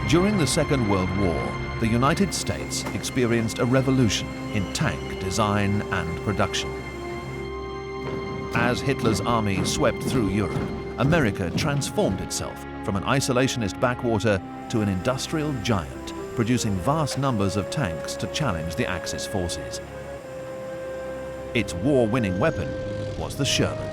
During the Second World War, the United States experienced a revolution in tank design and production. As Hitler's army swept through Europe, America transformed itself from an isolationist backwater to an industrial giant, producing vast numbers of tanks to challenge the Axis forces. Its war-winning weapon was the Sherman.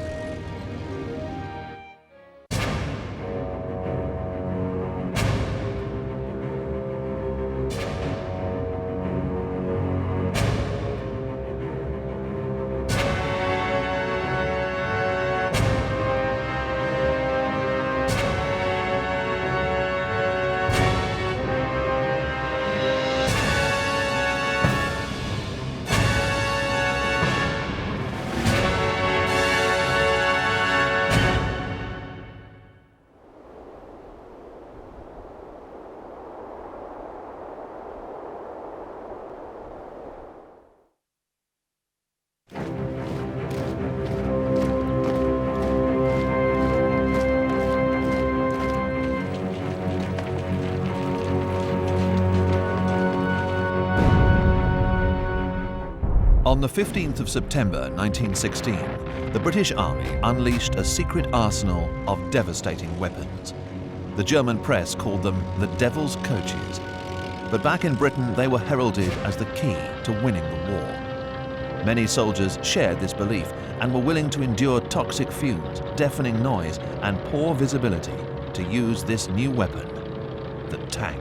On the 15th of September 1916, the British Army unleashed a secret arsenal of devastating weapons. The German press called them the Devil's Coaches, but back in Britain they were heralded as the key to winning the war. Many soldiers shared this belief and were willing to endure toxic fumes, deafening noise and poor visibility to use this new weapon, the tank.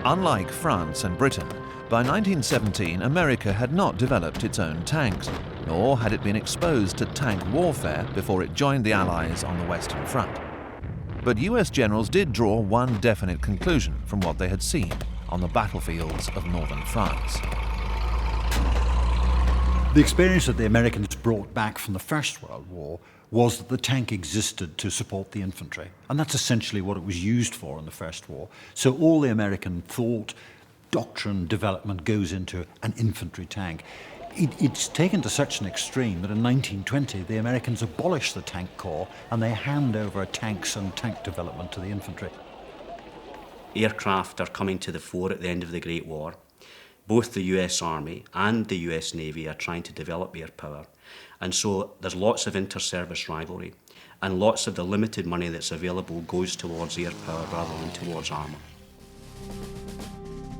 Unlike France and Britain, by 1917 America had not developed its own tanks, nor had it been exposed to tank warfare before it joined the Allies on the Western Front. But US generals did draw one definite conclusion from what they had seen on the battlefields of northern France. The experience that the Americans brought back from the First World War was that the tank existed to support the infantry. And that's essentially what it was used for in the First War. So all the American thought, doctrine, development goes into an infantry tank. It's taken to such an extreme that in 1920 the Americans abolish the tank corps and they hand over tanks and tank development to the infantry. Aircraft are coming to the fore at the end of the Great War. Both the US Army and the US Navy are trying to develop air power. And so there's lots of inter-service rivalry, and lots of the limited money that's available goes towards air power rather than towards armour.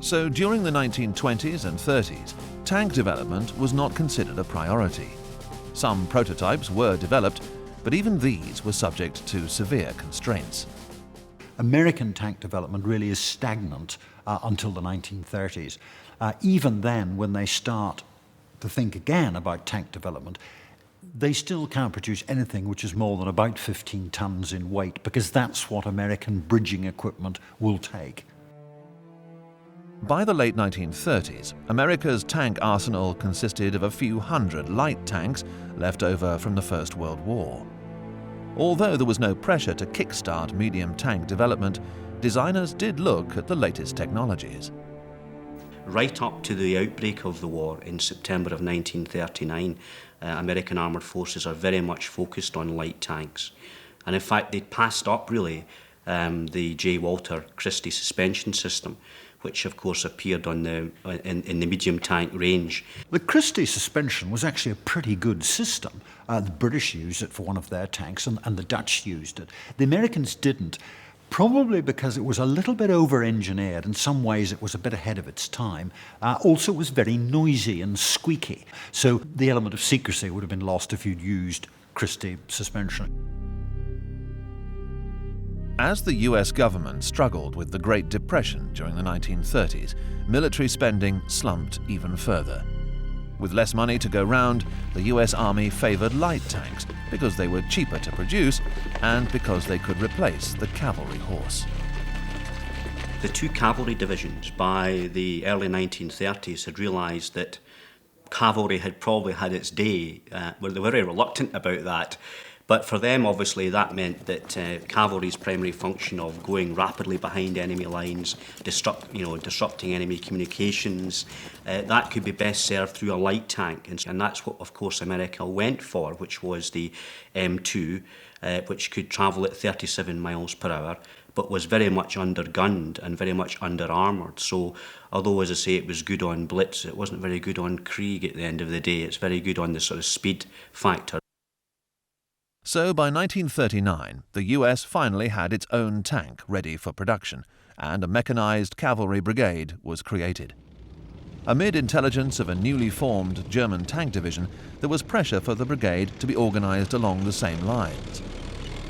So during the 1920s and 30s, tank development was not considered a priority. Some prototypes were developed, but even these were subject to severe constraints. American tank development really is stagnant until the 1930s. Even then, when they start to think again about tank development, they still can't produce anything which is more than about 15 tons in weight, because that's what American bridging equipment will take. By the late 1930s, America's tank arsenal consisted of a few hundred light tanks left over from the First World War. Although there was no pressure to kickstart medium tank development, designers did look at the latest technologies. Right up to the outbreak of the war in September of 1939, American armoured forces are very much focused on light tanks. And in fact, they'd passed up really the J. Walter Christie suspension system, which of course appeared on in the medium tank range. The Christie suspension was actually a pretty good system. The British used it for one of their tanks and the Dutch used it. The Americans didn't, probably because it was a little bit over-engineered. In some ways it was a bit ahead of its time. Also it was very noisy and squeaky. So the element of secrecy would have been lost if you'd used Christie suspension. As the US government struggled with the Great Depression during the 1930s, military spending slumped even further. With less money to go round, the US Army favoured light tanks because they were cheaper to produce and because they could replace the cavalry horse. The two cavalry divisions by the early 1930s had realised that cavalry had probably had its day. Well, they were very reluctant about that, But for them, obviously, that meant that cavalry's primary function of going rapidly behind enemy lines, disrupting enemy communications, that could be best served through a light tank. And that's what, of course, America went for, which was the M2, which could travel at 37 miles per hour, but was very much undergunned and very much under-armoured. So although, as I say, it was good on blitz, it wasn't very good on Krieg at the end of the day. It's very good on the sort of speed factor. So by 1939, the US finally had its own tank ready for production, and a mechanised cavalry brigade was created. Amid intelligence of a newly formed German tank division, there was pressure for the brigade to be organised along the same lines.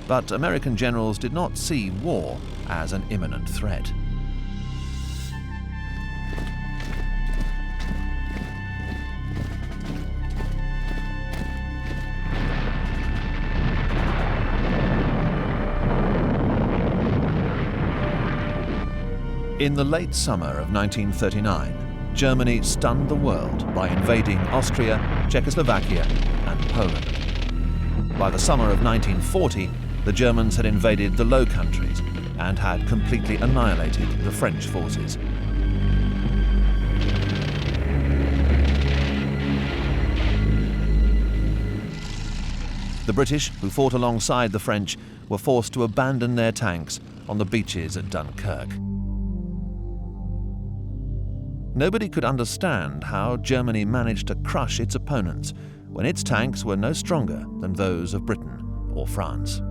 But American generals did not see war as an imminent threat. In the late summer of 1939, Germany stunned the world by invading Austria, Czechoslovakia, and Poland. By the summer of 1940, the Germans had invaded the Low Countries and had completely annihilated the French forces. The British, who fought alongside the French, were forced to abandon their tanks on the beaches at Dunkirk. Nobody could understand how Germany managed to crush its opponents when its tanks were no stronger than those of Britain or France.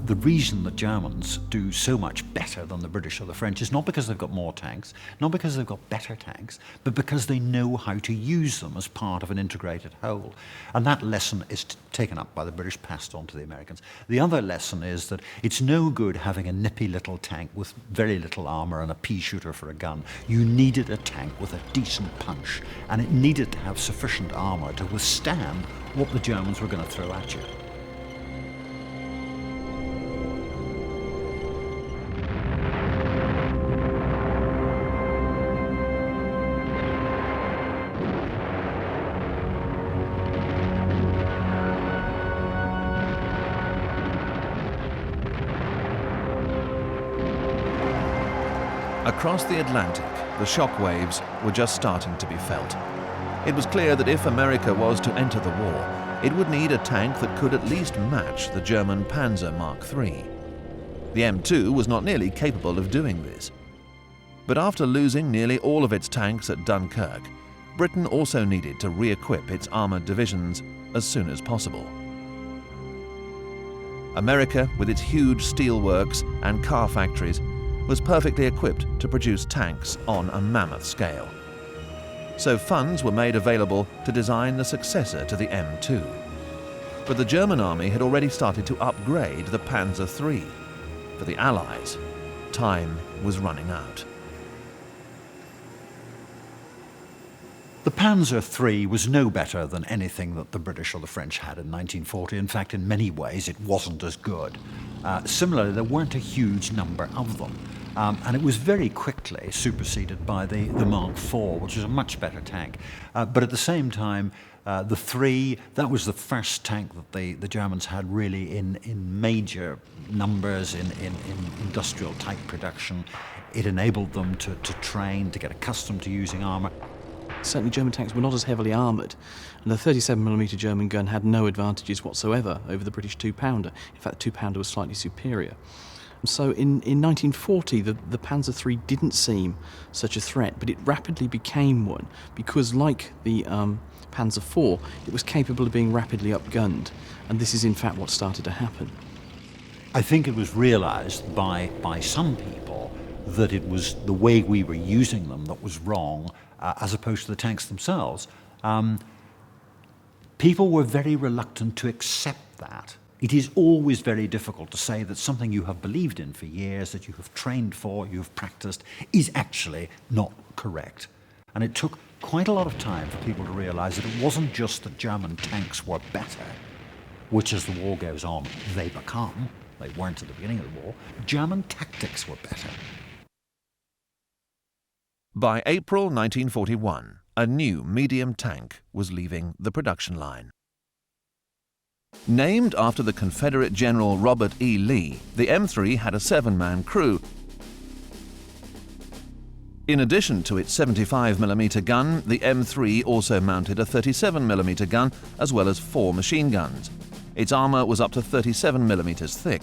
The reason the Germans do so much better than the British or the French is not because they've got more tanks, not because they've got better tanks, but because they know how to use them as part of an integrated whole. And that lesson is taken up by the British, passed on to the Americans. The other lesson is that it's no good having a nippy little tank with very little armour and a pea shooter for a gun. You needed a tank with a decent punch, and it needed to have sufficient armour to withstand what the Germans were going to throw at you. Across the Atlantic, the shockwaves were just starting to be felt. It was clear that if America was to enter the war, it would need a tank that could at least match the German Panzer Mark III. The M2 was not nearly capable of doing this. But after losing nearly all of its tanks at Dunkirk, Britain also needed to re-equip its armoured divisions as soon as possible. America, with its huge steelworks and car factories, was perfectly equipped to produce tanks on a mammoth scale. So funds were made available to design the successor to the M2. But the German army had already started to upgrade the Panzer III. For the Allies, time was running out. The Panzer III was no better than anything that the British or the French had in 1940. In fact, in many ways, it wasn't as good. Similarly, there weren't a huge number of them. And it was very quickly superseded by the Mark IV, which was a much better tank. But at the same time, the III, that was the first tank that the Germans had really in major numbers, in industrial type production. It enabled them to train, to get accustomed to using armour. Certainly German tanks were not as heavily armoured, and the 37mm German gun had no advantages whatsoever over the British 2-pounder. In fact, the 2-pounder was slightly superior. So in 1940, the Panzer III didn't seem such a threat, but it rapidly became one, because like the Panzer IV, it was capable of being rapidly upgunned, and this is in fact what started to happen. I think it was realised by some people that it was the way we were using them that was wrong, as opposed to the tanks themselves. People were very reluctant to accept that. It is always very difficult to say that something you have believed in for years, that you have trained for, you have practiced, is actually not correct. And it took quite a lot of time for people to realise that it wasn't just that German tanks were better, which as the war goes on, they become. They weren't at the beginning of the war. German tactics were better. By April 1941, a new medium tank was leaving the production line. Named after the Confederate General Robert E. Lee, the M3 had a 7-man crew. In addition to its 75mm gun, the M3 also mounted a 37mm gun as well as 4 machine guns. Its armour was up to 37mm thick.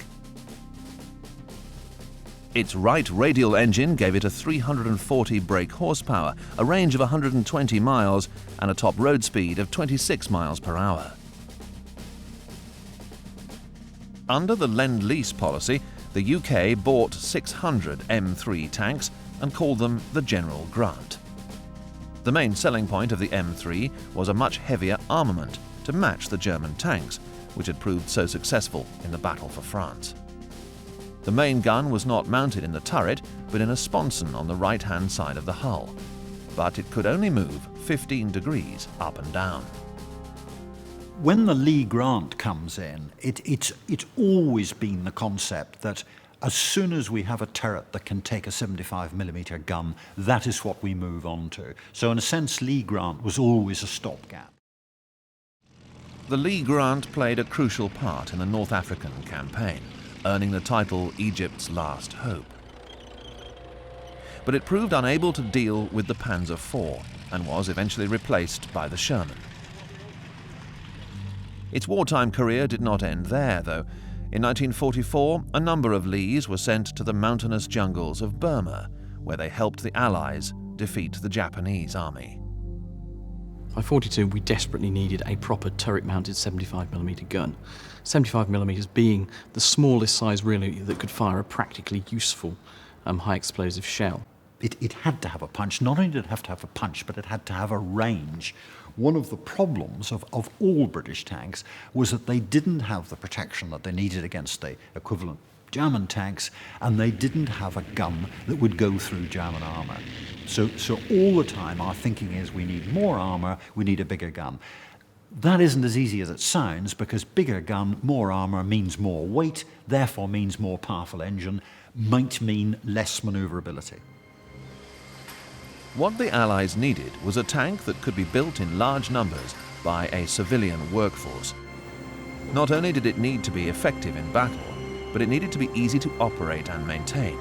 Its right radial engine gave it a 340 brake horsepower, a range of 120 miles, and a top road speed of 26 miles per hour. Under the Lend-Lease policy, the UK bought 600 M3 tanks and called them the General Grant. The main selling point of the M3 was a much heavier armament to match the German tanks, which had proved so successful in the battle for France. The main gun was not mounted in the turret, but in a sponson on the right-hand side of the hull. But it could only move 15 degrees up and down. When the Lee Grant comes in, it's always been the concept that as soon as we have a turret that can take a 75mm gun, that is what we move on to. So in a sense, Lee Grant was always a stopgap. The Lee Grant played a crucial part in the North African campaign, earning the title Egypt's Last Hope. But it proved unable to deal with the Panzer IV and was eventually replaced by the Sherman. Its wartime career did not end there, though. In 1944, a number of Lees were sent to the mountainous jungles of Burma, where they helped the Allies defeat the Japanese army. By 42, we desperately needed a proper turret-mounted 75mm gun. 75mm being the smallest size really that could fire a practically useful high-explosive shell. It had to have a punch. Not only did it have to have a punch, but it had to have a range. One of the problems of all British tanks was that they didn't have the protection that they needed against the equivalent German tanks, and they didn't have a gun that would go through German armour. So all the time our thinking is we need more armour, we need a bigger gun. That isn't as easy as it sounds, because bigger gun, more armour means more weight, therefore means more powerful engine, might mean less manoeuvrability. What the Allies needed was a tank that could be built in large numbers by a civilian workforce. Not only did it need to be effective in battle, but it needed to be easy to operate and maintain.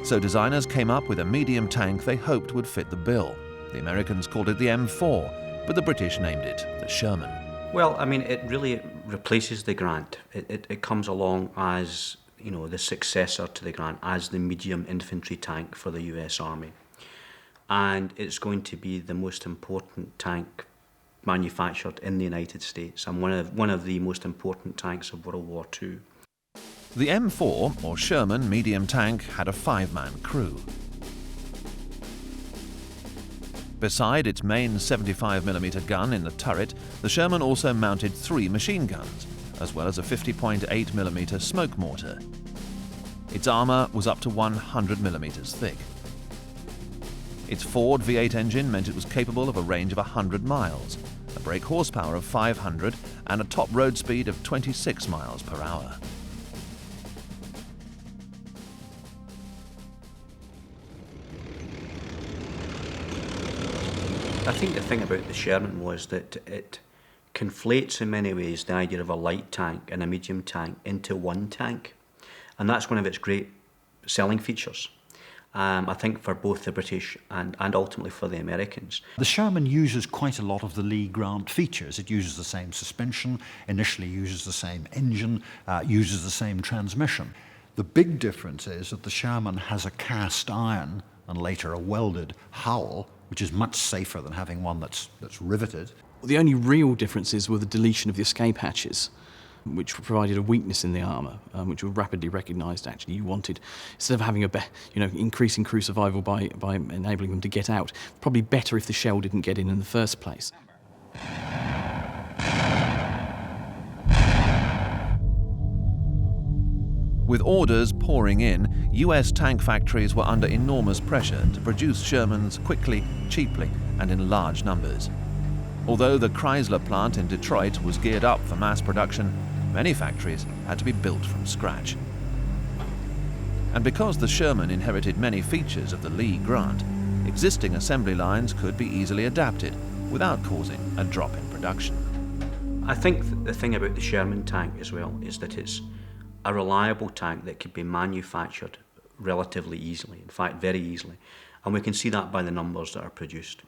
So designers came up with a medium tank they hoped would fit the bill. The Americans called it the M4, but the British named it the Sherman. Well, I mean, it really replaces the Grant. It comes along as, you know, the successor to the Grant, as the medium infantry tank for the US Army. And it's going to be the most important tank manufactured in the United States, and one of the most important tanks of World War II. The M4, or Sherman medium tank, had a 5-man crew. Beside its main 75mm gun in the turret, the Sherman also mounted 3 machine guns, as well as a 50.8mm smoke mortar. Its armour was up to 100mm thick. Its Ford V8 engine meant it was capable of a range of 100 miles, a brake horsepower of 500, and a top road speed of 26 miles per hour. I think the thing about the Sherman was that it conflates in many ways the idea of a light tank and a medium tank into one tank, and that's one of its great selling features. I think for both the British and ultimately for the Americans. The Sherman uses quite a lot of the Lee Grant features. It uses the same suspension, initially uses the same engine, uses the same transmission. The big difference is that the Sherman has a cast iron and later a welded hull, which is much safer than having one that's riveted. The only real differences were the deletion of the escape hatches, which provided a weakness in the armour, which were rapidly recognised. Actually, you wanted, instead of having increasing crew survival by enabling them to get out, probably better if the shell didn't get in the first place. With orders pouring in, US tank factories were under enormous pressure to produce Shermans quickly, cheaply, and in large numbers. Although the Chrysler plant in Detroit was geared up for mass production, many factories had to be built from scratch. And because the Sherman inherited many features of the Lee Grant, existing assembly lines could be easily adapted without causing a drop in production. I think the thing about the Sherman tank as well is that it's a reliable tank that can be manufactured relatively easily, in fact very easily, and we can see that by the numbers that are produced.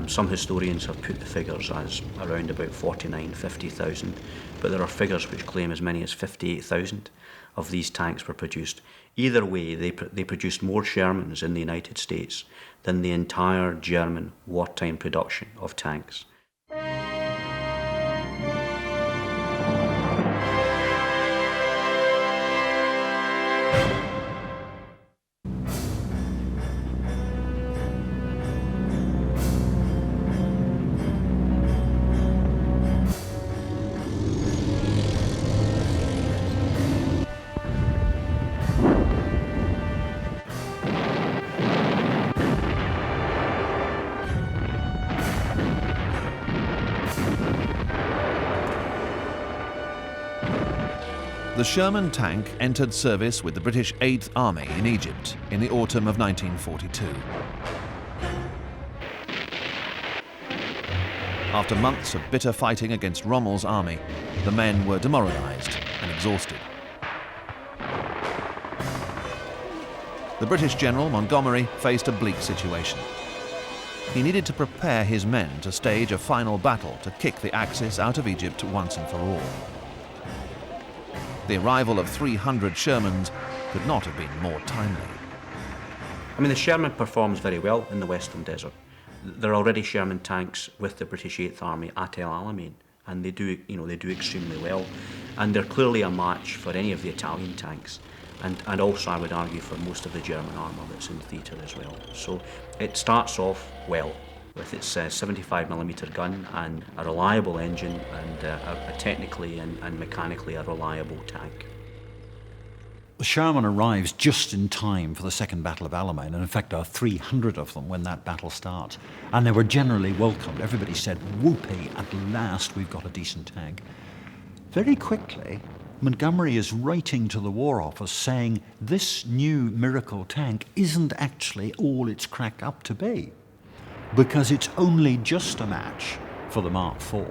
Some historians have put the figures as around about 49, 50,000, but there are figures which claim as many as 58,000 of these tanks were produced. Either way, they produced more Shermans in the United States than the entire German wartime production of tanks. The Sherman tank entered service with the British 8th Army in Egypt in the autumn of 1942. After months of bitter fighting against Rommel's army, the men were demoralised and exhausted. The British general, Montgomery, faced a bleak situation. He needed to prepare his men to stage a final battle to kick the Axis out of Egypt once and for all. The arrival of 300 Shermans could not have been more timely. I mean, the Sherman performs very well in the Western Desert. There are already Sherman tanks with the British 8th Army at El Alamein, and they do extremely well. And they're clearly a match for any of the Italian tanks, and also, I would argue, for most of the German armour that's in the theatre as well. So it starts off well with its 75mm gun and a reliable engine and a technically and mechanically a reliable tank. The Sherman arrives just in time for the Second Battle of Alamein, and in fact there are 300 of them when that battle starts. And they were generally welcomed. Everybody said, whoopee, at last we've got a decent tank. Very quickly, Montgomery is writing to the War Office saying this new miracle tank isn't actually all it's cracked up to be, because it's only just a match for the Mark IV.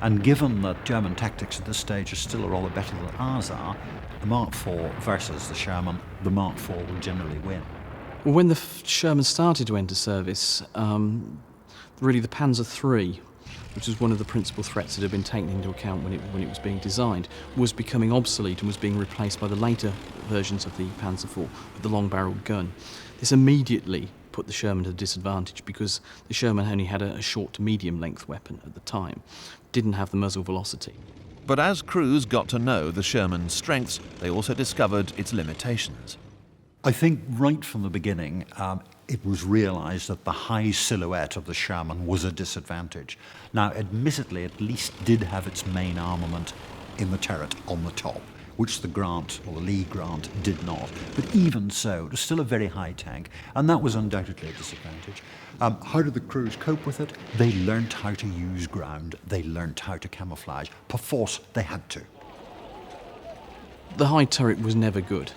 And given that German tactics at this stage are still a rather better than ours are, the Mark IV versus the Sherman, the Mark IV will generally win. Well, when the Sherman started to enter service, really the Panzer III, which was one of the principal threats that had been taken into account when it was being designed, was becoming obsolete and was being replaced by the later versions of the Panzer IV with the long-barreled gun. This immediately put the Sherman at a disadvantage because the Sherman only had a short to medium length weapon at the time, didn't have the muzzle velocity. But as crews got to know the Sherman's strengths, they also discovered its limitations. I think right from the beginning, it was realised that the high silhouette of the Sherman was a disadvantage. Now, admittedly, at least did have its main armament in the turret on the top, which the Grant, or the Lee Grant, did not. But even so, it was still a very high tank, and that was undoubtedly a disadvantage. How did the crews cope with it? They learnt how to use ground. They learnt how to camouflage. Perforce, they had to. The high turret was never good.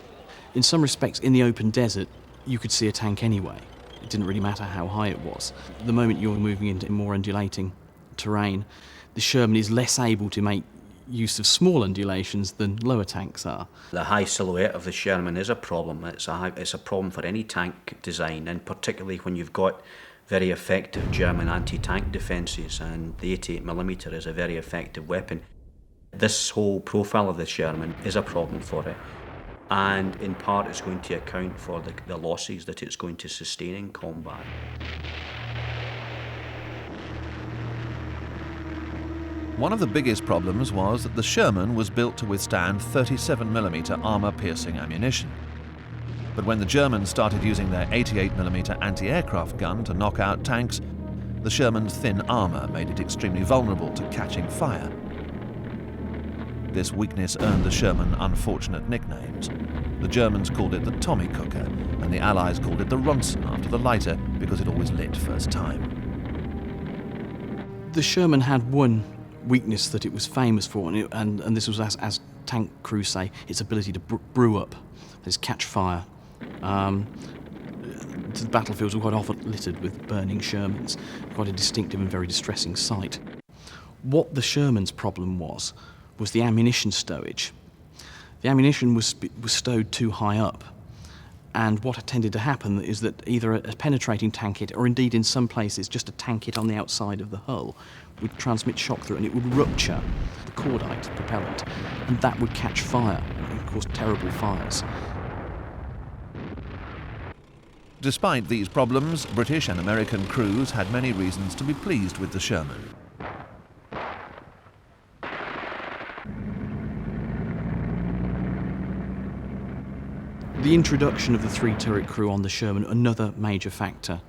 In some respects, in the open desert, you could see a tank anyway. It didn't really matter how high it was. The moment you're moving into more undulating terrain, the Sherman is less able to make use of small undulations than lower tanks are. The high silhouette of the Sherman is a problem. It's a problem for any tank design, and particularly when you've got very effective German anti-tank defences, and the 88mm is a very effective weapon. This whole profile of the Sherman is a problem for it, and in part it's going to account for the losses that it's going to sustain in combat. One of the biggest problems was that the Sherman was built to withstand 37mm armour-piercing ammunition. But when the Germans started using their 88mm anti-aircraft gun to knock out tanks, the Sherman's thin armour made it extremely vulnerable to catching fire. This weakness earned the Sherman unfortunate nicknames. The Germans called it the Tommy Cooker, and the Allies called it the Ronson after the lighter because it always lit first time. The Sherman had one weakness that it was famous for, and this was, as tank crews say, its ability to brew up, that is, catch fire. The battlefields were quite often littered with burning Shermans, quite a distinctive and very distressing sight. What the Sherman's problem was the ammunition stowage. The ammunition was stowed too high up, and what tended to happen is that either a penetrating tank hit, or indeed in some places just a tank hit on the outside of the hull, would transmit shock through, and it would rupture the cordite propellant, and that would catch fire and cause terrible fires. Despite these problems, British and American crews had many reasons to be pleased with the Sherman. The introduction of the three-turret crew on the Sherman, another major factor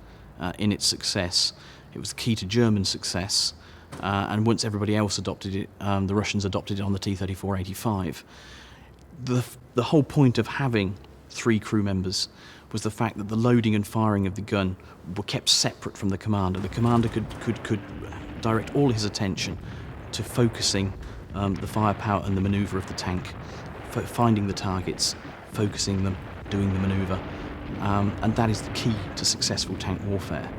in its success. It was the key to German success, and once everybody else adopted it, the Russians adopted it on the T-34-85. The whole point of having three crew members was the fact that the loading and firing of the gun were kept separate from the commander. The commander could direct all his attention to focusing the firepower and the manoeuvre of the tank, finding the targets, focusing them, doing the manoeuvre, and that is the key to successful tank warfare.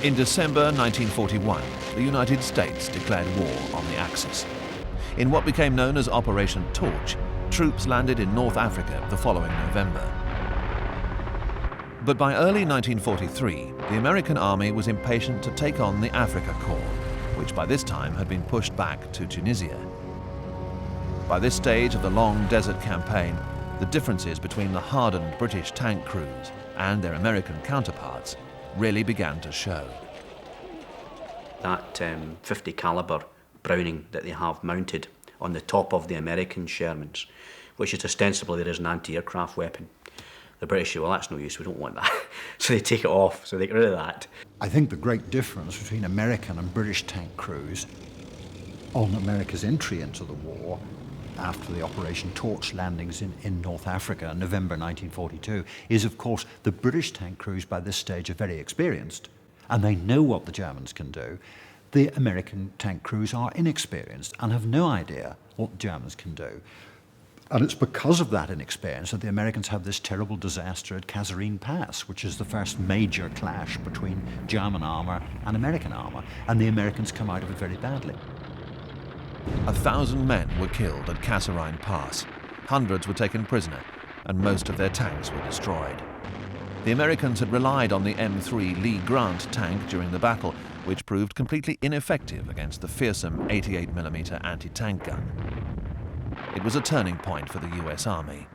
In December 1941, the United States declared war on the Axis. In what became known as Operation Torch, troops landed in North Africa the following November. But by early 1943, the American Army was impatient to take on the Africa Corps, which by this time had been pushed back to Tunisia. By this stage of the long desert campaign, the differences between the hardened British tank crews and their American counterparts really began to show. That 50 caliber Browning that they have mounted on the top of the American Shermans, which is ostensibly there is an anti-aircraft weapon. The British say, well, that's no use, we don't want that. So they take it off, so they get rid of that. I think the great difference between American and British tank crews on America's entry into the war after the Operation Torch landings in North Africa in November 1942 is, of course, the British tank crews by this stage are very experienced and they know what the Germans can do. The American tank crews are inexperienced and have no idea what the Germans can do. And it's because of that inexperience that the Americans have this terrible disaster at Kasserine Pass, which is the first major clash between German armour and American armour, and the Americans come out of it very badly. 1,000 men were killed at Kasserine Pass. Hundreds were taken prisoner, and most of their tanks were destroyed. The Americans had relied on the M3 Lee Grant tank during the battle, which proved completely ineffective against the fearsome 88mm anti-tank gun. It was a turning point for the US Army.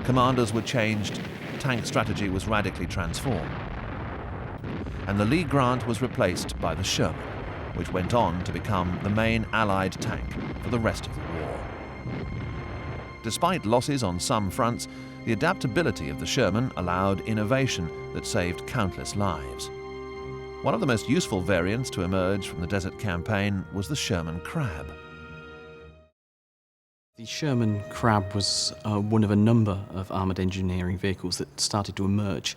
Commanders were changed, tank strategy was radically transformed, and the Lee Grant was replaced by the Sherman, which went on to become the main Allied tank for the rest of the war. Despite losses on some fronts, the adaptability of the Sherman allowed innovation that saved countless lives. One of the most useful variants to emerge from the desert campaign was the Sherman Crab. The Sherman Crab was one of a number of armoured engineering vehicles that started to emerge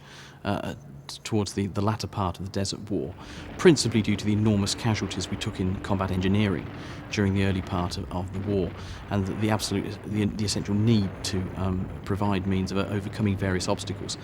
towards the latter part of the Desert War, principally due to the enormous casualties we took in combat engineering during the early part of the war, and the essential need to provide means of overcoming various obstacles.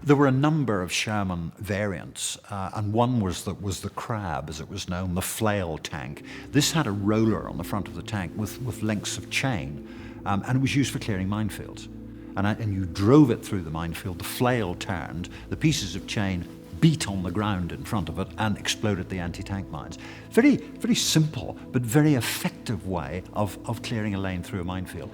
There were a number of Sherman variants, and one was the Crab, as it was known, the flail tank. This had a roller on the front of the tank with lengths of chain, and it was used for clearing minefields. And you drove it through the minefield, the flail turned, the pieces of chain beat on the ground in front of it and exploded the anti-tank mines. Very, very simple, but very effective way of clearing a lane through a minefield.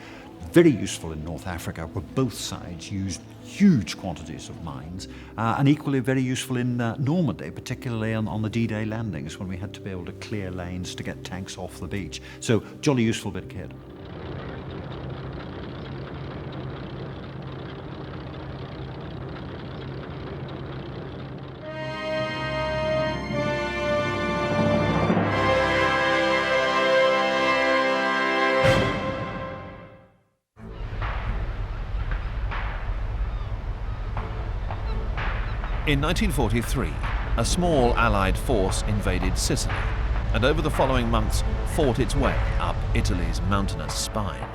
Very useful in North Africa, where both sides used huge quantities of mines, and equally very useful in Normandy, particularly on the D-Day landings, when we had to be able to clear lanes to get tanks off the beach. So, jolly useful bit of kit. In 1943, a small Allied force invaded Sicily, and over the following months fought its way up Italy's mountainous spine.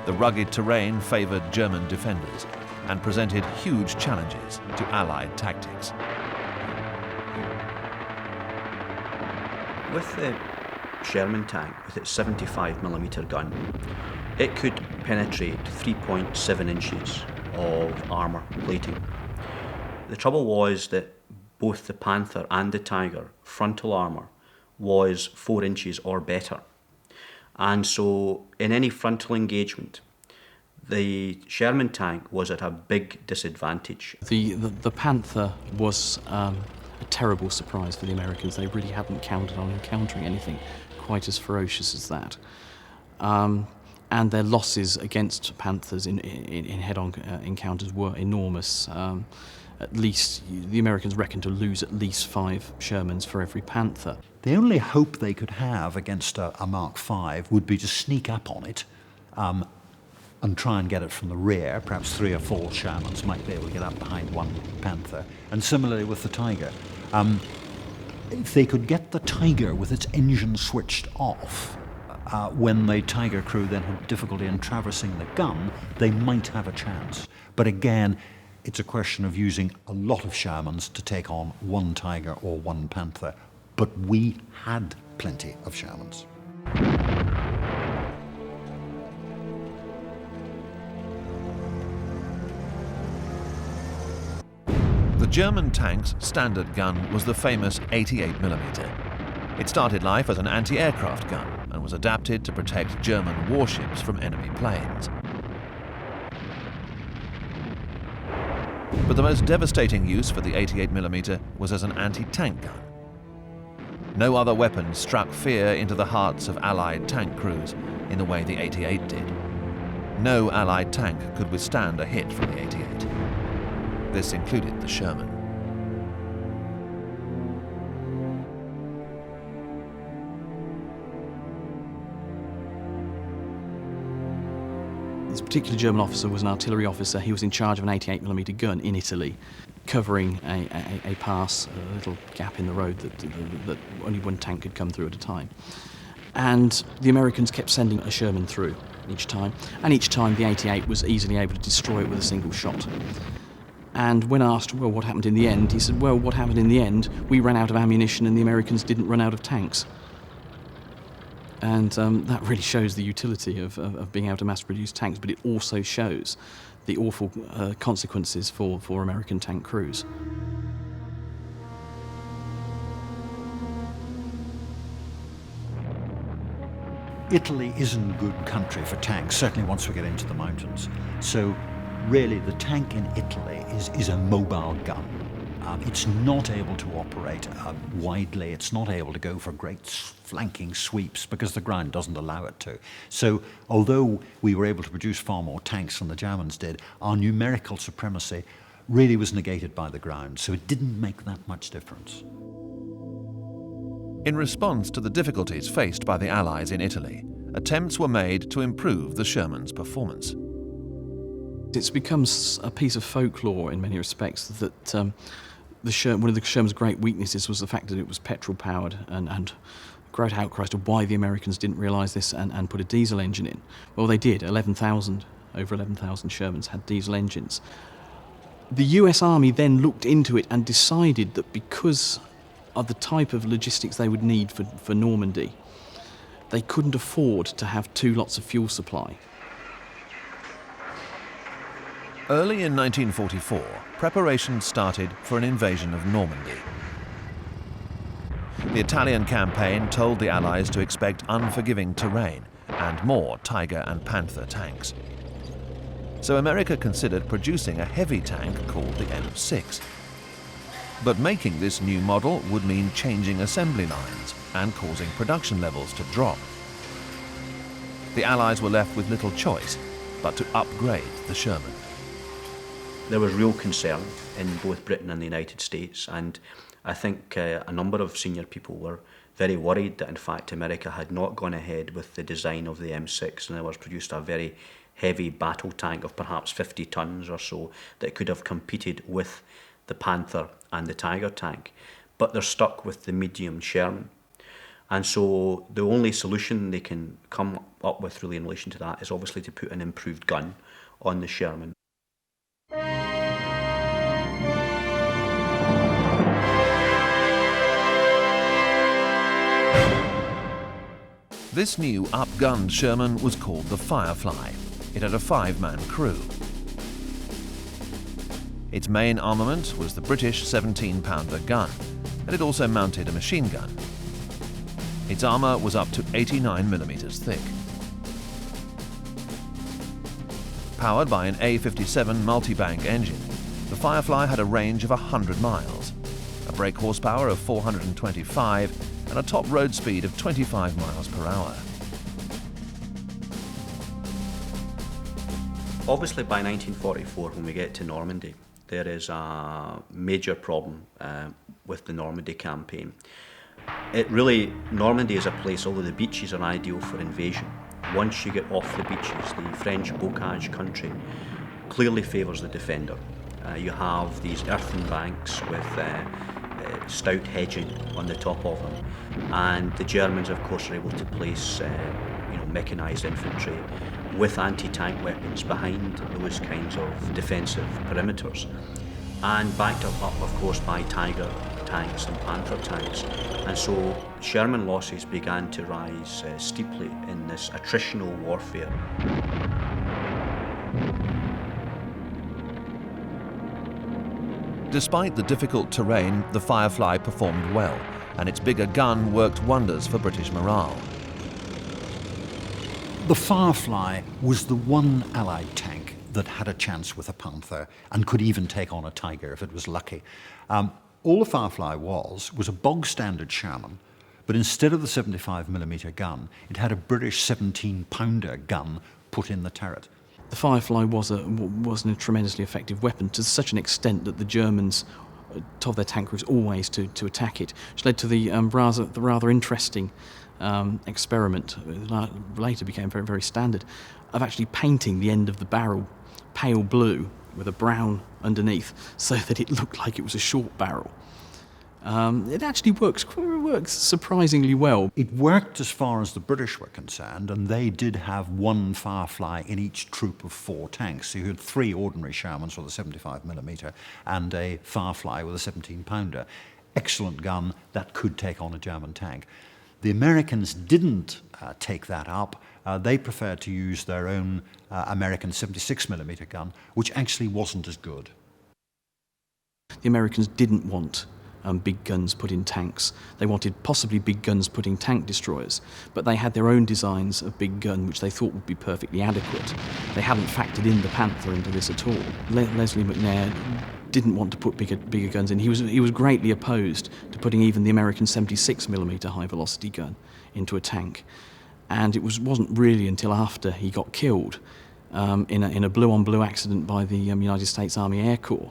The rugged terrain favoured German defenders, and presented huge challenges to Allied tactics. With the Sherman tank, with its 75mm gun, it could penetrate 3.7 inches of armour plating. The trouble was that both the Panther and the Tiger frontal armour was 4 inches or better. And so in any frontal engagement, the Sherman tank was at a big disadvantage. The Panther was a terrible surprise for the Americans. They really hadn't counted on encountering anything quite as ferocious as that. And their losses against Panthers in head-on encounters were enormous. At least, the Americans reckoned to lose at least 5 Shermans for every Panther. The only hope they could have against a Mark V would be to sneak up on it and try and get it from the rear. Perhaps 3 or 4 Shermans might be able to get up behind one Panther. And similarly with the Tiger. If they could get the Tiger with its engine switched off, when the Tiger crew then had difficulty in traversing the gun, they might have a chance. But again, it's a question of using a lot of Shermans to take on one Tiger or one Panther. But we had plenty of Shermans. The German tank's standard gun was the famous 88mm. It started life as an anti-aircraft gun and was adapted to protect German warships from enemy planes. But the most devastating use for the 88mm was as an anti-tank gun. No other weapon struck fear into the hearts of Allied tank crews in the way the 88 did. No Allied tank could withstand a hit from the 88. This included the Sherman. This particular German officer was an artillery officer. He was in charge of an 88mm gun in Italy, covering a pass, a little gap in the road that only one tank could come through at a time. And the Americans kept sending a Sherman through each time, and each time the 88 was easily able to destroy it with a single shot. And when asked, well, what happened in the end, he said, well, what happened in the end, we ran out of ammunition and the Americans didn't run out of tanks. And that really shows the utility of being able to mass-produce tanks, but it also shows the awful consequences for American tank crews. Italy isn't a good country for tanks, certainly once we get into the mountains. So really the tank in Italy is a mobile gun. It's not able to operate widely. It's not able to go for great flanking sweeps because the ground doesn't allow it to. So although we were able to produce far more tanks than the Germans did, our numerical supremacy really was negated by the ground. So it didn't make that much difference. In response to the difficulties faced by the Allies in Italy, attempts were made to improve the Sherman's performance. It's become a piece of folklore in many respects that one of the Sherman's great weaknesses was the fact that it was petrol-powered, and great outcries to why the Americans didn't realise this and put a diesel engine in. Well, they did. Over 11,000 Shermans had diesel engines. The US Army then looked into it and decided that because of the type of logistics they would need for Normandy, they couldn't afford to have 2 lots of fuel supply. Early in 1944, preparations started for an invasion of Normandy. The Italian campaign told the Allies to expect unforgiving terrain and more Tiger and Panther tanks. So America considered producing a heavy tank called the M6. But making this new model would mean changing assembly lines and causing production levels to drop. The Allies were left with little choice but to upgrade the Sherman. There was real concern in both Britain and the United States, and I think a number of senior people were very worried that in fact America had not gone ahead with the design of the M6 and there was produced a very heavy battle tank of perhaps 50 tons or so that could have competed with the Panther and the Tiger tank. But they're stuck with the medium Sherman. And so the only solution they can come up with really in relation to that is obviously to put an improved gun on the Sherman. This new up-gunned Sherman was called the Firefly. It had a 5-man crew. Its main armament was the British 17-pounder gun, and it also mounted a machine gun. Its armour was up to 89mm thick. Powered by an A57 multi-bank engine, the Firefly had a range of 100 miles, a brake horsepower of 425, and a top road speed of 25 miles per hour. Obviously, by 1944, when we get to Normandy, there is a major problem with the Normandy campaign. Normandy is a place, although the beaches are ideal for invasion, once you get off the beaches, the French bocage country clearly favours the defender. You have these earthen banks with stout hedging on the top of them, and the Germans, of course, are able to place mechanised infantry with anti-tank weapons behind those kinds of defensive perimeters, and backed up, of course, by Tiger tanks and Panther tanks. And so Sherman losses began to rise steeply in this attritional warfare. Despite the difficult terrain, the Firefly performed well, and its bigger gun worked wonders for British morale. The Firefly was the one Allied tank that had a chance with a Panther and could even take on a Tiger if it was lucky. All the Firefly was a bog-standard Sherman, but instead of the 75mm gun, it had a British 17-pounder gun put in the turret. The Firefly wasn't a tremendously effective weapon, to such an extent that the Germans told their tank crews always to attack it, which led to the rather interesting experiment, later became very, very standard, of actually painting the end of the barrel pale blue with a brown underneath so that it looked like it was a short barrel. It actually works surprisingly well. It worked as far as the British were concerned, and they did have one Firefly in each troop of 4 tanks. So you had 3 ordinary Shermans with a 75mm and a Firefly with a 17-pounder. Excellent gun that could take on a German tank. The Americans didn't take that up. They preferred to use their own American 76mm gun, which actually wasn't as good. The Americans didn't want big guns put in tanks. They wanted possibly big guns put in tank destroyers, but they had their own designs of big gun which they thought would be perfectly adequate. They hadn't factored in the Panther into this at all. Leslie McNair didn't want to put bigger guns in. He was greatly opposed to putting even the American 76mm high-velocity gun into a tank. And it wasn't really until after he got killed in a blue-on-blue accident by the United States Army Air Corps,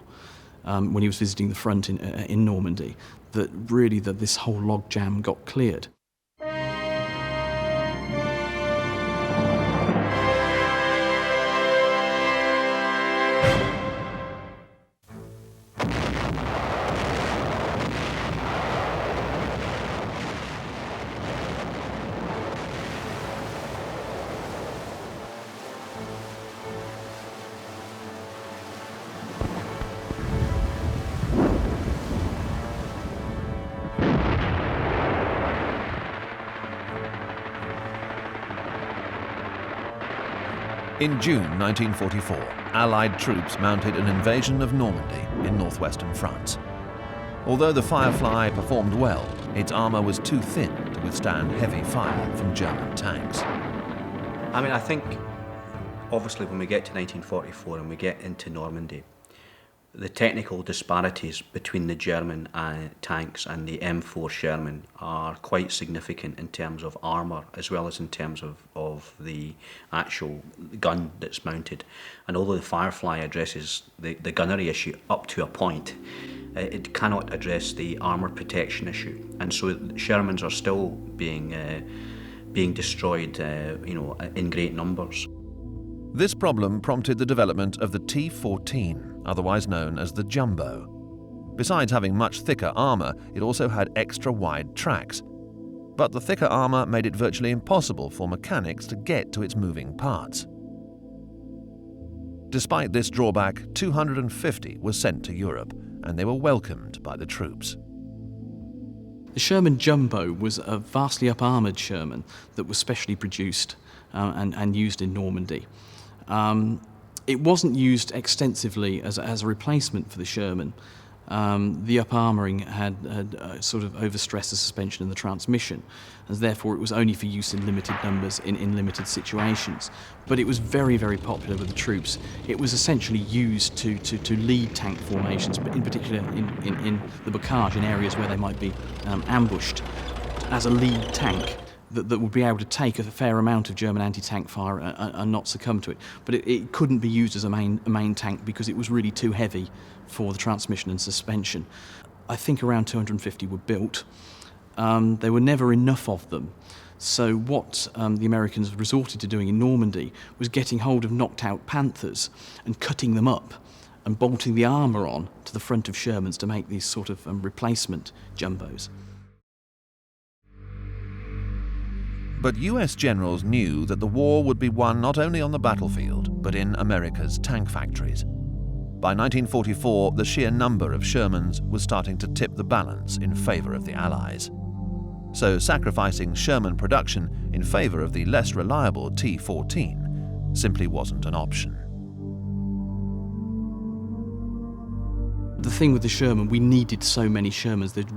when he was visiting the front in Normandy, that really this whole logjam got cleared. In June 1944, Allied troops mounted an invasion of Normandy in northwestern France. Although the Firefly performed well, its armour was too thin to withstand heavy fire from German tanks. I think, obviously, when we get to 1944 and we get into Normandy, the technical disparities between the German tanks and the M4 Sherman are quite significant in terms of armour as well as in terms of the actual gun that's mounted. And although the Firefly addresses the gunnery issue up to a point, it cannot address the armour protection issue. And so Shermans are still being destroyed in great numbers. This problem prompted the development of the T-14, otherwise known as the Jumbo. Besides having much thicker armour, it also had extra wide tracks. But the thicker armour made it virtually impossible for mechanics to get to its moving parts. Despite this drawback, 250 were sent to Europe, and they were welcomed by the troops. The The Sherman Jumbo was a vastly up-armoured Sherman that was specially produced and used in Normandy. It wasn't used extensively as a replacement for the Sherman. The up-armouring had sort of overstressed the suspension and the transmission, and therefore it was only for use in limited numbers in limited situations. But it was very, very popular with the troops. It was essentially used to lead tank formations, but in particular in the bocage, in areas where they might be ambushed, as a lead tank that would be able to take a fair amount of German anti-tank fire and not succumb to it. But it couldn't be used as a main tank because it was really too heavy for the transmission and suspension. I think around 250 were built. There were never enough of them. So what the Americans resorted to doing in Normandy was getting hold of knocked out Panthers and cutting them up and bolting the armour on to the front of Shermans to make these sort of replacement jumbos. But US generals knew that the war would be won not only on the battlefield, but in America's tank factories. By 1944, the sheer number of Shermans was starting to tip the balance in favour of the Allies. So sacrificing Sherman production in favour of the less reliable T-14 simply wasn't an option. The thing with the Sherman, we needed so many Shermans that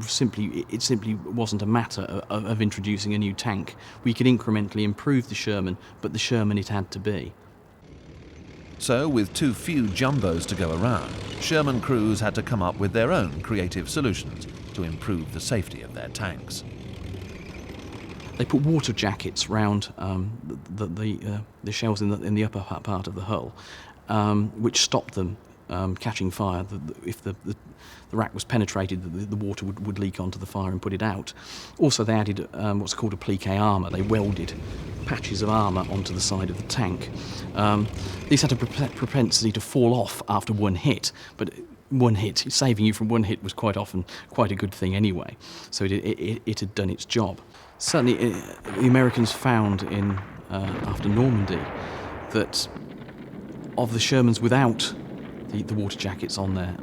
it simply wasn't a matter of introducing a new tank. We could incrementally improve the Sherman, but the Sherman it had to be. So, with too few jumbos to go around, Sherman crews had to come up with their own creative solutions to improve the safety of their tanks. They put water jackets round the shells in the upper part of the hull, which stopped them catching fire. If the rack was penetrated, the water would leak onto the fire and put it out. Also, they added what's called applique armour. They welded patches of armour onto the side of the tank. These had a propensity to fall off after one hit, but one hit, saving you from one hit, was quite often quite a good thing anyway. So it had done its job. Certainly, the Americans found after Normandy that of the Shermans without the water jackets on there,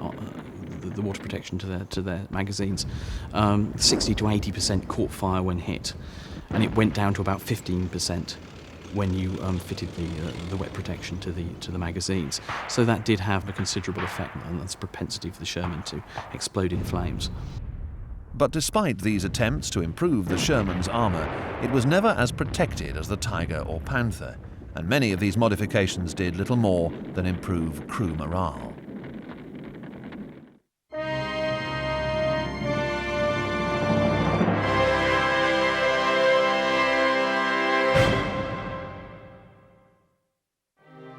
the water protection to their magazines, 60 to 80% caught fire when hit, and it went down to about 15% when you fitted the wet protection to the magazines. So that did have a considerable effect on the propensity for the Sherman to explode in flames. But despite these attempts to improve the Sherman's armour, it was never as protected as the Tiger or Panther, and many of these modifications did little more than improve crew morale.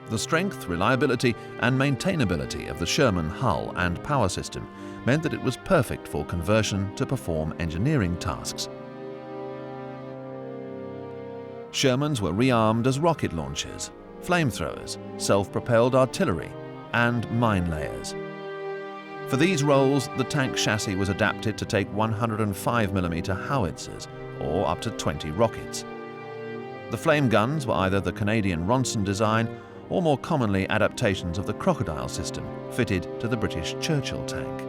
The strength, reliability and maintainability of the Sherman hull and power system meant that it was perfect for conversion to perform engineering tasks. Shermans were rearmed as rocket launchers, flamethrowers, self-propelled artillery and mine layers. For these roles, the tank chassis was adapted to take 105mm howitzers, or up to 20 rockets. The flame guns were either the Canadian Ronson design or more commonly adaptations of the Crocodile system fitted to the British Churchill tank.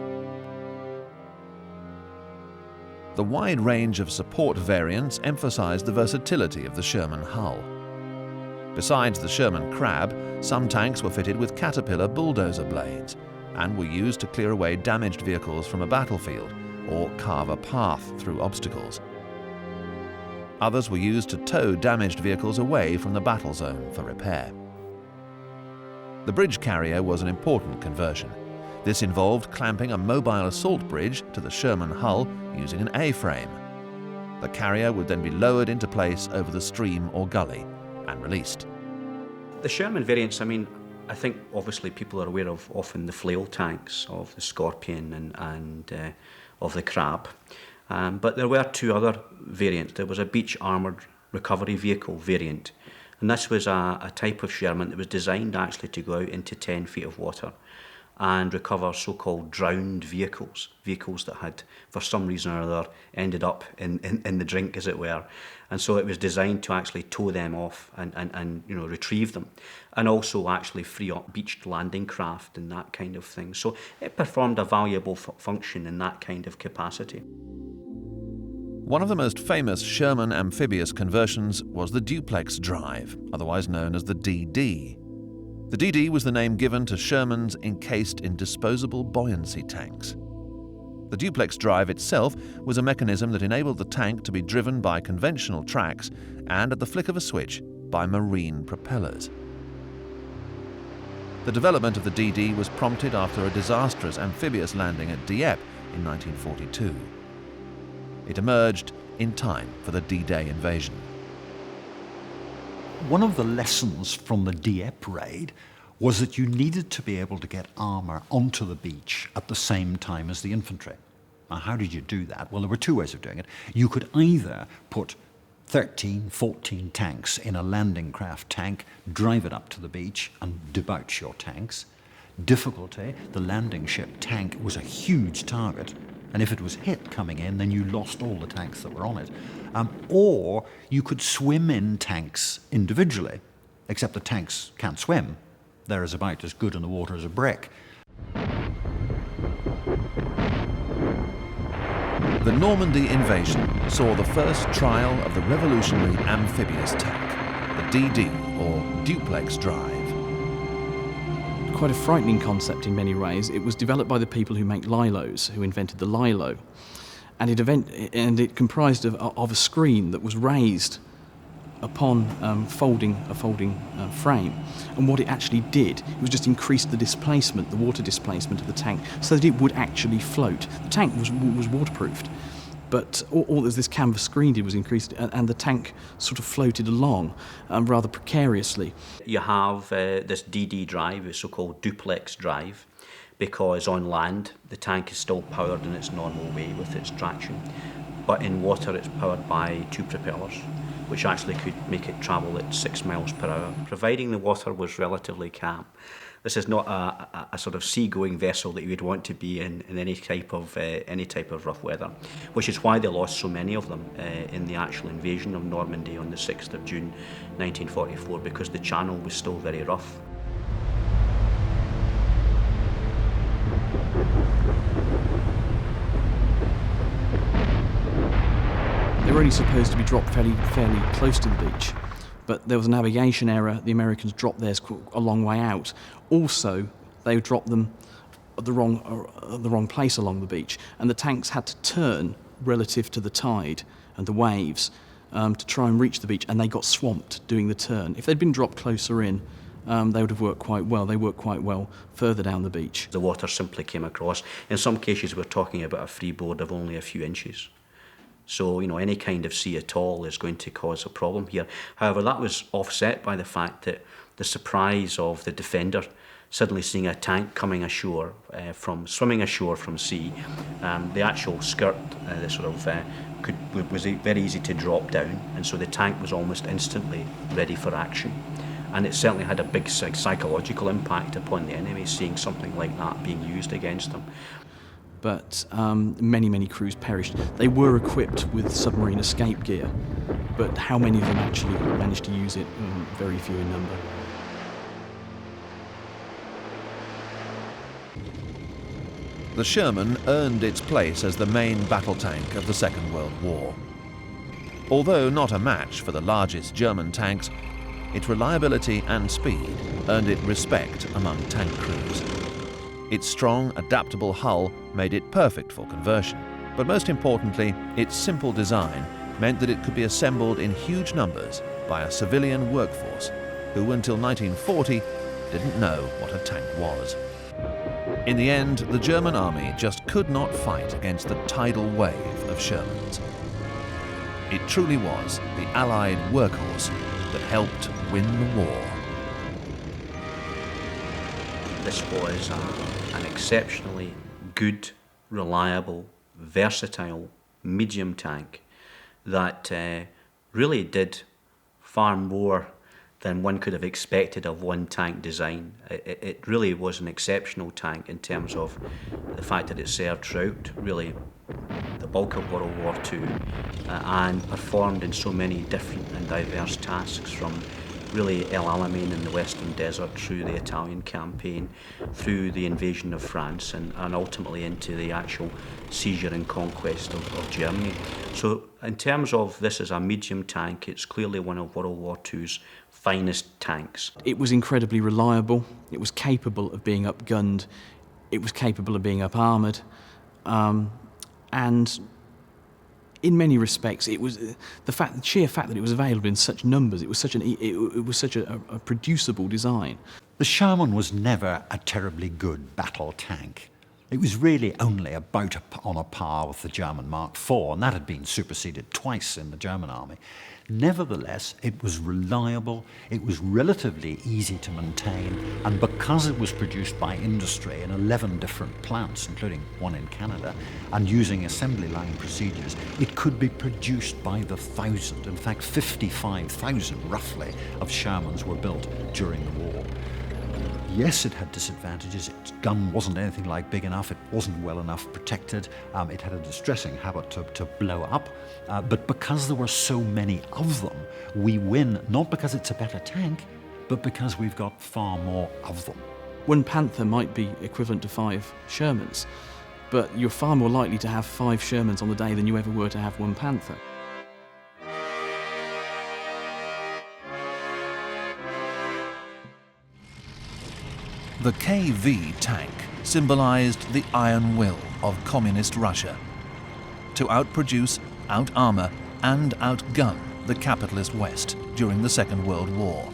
The wide range of support variants emphasized the versatility of the Sherman hull. Besides the Sherman Crab, some tanks were fitted with Caterpillar bulldozer blades and were used to clear away damaged vehicles from a battlefield or carve a path through obstacles. Others were used to tow damaged vehicles away from the battle zone for repair. The bridge carrier was an important conversion. This involved clamping a mobile assault bridge to the Sherman hull using an A-frame. The carrier would then be lowered into place over the stream or gully and released. The Sherman variants, I think obviously people are aware of often the flail tanks of the Scorpion and of the Crab. But there were two other variants. There was a beach armoured recovery vehicle variant. And this was a type of Sherman that was designed actually to go out into 10 feet of water and recover so-called drowned vehicles, vehicles that had, for some reason or other, ended up in the drink, as it were. And so it was designed to actually tow them off and retrieve them, and also actually free up beached landing craft and that kind of thing. So it performed a valuable function in that kind of capacity. One of the most famous Sherman amphibious conversions was the duplex drive, otherwise known as the DD. The DD was the name given to Sherman's encased in disposable buoyancy tanks. The duplex drive itself was a mechanism that enabled the tank to be driven by conventional tracks and, at the flick of a switch, by marine propellers. The development of the DD was prompted after a disastrous amphibious landing at Dieppe in 1942. It emerged in time for the D-Day invasion. One of the lessons from the Dieppe raid was that you needed to be able to get armour onto the beach at the same time as the infantry. Now, how did you do that? Well, there were two ways of doing it. You could either put 13, 14 tanks in a landing craft tank, drive it up to the beach and debouch your tanks. Difficulty, the landing ship tank was a huge target, and if it was hit coming in, then you lost all the tanks that were on it. Or you could swim in tanks individually, except the tanks can't swim. They're about as good in the water as a brick. The Normandy invasion saw the first trial of the revolutionary amphibious tank, the DD, or duplex drive. Quite a frightening concept in many ways. It was developed by the people who make lilos, who invented the lilo, and it comprised of a screen that was raised upon folding frame. And what it actually did, it was just increase the displacement, the water displacement of the tank, so that it would actually float. The tank was waterproofed, but all that this canvas screen did was increase it, and the tank sort of floated along rather precariously. You have this DD drive, a so-called duplex drive, because on land the tank is still powered in its normal way with its traction, but in water it's powered by two propellers, which actually could make it travel at 6 miles per hour, providing the water was relatively calm. This is not a sort of seagoing vessel that you would want to be in any type of rough weather, which is why they lost so many of them in the actual invasion of Normandy on the 6th of June 1944, because the channel was still very rough. They were only supposed to be dropped fairly close to the beach, but there was a navigation error. The Americans dropped theirs a long way out. Also, they dropped them at the wrong place along the beach, and the tanks had to turn relative to the tide and the waves to try and reach the beach, and they got swamped doing the turn. If they'd been dropped closer in, they would have worked quite well. They worked quite well further down the beach. The water simply came across. In some cases, we're talking about a freeboard of only a few inches. So, any kind of sea at all is going to cause a problem here. However, that was offset by the fact that the surprise of the defender suddenly seeing a tank coming ashore, swimming ashore from sea. The actual skirt, was very easy to drop down, and so the tank was almost instantly ready for action. And it certainly had a big psychological impact upon the enemy, seeing something like that being used against them. But many crews perished. They were equipped with submarine escape gear, but how many of them actually managed to use it? Very few in number. The Sherman earned its place as the main battle tank of the Second World War. Although not a match for the largest German tanks, its reliability and speed earned it respect among tank crews. Its strong, adaptable hull made it perfect for conversion, but most importantly, its simple design meant that it could be assembled in huge numbers by a civilian workforce who, until 1940, didn't know what a tank was. In the end, the German army just could not fight against the tidal wave of Shermans. It truly was the Allied workhorse that helped win the war. This was an exceptionally good, reliable, versatile, medium tank that really did far more than one could have expected of one tank design. It really was an exceptional tank in terms of the fact that it served throughout really the bulk of World War II and performed in so many different and diverse tasks, from really El Alamein in the Western Desert, through the Italian campaign, through the invasion of France, and ultimately into the actual seizure and conquest of Germany. So in terms of this as a medium tank, it's clearly one of World War II's finest tanks. It was incredibly reliable, it was capable of being upgunned, it was capable of being up-armoured, and in many respects, it was the sheer fact that it was available in such numbers. It was such a producible design. The Sherman was never a terribly good battle tank. It was really only about on a par with the German Mark IV, and that had been superseded twice in the German army. Nevertheless, it was reliable, it was relatively easy to maintain, and because it was produced by industry in 11 different plants, including one in Canada, and using assembly line procedures, it could be produced by the thousand. In fact, 55,000 roughly of Shermans were built during the war. Yes, it had disadvantages. Its gun wasn't anything like big enough. It wasn't well enough protected. It had a distressing habit to blow up. But because there were so many of them, we win, not because it's a better tank, but because we've got far more of them. One Panther might be equivalent to 5 Shermans, but you're far more likely to have 5 Shermans on the day than you ever were to have one Panther. The KV tank symbolized the iron will of communist Russia to outproduce, out-armor, and outgun the capitalist West during the Second World War.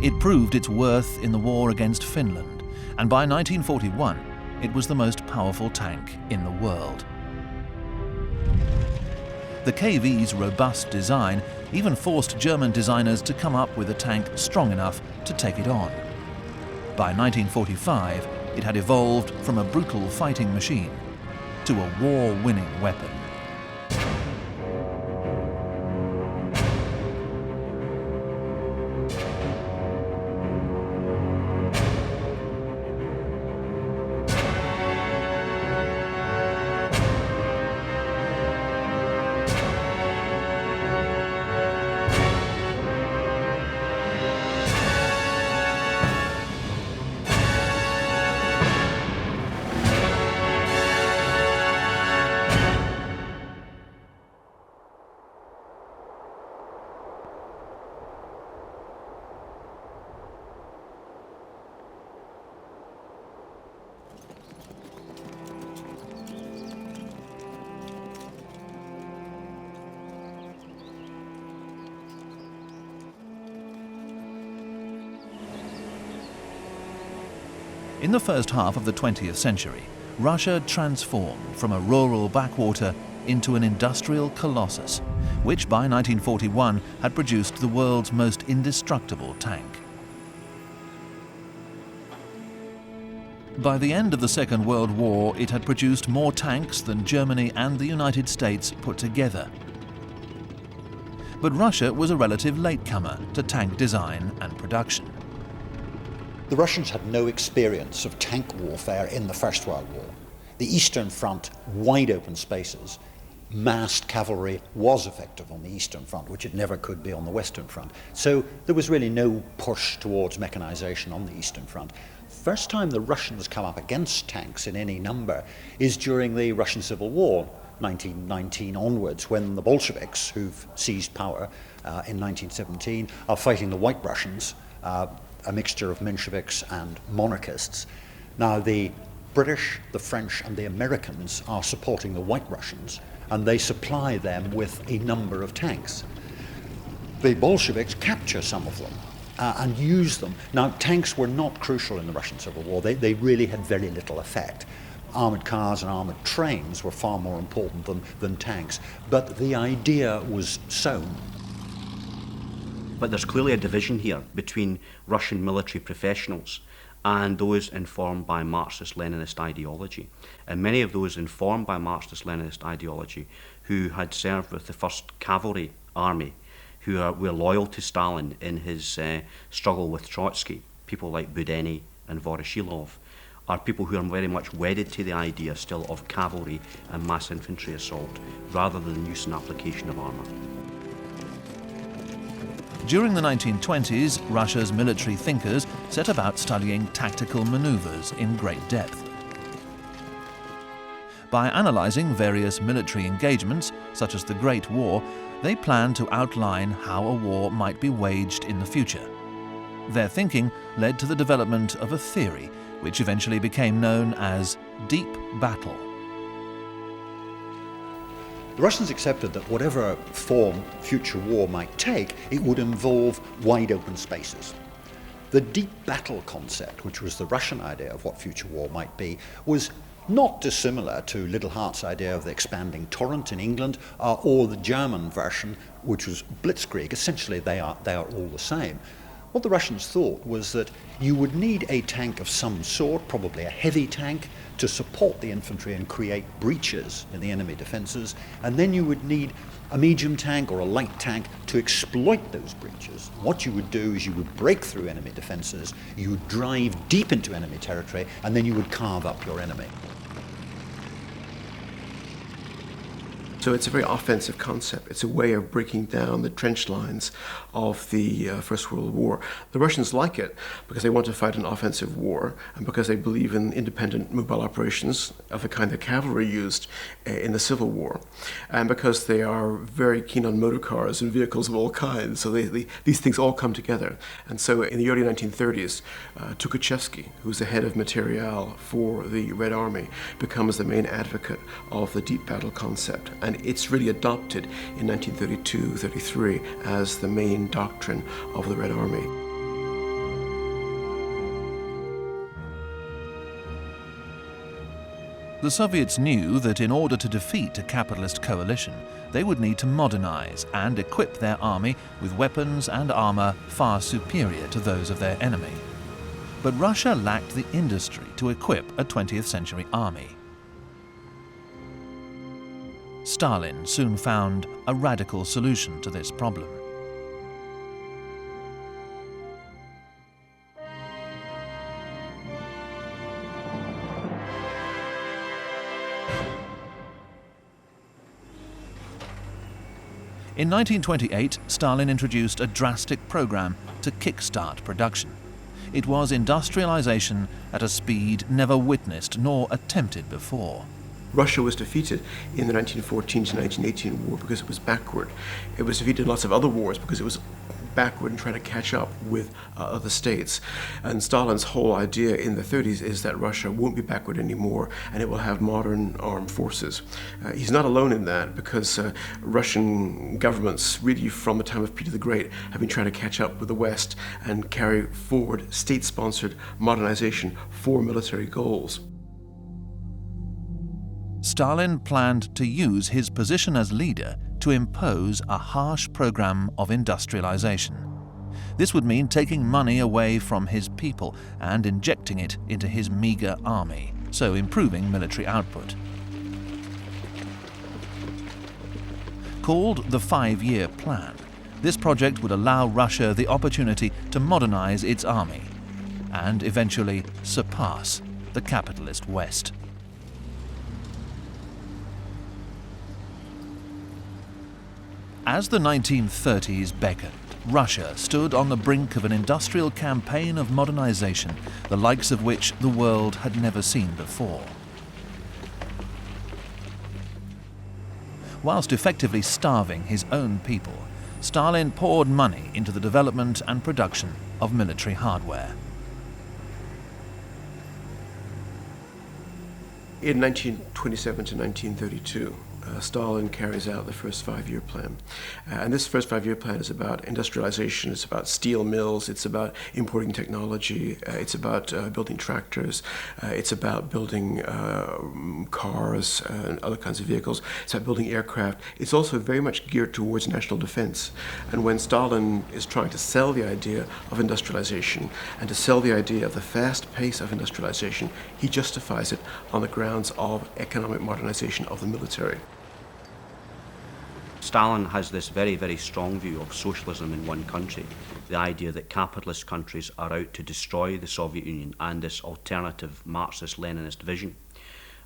It proved its worth in the war against Finland, and by 1941, it was the most powerful tank in the world. The KV's robust design even forced German designers to come up with a tank strong enough to take it on. By 1945, it had evolved from a brutal fighting machine to a war-winning weapon. In the first half of the 20th century, Russia transformed from a rural backwater into an industrial colossus, which by 1941 had produced the world's most indestructible tank. By the end of the Second World War, it had produced more tanks than Germany and the United States put together. But Russia was a relative latecomer to tank design and production. The Russians had no experience of tank warfare in the First World War. The Eastern Front, wide open spaces, massed cavalry was effective on the Eastern Front, which it never could be on the Western Front. So there was really no push towards mechanization on the Eastern Front. First time the Russians come up against tanks in any number is during the Russian Civil War, 1919 onwards, when the Bolsheviks, who've seized power in 1917, are fighting the White Russians, a mixture of Mensheviks and monarchists. Now the British, the French and the Americans are supporting the White Russians, and they supply them with a number of tanks. The Bolsheviks capture some of them and use them. Now tanks were not crucial in the Russian Civil War. They really had very little effect. Armoured cars and armoured trains were far more important than tanks, but the idea was sown. But there's clearly a division here between Russian military professionals and those informed by Marxist-Leninist ideology. And many of those informed by Marxist-Leninist ideology who had served with the 1st Cavalry Army, who were loyal to Stalin in his struggle with Trotsky, people like Budeny and Voroshilov, are people who are very much wedded to the idea still of cavalry and mass infantry assault, rather than the use and application of armour. During the 1920s, Russia's military thinkers set about studying tactical maneuvers in great depth. By analysing various military engagements, such as the Great War, they planned to outline how a war might be waged in the future. Their thinking led to the development of a theory which eventually became known as deep battle. The Russians accepted that whatever form future war might take, it would involve wide open spaces. The deep battle concept, which was the Russian idea of what future war might be, was not dissimilar to Little Hart's idea of the expanding torrent in England, or the German version, which was blitzkrieg. Essentially, they are all the same. What the Russians thought was that you would need a tank of some sort, probably a heavy tank, to support the infantry and create breaches in the enemy defences, and then you would need a medium tank or a light tank to exploit those breaches. What you would do is you would break through enemy defences, you would drive deep into enemy territory, and then you would carve up your enemy. So it's a very offensive concept. It's a way of breaking down the trench lines of the First World War. The Russians like it because they want to fight an offensive war and because they believe in independent mobile operations of the kind that cavalry used in the Civil War, and because they are very keen on motor cars and vehicles of all kinds. So these things all come together. And so in the early 1930s, Tukhachevsky, who's the head of materiel for the Red Army, becomes the main advocate of the deep battle concept. And it's really adopted in 1932-33 as the main doctrine of the Red Army. The Soviets knew that in order to defeat a capitalist coalition, they would need to modernize and equip their army with weapons and armor far superior to those of their enemy. But Russia lacked the industry to equip a 20th century army. Stalin soon found a radical solution to this problem. In 1928, Stalin introduced a drastic program to kickstart production. It was industrialization at a speed never witnessed nor attempted before. Russia was defeated in the 1914 to 1918 war because it was backward. It was defeated in lots of other wars because it was backward and trying to catch up with other states. And Stalin's whole idea in the 30s is that Russia won't be backward anymore and it will have modern armed forces. He's not alone in that because Russian governments, really from the time of Peter the Great, have been trying to catch up with the West and carry forward state-sponsored modernization for military goals. Stalin planned to use his position as leader to impose a harsh program of industrialization. This would mean taking money away from his people and injecting it into his meager army, so improving military output. Called the 5-year plan, this project would allow Russia the opportunity to modernize its army and eventually surpass the capitalist West. As the 1930s beckoned, Russia stood on the brink of an industrial campaign of modernization, the likes of which the world had never seen before. Whilst effectively starving his own people, Stalin poured money into the development and production of military hardware. In 1927 to 1932, Stalin carries out the first 5-year plan. And this first 5-year plan is about industrialization, it's about steel mills, it's about importing technology, it's about building tractors, it's about building cars and other kinds of vehicles, it's about building aircraft. It's also very much geared towards national defense. And when Stalin is trying to sell the idea of industrialization and to sell the idea of the fast pace of industrialization, he justifies it on the grounds of economic modernization of the military. Stalin has this very, very strong view of socialism in one country, the idea that capitalist countries are out to destroy the Soviet Union and this alternative Marxist-Leninist vision.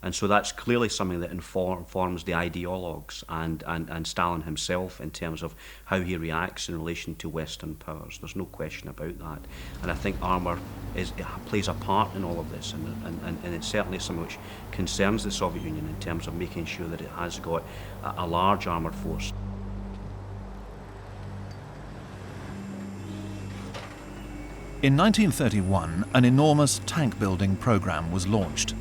And so that's clearly something that informs the ideologues and Stalin himself in terms of how he reacts in relation to Western powers. There's no question about that. And I think armour plays a part in all of this, and it's certainly something which concerns the Soviet Union in terms of making sure that it has got a large armoured force. In 1931, an enormous tank-building program was launched.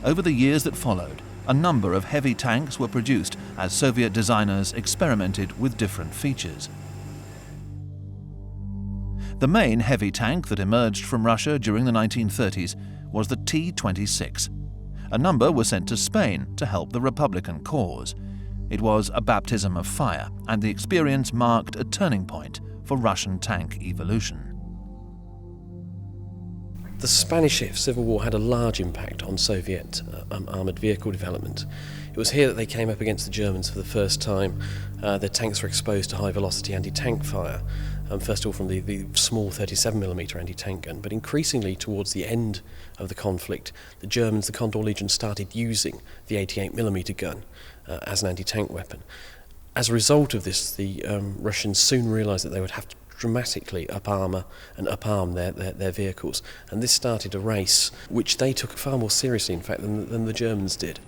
Over the years that followed, a number of heavy tanks were produced as Soviet designers experimented with different features. The main heavy tank that emerged from Russia during the 1930s was the T-26. A number were sent to Spain to help the Republican cause. It was a baptism of fire, and the experience marked a turning point for Russian tank evolution. The Spanish Civil War had a large impact on Soviet armoured vehicle development. It was here that they came up against the Germans for the first time. Their tanks were exposed to high-velocity anti-tank fire, first of all from the small 37mm anti-tank gun, but increasingly towards the end of the conflict, the Germans, the Condor Legion, started using the 88mm gun as an anti-tank weapon. As a result of this, the Russians soon realised that they would have to dramatically up-armour and up-arm their vehicles. And this started a race which they took far more seriously, in fact, than the Germans did.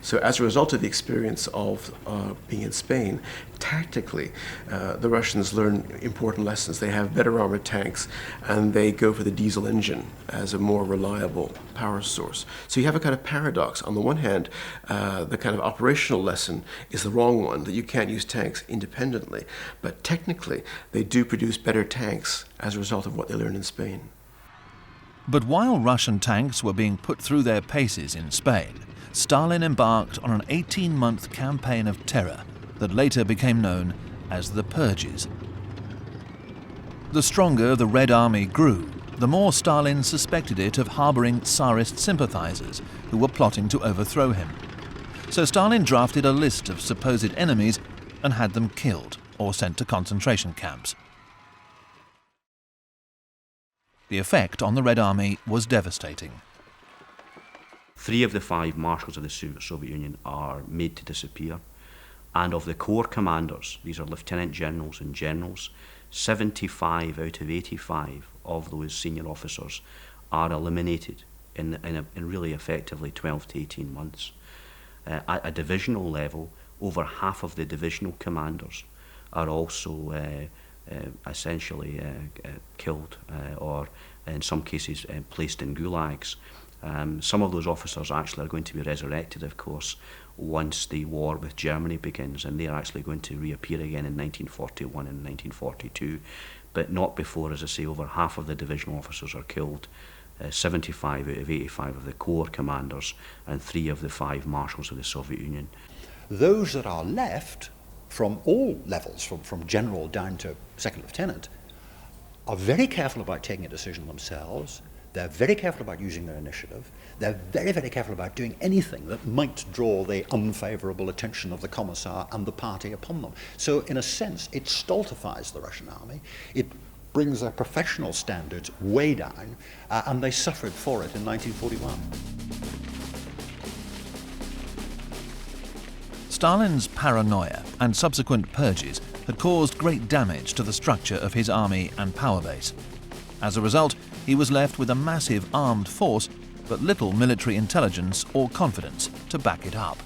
So as a result of the experience of being in Spain, tactically, the Russians learn important lessons. They have better armored tanks, and they go for the diesel engine as a more reliable power source. So you have a kind of paradox. On the one hand, the kind of operational lesson is the wrong one, that you can't use tanks independently. But technically, they do produce better tanks as a result of what they learned in Spain. But while Russian tanks were being put through their paces in Spain, Stalin embarked on an 18-month campaign of terror that later became known as the Purges. The stronger the Red Army grew, the more Stalin suspected it of harbouring Tsarist sympathizers who were plotting to overthrow him. So Stalin drafted a list of supposed enemies and had them killed or sent to concentration camps. The effect on the Red Army was devastating. 3 of the 5 marshals of the Soviet Union are made to disappear. And of the corps commanders, these are lieutenant generals and generals, 75 out of 85 of those senior officers are eliminated in really effectively 12 to 18 months. At a divisional level, over half of the divisional commanders are also essentially killed or in some cases placed in gulags. Some of those officers actually are going to be resurrected, of course, once the war with Germany begins, and they are actually going to reappear again in 1941 and 1942, but not before, as I say, over half of the divisional officers are killed, 75 out of 85 of the corps commanders, and 3 of the 5 marshals of the Soviet Union. Those that are left, from all levels, from general down to second lieutenant, are very careful about taking a decision themselves. They're very careful about using their initiative. They're very, very careful about doing anything that might draw the unfavourable attention of the Commissar and the party upon them. So, in a sense, it stultifies the Russian army. It brings their professional standards way down, and they suffered for it in 1941. Stalin's paranoia and subsequent purges had caused great damage to the structure of his army and power base. As a result, he was left with a massive armed force, but little military intelligence or confidence to back it up.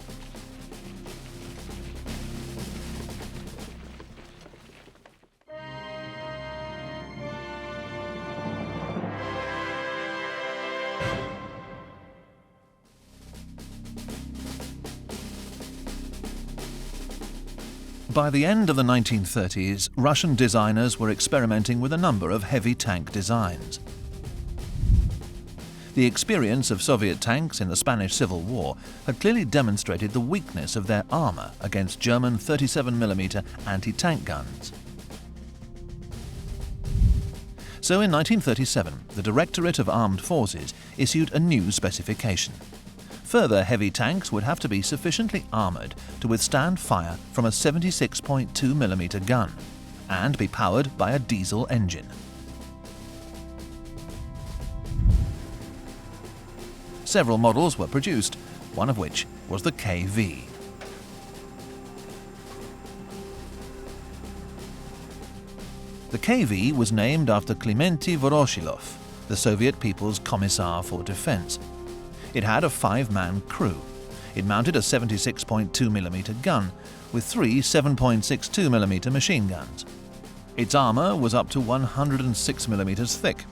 By the end of the 1930s, Russian designers were experimenting with a number of heavy tank designs. The experience of Soviet tanks in the Spanish Civil War had clearly demonstrated the weakness of their armour against German 37mm anti-tank guns. So in 1937, the Directorate of Armed Forces issued a new specification. Further heavy tanks would have to be sufficiently armoured to withstand fire from a 76.2mm gun and be powered by a diesel engine. Several models were produced, one of which was the KV. The KV was named after Klimenty Voroshilov, the Soviet People's Commissar for Defense. It had a 5-man crew. It mounted a 76.2mm gun with 3 7.62mm machine guns. Its armour was up to 106mm thick.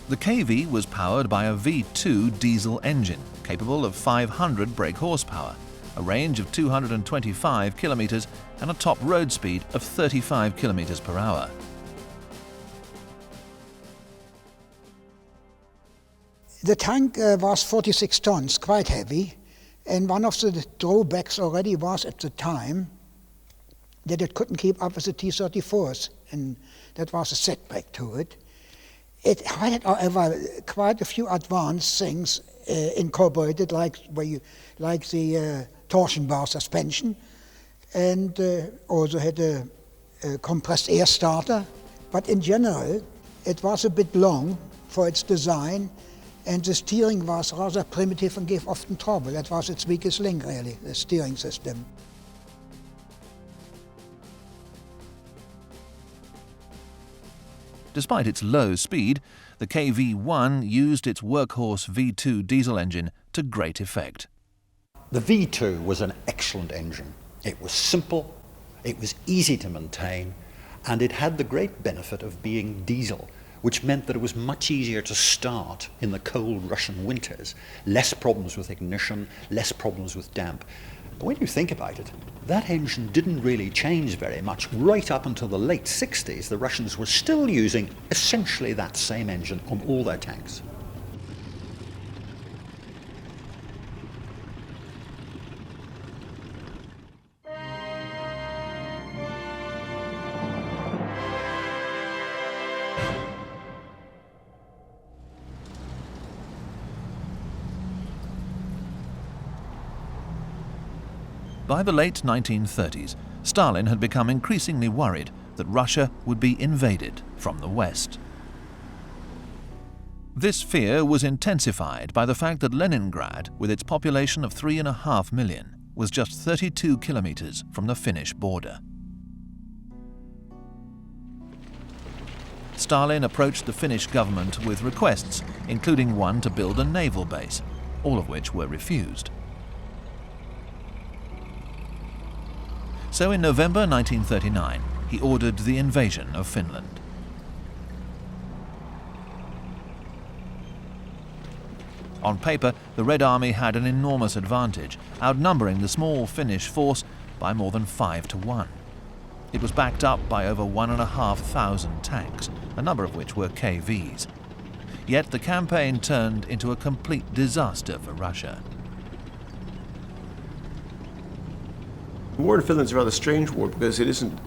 The KV was powered by a V2 diesel engine capable of 500 brake horsepower, a range of 225 kilometres and a top road speed of 35 kilometres per hour. The tank was 46 tons, quite heavy, and one of the drawbacks already was at the time that it couldn't keep up with the T-34s, and that was a setback to it. It had, however, quite a few advanced things incorporated, like the torsion bar suspension, and also had a compressed air starter. But in general, it was a bit long for its design, and the steering was rather primitive and gave often trouble. That was its weakest link, really, the steering system. Despite its low speed, the KV-1 used its workhorse V2 diesel engine to great effect. The V2 was an excellent engine. It was simple, it was easy to maintain, and it had the great benefit of being diesel, which meant that it was much easier to start in the cold Russian winters. Less problems with ignition, less problems with damp. But when you think about it, that engine didn't really change very much. Right up until the late 60s, the Russians were still using essentially that same engine on all their tanks. By the late 1930s, Stalin had become increasingly worried that Russia would be invaded from the west. This fear was intensified by the fact that Leningrad, with its population of 3.5 million, was just 32 kilometers from the Finnish border. Stalin approached the Finnish government with requests, including one to build a naval base, all of which were refused. So in November 1939, he ordered the invasion of Finland. On paper, the Red Army had an enormous advantage, outnumbering the small Finnish force by more than 5 to 1. It was backed up by over 1,500 tanks, a number of which were KVs. Yet the campaign turned into a complete disaster for Russia. The war in Finland is a rather strange war because it isn't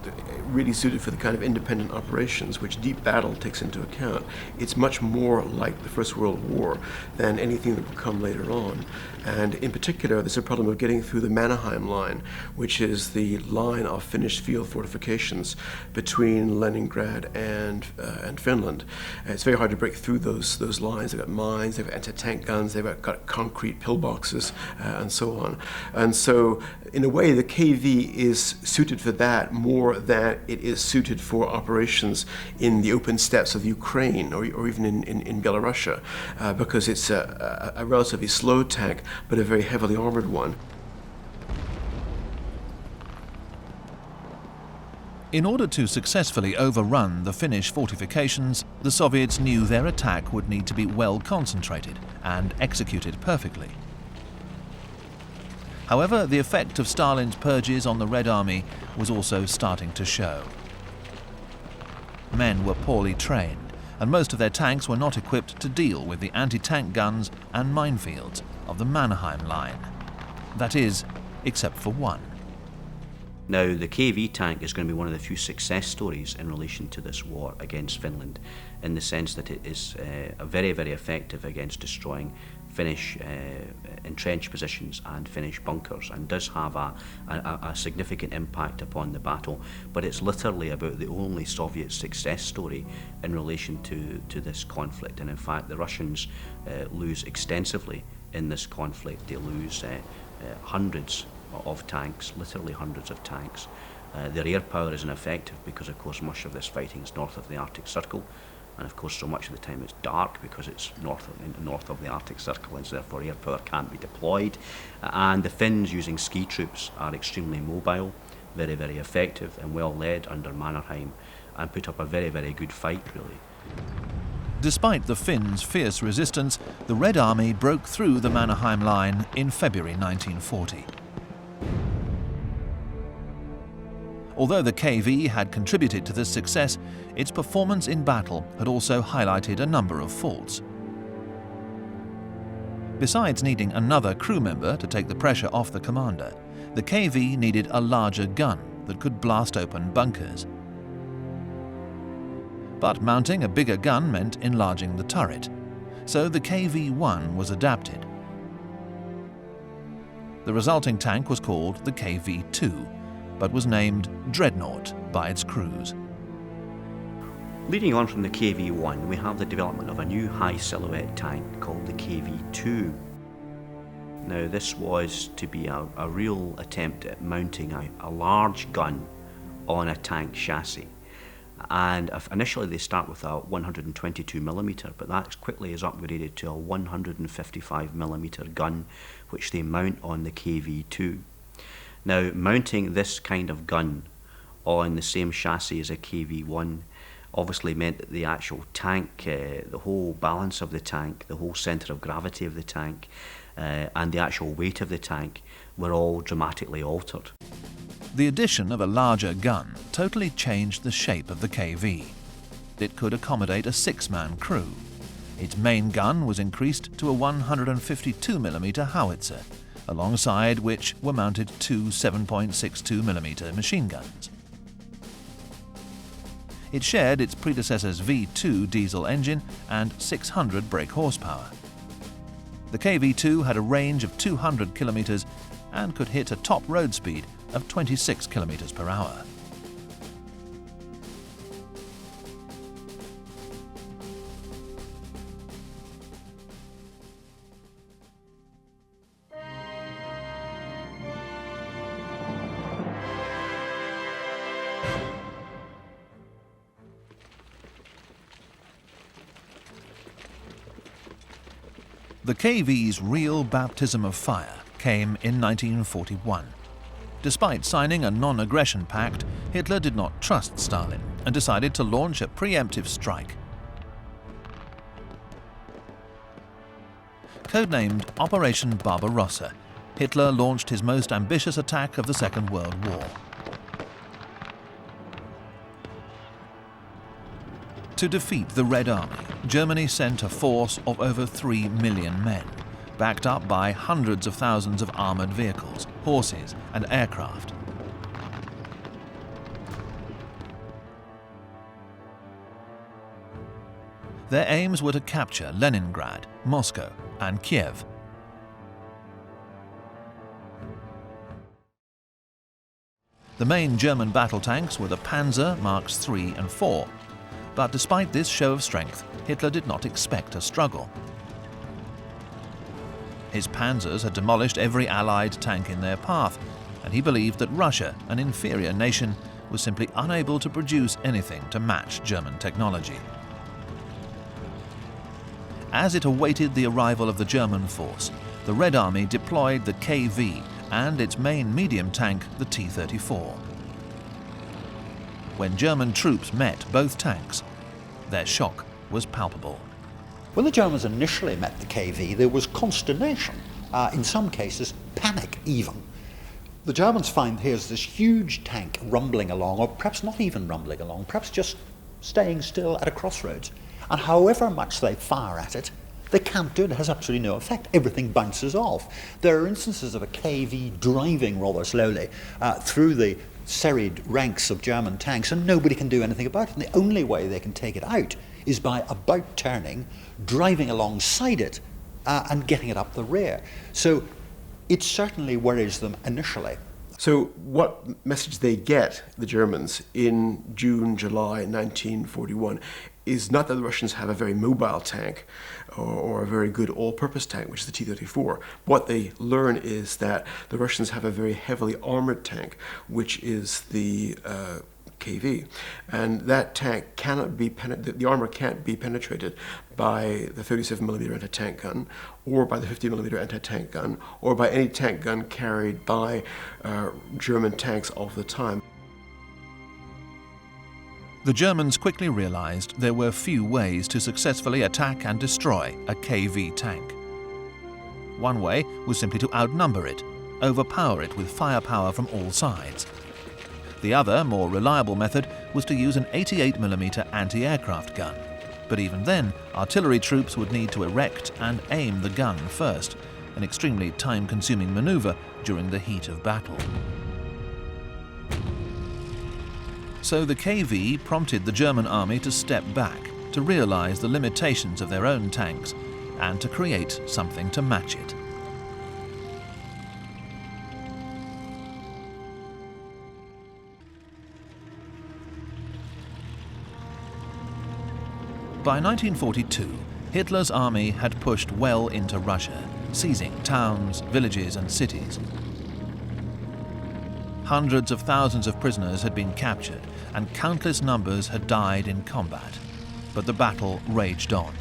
really suited for the kind of independent operations which deep battle takes into account. It's much more like the First World War than anything that will come later on. And in particular, there's a problem of getting through the Mannerheim line, which is the line of Finnish field fortifications between Leningrad and Finland. It's very hard to break through those lines. They've got mines, they've got anti-tank guns, they've got concrete pillboxes, and so on. And so, in a way, the KV is suited for that more than it is suited for operations in the open steppes of Ukraine or even in Belarusia, because it's a relatively slow tank, but a very heavily armored one. In order to successfully overrun the Finnish fortifications, the Soviets knew their attack would need to be well concentrated and executed perfectly. However, the effect of Stalin's purges on the Red Army was also starting to show. Men were poorly trained, and most of their tanks were not equipped to deal with the anti-tank guns and minefields of the Mannerheim line. That is, except for one. Now, the KV tank is going to be one of the few success stories in relation to this war against Finland, in the sense that it is very, very effective against destroying Finnish entrenched positions and Finnish bunkers, and does have a significant impact upon the battle. But it's literally about the only Soviet success story in relation to this conflict, and in fact the Russians lose extensively in this conflict. They lose hundreds of tanks, literally hundreds of tanks. Their air power is ineffective because, of course, much of this fighting is north of the Arctic Circle, and of course so much of the time it's dark because it's north of the Arctic Circle, and so therefore air power can't be deployed. And the Finns, using ski troops, are extremely mobile, very, very effective and well led under Mannerheim, and put up a very, very good fight, really. Despite the Finns' fierce resistance, the Red Army broke through the Mannerheim line in February 1940. Although the KV had contributed to this success, its performance in battle had also highlighted a number of faults. Besides needing another crew member to take the pressure off the commander, the KV needed a larger gun that could blast open bunkers. But mounting a bigger gun meant enlarging the turret, so the KV-1 was adapted. The resulting tank was called the KV-2, but was named Dreadnought by its crews. Leading on from the KV-1, we have the development of a new high silhouette tank called the KV-2. Now, this was to be a real attempt at mounting a large gun on a tank chassis. And initially they start with a 122mm, but that quickly is upgraded to a 155mm gun, which they mount on the KV-2. Now, mounting this kind of gun on the same chassis as a KV-1 obviously meant that the actual tank, the whole balance of the tank, the whole centre of gravity of the tank, and the actual weight of the tank were all dramatically altered. The addition of a larger gun totally changed the shape of the KV. It could accommodate a 6-man crew. Its main gun was increased to a 152mm howitzer, alongside which were mounted two 7.62mm machine guns. It shared its predecessor's V2 diesel engine and 600 brake horsepower. The KV-2 had a range of 200 kilometers and could hit a top road speed of 26 kilometers per hour. The KV's real baptism of fire came in 1941. Despite signing a non-aggression pact, Hitler did not trust Stalin and decided to launch a preemptive strike. Codenamed Operation Barbarossa, Hitler launched his most ambitious attack of the Second World War. To defeat the Red Army, Germany sent a force of over 3 million men, backed up by hundreds of thousands of armoured vehicles, horses and aircraft. Their aims were to capture Leningrad, Moscow and Kiev. The main German battle tanks were the Panzer Marks III and IV. But despite this show of strength, Hitler did not expect a struggle. His panzers had demolished every Allied tank in their path, and he believed that Russia, an inferior nation, was simply unable to produce anything to match German technology. As it awaited the arrival of the German force, the Red Army deployed the KV and its main medium tank, the T-34. When German troops met both tanks, their shock was palpable. When the Germans initially met the KV, there was consternation, in some cases panic even. The Germans find here's this huge tank rumbling along, or perhaps not even rumbling along, perhaps just staying still at a crossroads. And however much they fire at it, they can't do it. It has absolutely no effect. Everything bounces off. There are instances of a KV driving rather slowly through the serried ranks of German tanks, and nobody can do anything about it. And the only way they can take it out is by about turning, driving alongside it, and getting it up the rear. So it certainly worries them initially. So what message they get, the Germans, in June, July 1941, is not that the Russians have a very mobile tank or a very good all-purpose tank, which is the T-34. What they learn is that the Russians have a very heavily armored tank, which is the KV, and that tank cannot be the armor can't be penetrated by the 37mm anti-tank gun, or by the 50mm anti-tank gun, or by any tank gun carried by German tanks of the time. The Germans quickly realized there were few ways to successfully attack and destroy a KV tank. One way was simply to outnumber it, overpower it with firepower from all sides. The other, more reliable method was to use an 88mm anti-aircraft gun. But even then, artillery troops would need to erect and aim the gun first, an extremely time-consuming maneuver during the heat of battle. So the KV prompted the German army to step back, to realize the limitations of their own tanks, and to create something to match it. By 1942, Hitler's army had pushed well into Russia, seizing towns, villages and cities. Hundreds of thousands of prisoners had been captured and countless numbers had died in combat, but the battle raged on.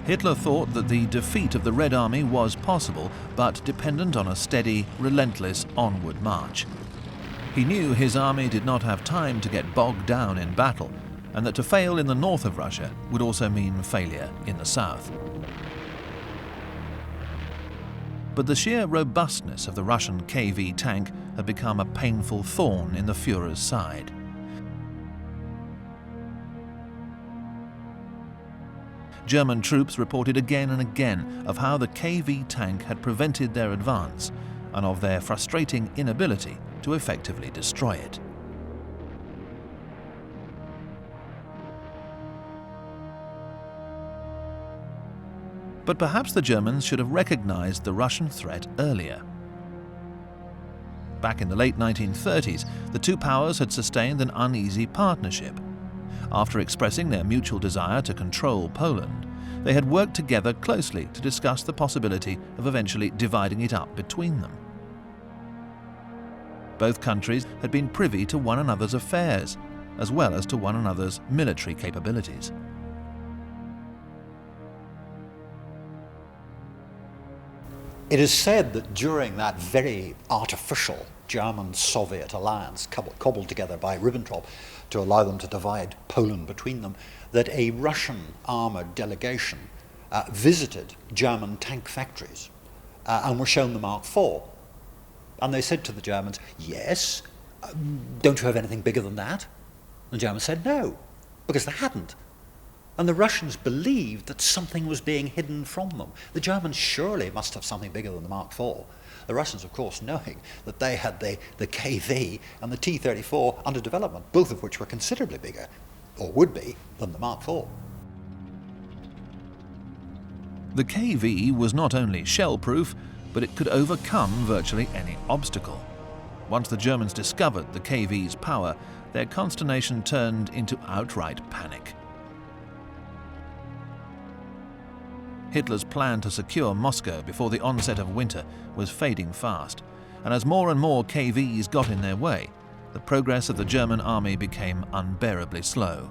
Hitler thought that the defeat of the Red Army was possible, but dependent on a steady, relentless onward march. He knew his army did not have time to get bogged down in battle, and that to fail in the north of Russia would also mean failure in the south. But the sheer robustness of the Russian KV tank had become a painful thorn in the Führer's side. German troops reported again and again of how the KV tank had prevented their advance and of their frustrating inability to effectively destroy it. But perhaps the Germans should have recognized the Russian threat earlier. Back in the late 1930s, the two powers had sustained an uneasy partnership. After expressing their mutual desire to control Poland, they had worked together closely to discuss the possibility of eventually dividing it up between them. Both countries had been privy to one another's affairs, as well as to one another's military capabilities. It is said that during that very artificial German-Soviet alliance, cobbled together by Ribbentrop to allow them to divide Poland between them, that a Russian armoured delegation visited German tank factories and were shown the Mark IV. And they said to the Germans, yes, don't you have anything bigger than that? And the Germans said no, because they hadn't. And the Russians believed that something was being hidden from them. The Germans surely must have something bigger than the Mark IV. The Russians, of course, knowing that they had the KV and the T-34 under development, both of which were considerably bigger, or would be, than the Mark IV. The KV was not only shell-proof, but it could overcome virtually any obstacle. Once the Germans discovered the KV's power, their consternation turned into outright panic. Hitler's plan to secure Moscow before the onset of winter was fading fast, and as more and more KVs got in their way, the progress of the German army became unbearably slow.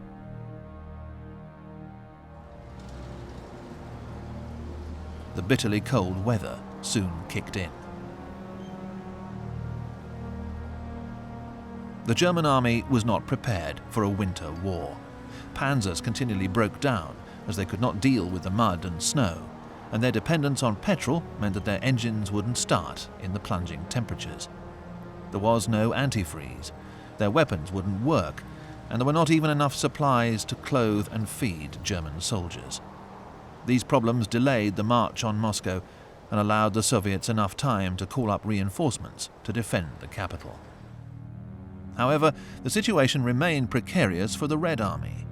The bitterly cold weather soon kicked in. The German army was not prepared for a winter war. Panzers continually broke down as they could not deal with the mud and snow, and their dependence on petrol meant that their engines wouldn't start in the plunging temperatures. There was no antifreeze, their weapons wouldn't work, and there were not even enough supplies to clothe and feed German soldiers. These problems delayed the march on Moscow and allowed the Soviets enough time to call up reinforcements to defend the capital. However, the situation remained precarious for the Red Army.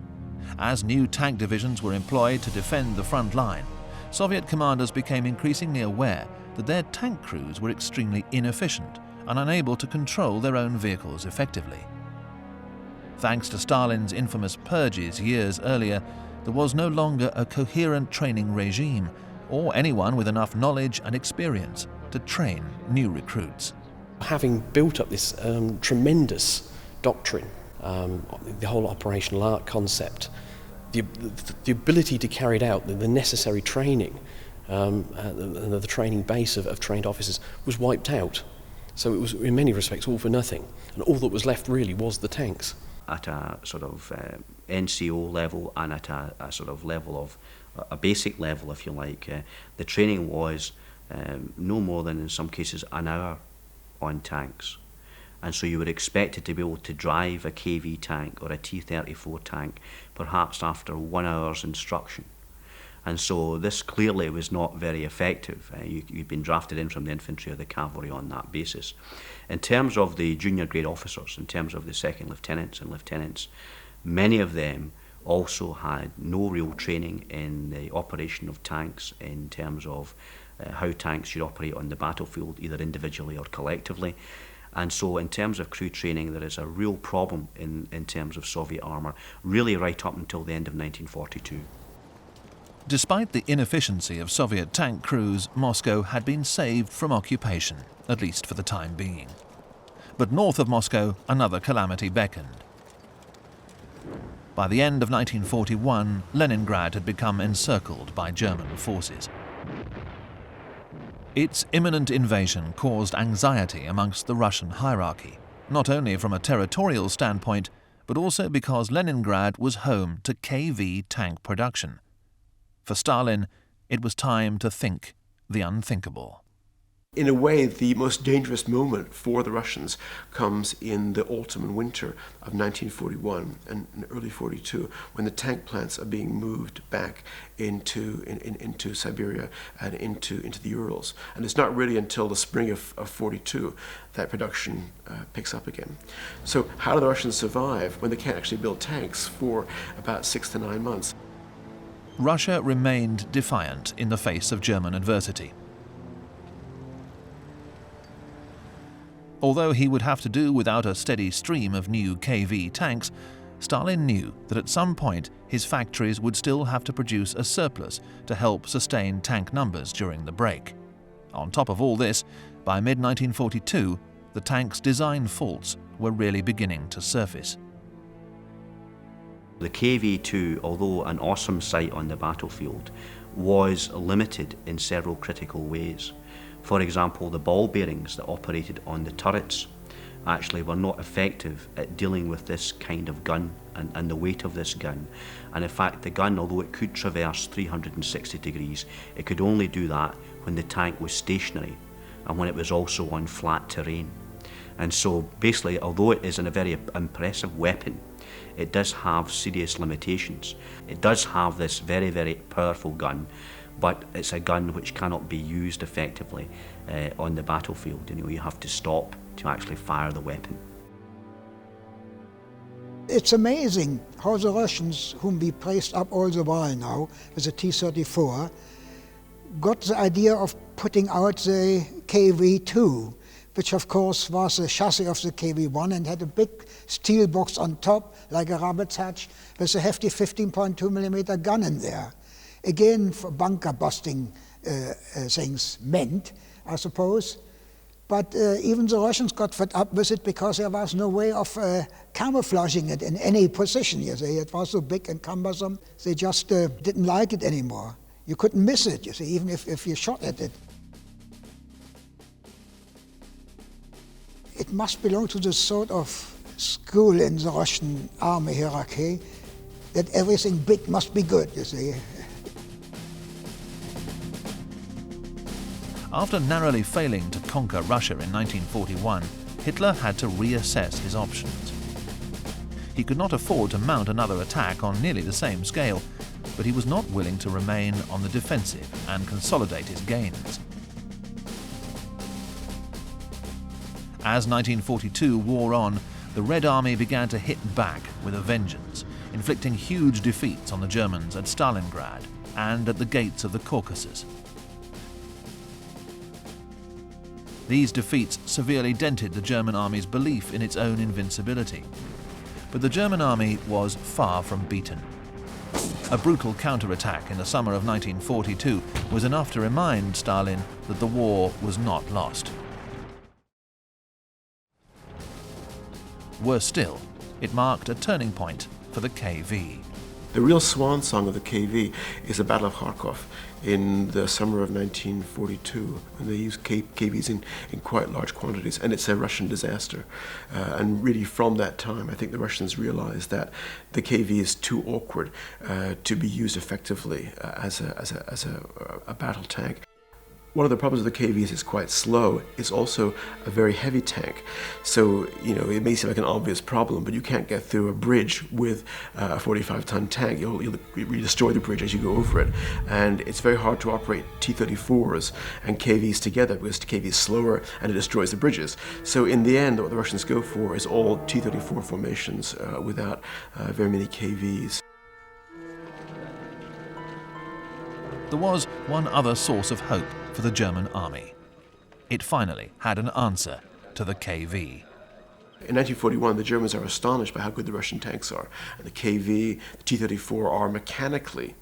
As new tank divisions were employed to defend the front line, Soviet commanders became increasingly aware that their tank crews were extremely inefficient and unable to control their own vehicles effectively. Thanks to Stalin's infamous purges years earlier, there was no longer a coherent training regime or anyone with enough knowledge and experience to train new recruits. Having built up this tremendous doctrine, the whole operational art concept, the ability to carry it out, the necessary training, the training base of trained officers was wiped out. So it was in many respects all for nothing, and all that was left really was the tanks. At a sort of NCO level and at a sort of level of, a basic level if you like, the training was no more than in some cases an hour on tanks. And so you were expected to be able to drive a KV tank or a T-34 tank perhaps after 1 hour's instruction. And so this clearly was not very effective. You'd been drafted in from the infantry or the cavalry on that basis. In terms of the junior grade officers, in terms of the second lieutenants and lieutenants, many of them also had no real training in the operation of tanks in terms of how tanks should operate on the battlefield, either individually or collectively. And so in terms of crew training, there is a real problem in terms of Soviet armour, really right up until the end of 1942. Despite the inefficiency of Soviet tank crews, Moscow had been saved from occupation, at least for the time being. But north of Moscow, another calamity beckoned. By the end of 1941, Leningrad had become encircled by German forces. Its imminent invasion caused anxiety amongst the Russian hierarchy, not only from a territorial standpoint, but also because Leningrad was home to KV tank production. For Stalin, it was time to think the unthinkable. In a way, the most dangerous moment for the Russians comes in the autumn and winter of 1941 and early 42, when the tank plants are being moved back into Siberia and into the Urals. And it's not really until the spring of 42 that production picks up again. So how do the Russians survive when they can't actually build tanks for about 6 to 9 months? Russia remained defiant in the face of German adversity. Although he would have to do without a steady stream of new KV tanks, Stalin knew that at some point his factories would still have to produce a surplus to help sustain tank numbers during the break. On top of all this, by mid-1942, the tank's design faults were really beginning to surface. The KV2, although an awesome sight on the battlefield, was limited in several critical ways. For example, the ball bearings that operated on the turrets actually were not effective at dealing with this kind of gun and the weight of this gun. And in fact, the gun, although it could traverse 360 degrees, it could only do that when the tank was stationary and when it was also on flat terrain. And so basically, although it is a very impressive weapon, it does have serious limitations. It does have this very, very powerful gun, but it's a gun which cannot be used effectively on the battlefield. You have to stop to actually fire the weapon. It's amazing how the Russians, whom we praised up all the while now with the T-34, got the idea of putting out the KV2, which of course was the chassis of the KV1 and had a big steel box on top, like a rabbit's hatch, with a hefty 15.2mm gun in there. Again, for bunker busting things meant, I suppose. But even the Russians got fed up with it because there was no way of camouflaging it in any position. You see, it was so big and cumbersome, they just didn't like it anymore. You couldn't miss it, you see, even if you shot at it. It must belong to the sort of school in the Russian army hierarchy that everything big must be good, you see. After narrowly failing to conquer Russia in 1941, Hitler had to reassess his options. He could not afford to mount another attack on nearly the same scale, but he was not willing to remain on the defensive and consolidate his gains. As 1942 wore on, the Red Army began to hit back with a vengeance, inflicting huge defeats on the Germans at Stalingrad and at the gates of the Caucasus. These defeats severely dented the German army's belief in its own invincibility. But the German army was far from beaten. A brutal counterattack in the summer of 1942 was enough to remind Stalin that the war was not lost. Worse still, it marked a turning point for the KV. The real swan song of the KV is the Battle of Kharkov in the summer of 1942, and they used KVs in quite large quantities, and it's a Russian disaster. And really from that time, I think the Russians realized that the KV is too awkward to be used effectively as a battle tank. One of the problems with the KV is it's quite slow. It's also a very heavy tank. So, you know, it may seem like an obvious problem, but you can't get through a bridge with a 45-ton tank. You'll destroy the bridge as you go over it. And it's very hard to operate T-34s and KVs together because the KV is slower and it destroys the bridges. So in the end, what the Russians go for is all T-34 formations without very many KVs. There was one other source of hope for the German army. It finally had an answer to the KV. In 1941, the Germans are astonished by how good the Russian tanks are. And the KV, the T-34 are mechanically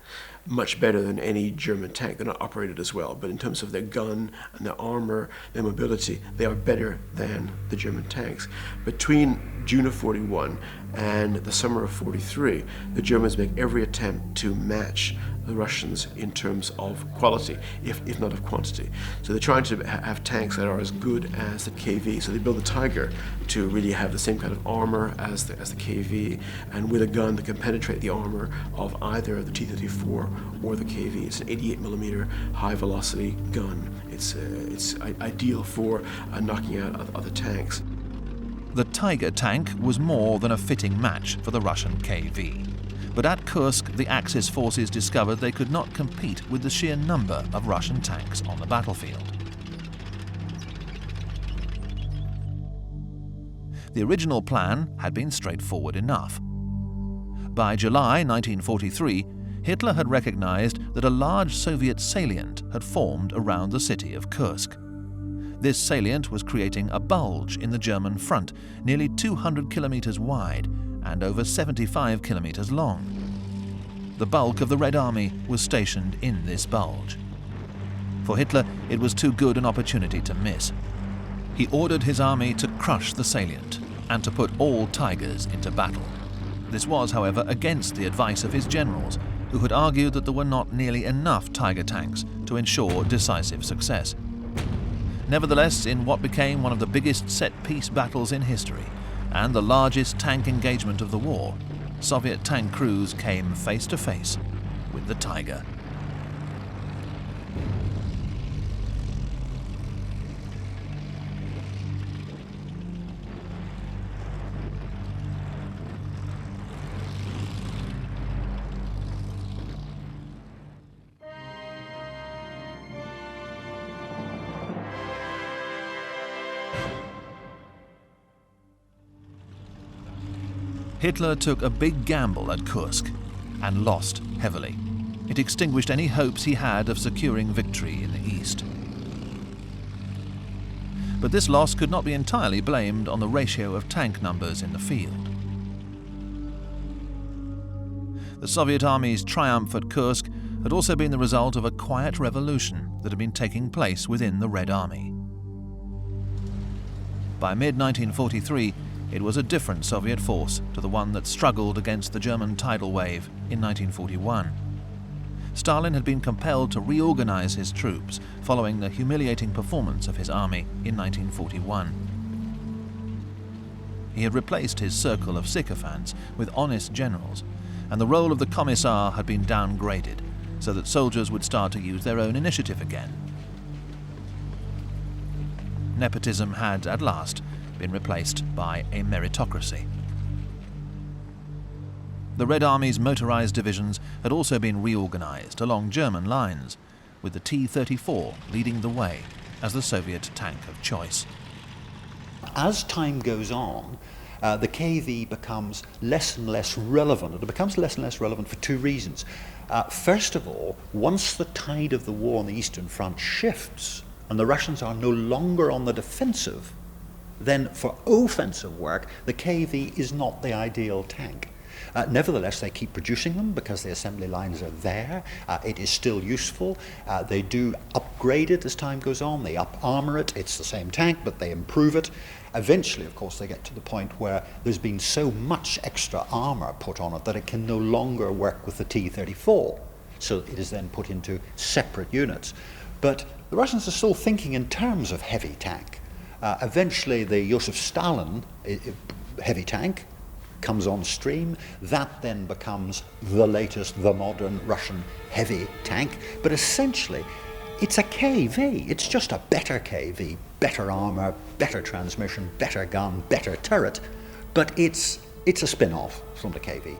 much better than any German tank. They're not operated as well, but in terms of their gun and their armor, their mobility, they are better than the German tanks. Between June of 41 and the summer of 43, the Germans make every attempt to match the Russians in terms of quality, if not of quantity. So they're trying to have tanks that are as good as the KV. So they build the Tiger to really have the same kind of armor as the KV, and with a gun that can penetrate the armor of either the T-34 or the KV. It's an 88mm high-velocity gun. It's ideal for knocking out other tanks. The Tiger tank was more than a fitting match for the Russian KV. But at Kursk, the Axis forces discovered they could not compete with the sheer number of Russian tanks on the battlefield. The original plan had been straightforward enough. By July 1943, Hitler had recognized that a large Soviet salient had formed around the city of Kursk. This salient was creating a bulge in the German front, nearly 200 kilometers wide and over 75 kilometers long. The bulk of the Red Army was stationed in this bulge. For Hitler, it was too good an opportunity to miss. He ordered his army to crush the salient and to put all Tigers into battle. This was, however, against the advice of his generals, who had argued that there were not nearly enough Tiger tanks to ensure decisive success. Nevertheless, in what became one of the biggest set-piece battles in history, and the largest tank engagement of the war, Soviet tank crews came face to face with the Tiger. Hitler took a big gamble at Kursk and lost heavily. It extinguished any hopes he had of securing victory in the east. But this loss could not be entirely blamed on the ratio of tank numbers in the field. The Soviet Army's triumph at Kursk had also been the result of a quiet revolution that had been taking place within the Red Army. By mid-1943, it was a different Soviet force to the one that struggled against the German tidal wave in 1941. Stalin had been compelled to reorganize his troops following the humiliating performance of his army in 1941. He had replaced his circle of sycophants with honest generals, and the role of the commissar had been downgraded so that soldiers would start to use their own initiative again. Nepotism had, at last, been replaced by a meritocracy. The Red Army's motorized divisions had also been reorganized along German lines, with the T-34 leading the way as the Soviet tank of choice. As time goes on, the KV becomes less and less relevant. It becomes less and less relevant for two reasons. First of all, once the tide of the war on the Eastern Front shifts and the Russians are no longer on the defensive, then for offensive work, the KV is not the ideal tank. Nevertheless, they keep producing them because the assembly lines are there. It is still useful. They do upgrade it as time goes on. They up-armour it. It's the same tank, but they improve it. Eventually, of course, they get to the point where there's been so much extra armour put on it that it can no longer work with the T-34. So it is then put into separate units. But the Russians are still thinking in terms of heavy tank. Eventually, the Joseph Stalin heavy tank comes on stream. That then becomes the latest, the modern Russian heavy tank. But essentially, it's a KV. It's just a better KV, better armour, better transmission, better gun, better turret. But it's a spin-off from the KV.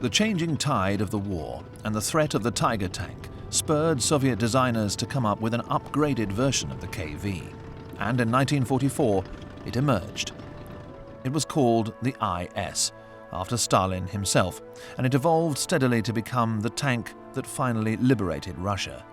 The changing tide of the war and the threat of the Tiger tank spurred Soviet designers to come up with an upgraded version of the KV. And in 1944, it emerged. It was called the IS, after Stalin himself, and it evolved steadily to become the tank that finally liberated Russia.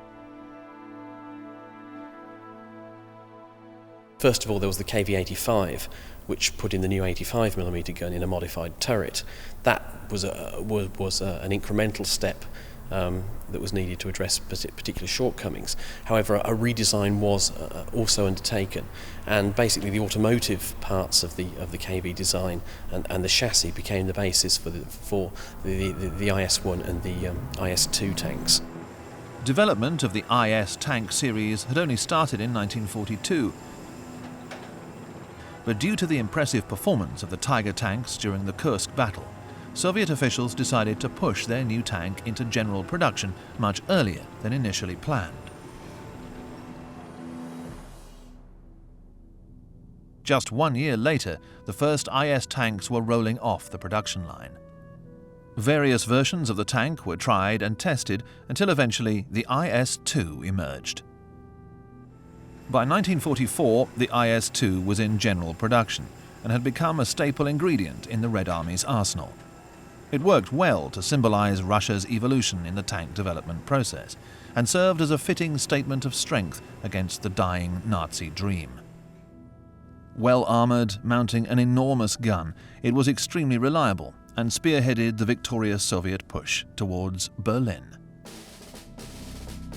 First of all, there was the KV-85, which put in the new 85mm gun in a modified turret. That was an incremental step that was needed to address particular shortcomings. However, a redesign was also undertaken, and basically the automotive parts of the KV design and the chassis became the basis for the IS-1 and the IS-2 tanks. Development of the IS tank series had only started in 1942. But due to the impressive performance of the Tiger tanks during the Kursk battle, Soviet officials decided to push their new tank into general production much earlier than initially planned. Just 1 year later, the first IS tanks were rolling off the production line. Various versions of the tank were tried and tested until eventually the IS-2 emerged. By 1944, the IS-2 was in general production and had become a staple ingredient in the Red Army's arsenal. It worked well to symbolize Russia's evolution in the tank development process and served as a fitting statement of strength against the dying Nazi dream. Well armoured, mounting an enormous gun, it was extremely reliable and spearheaded the victorious Soviet push towards Berlin.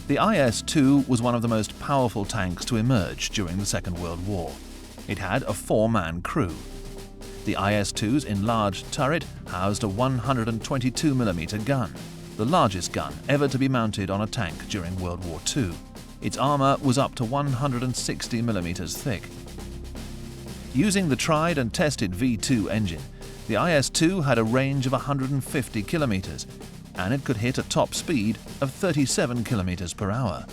The IS-2 was one of the most powerful tanks to emerge during the Second World War. It had a 4-man crew. The IS-2's enlarged turret housed a 122mm gun, the largest gun ever to be mounted on a tank during World War II. Its armour was up to 160mm thick. Using the tried and tested V2 engine, the IS-2 had a range of 150 kilometres, and it could hit a top speed of 37 kilometers per hour.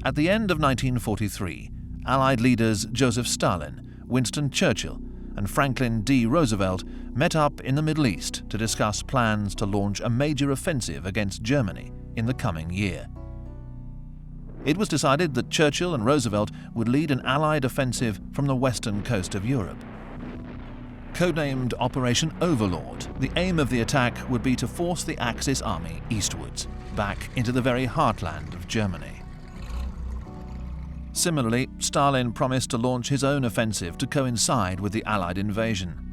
At the end of 1943, Allied leaders Joseph Stalin, Winston Churchill, and Franklin D. Roosevelt met up in the Middle East to discuss plans to launch a major offensive against Germany in the coming year. It was decided that Churchill and Roosevelt would lead an Allied offensive from the western coast of Europe. Codenamed Operation Overlord, the aim of the attack would be to force the Axis army eastwards, back into the very heartland of Germany. Similarly, Stalin promised to launch his own offensive to coincide with the Allied invasion.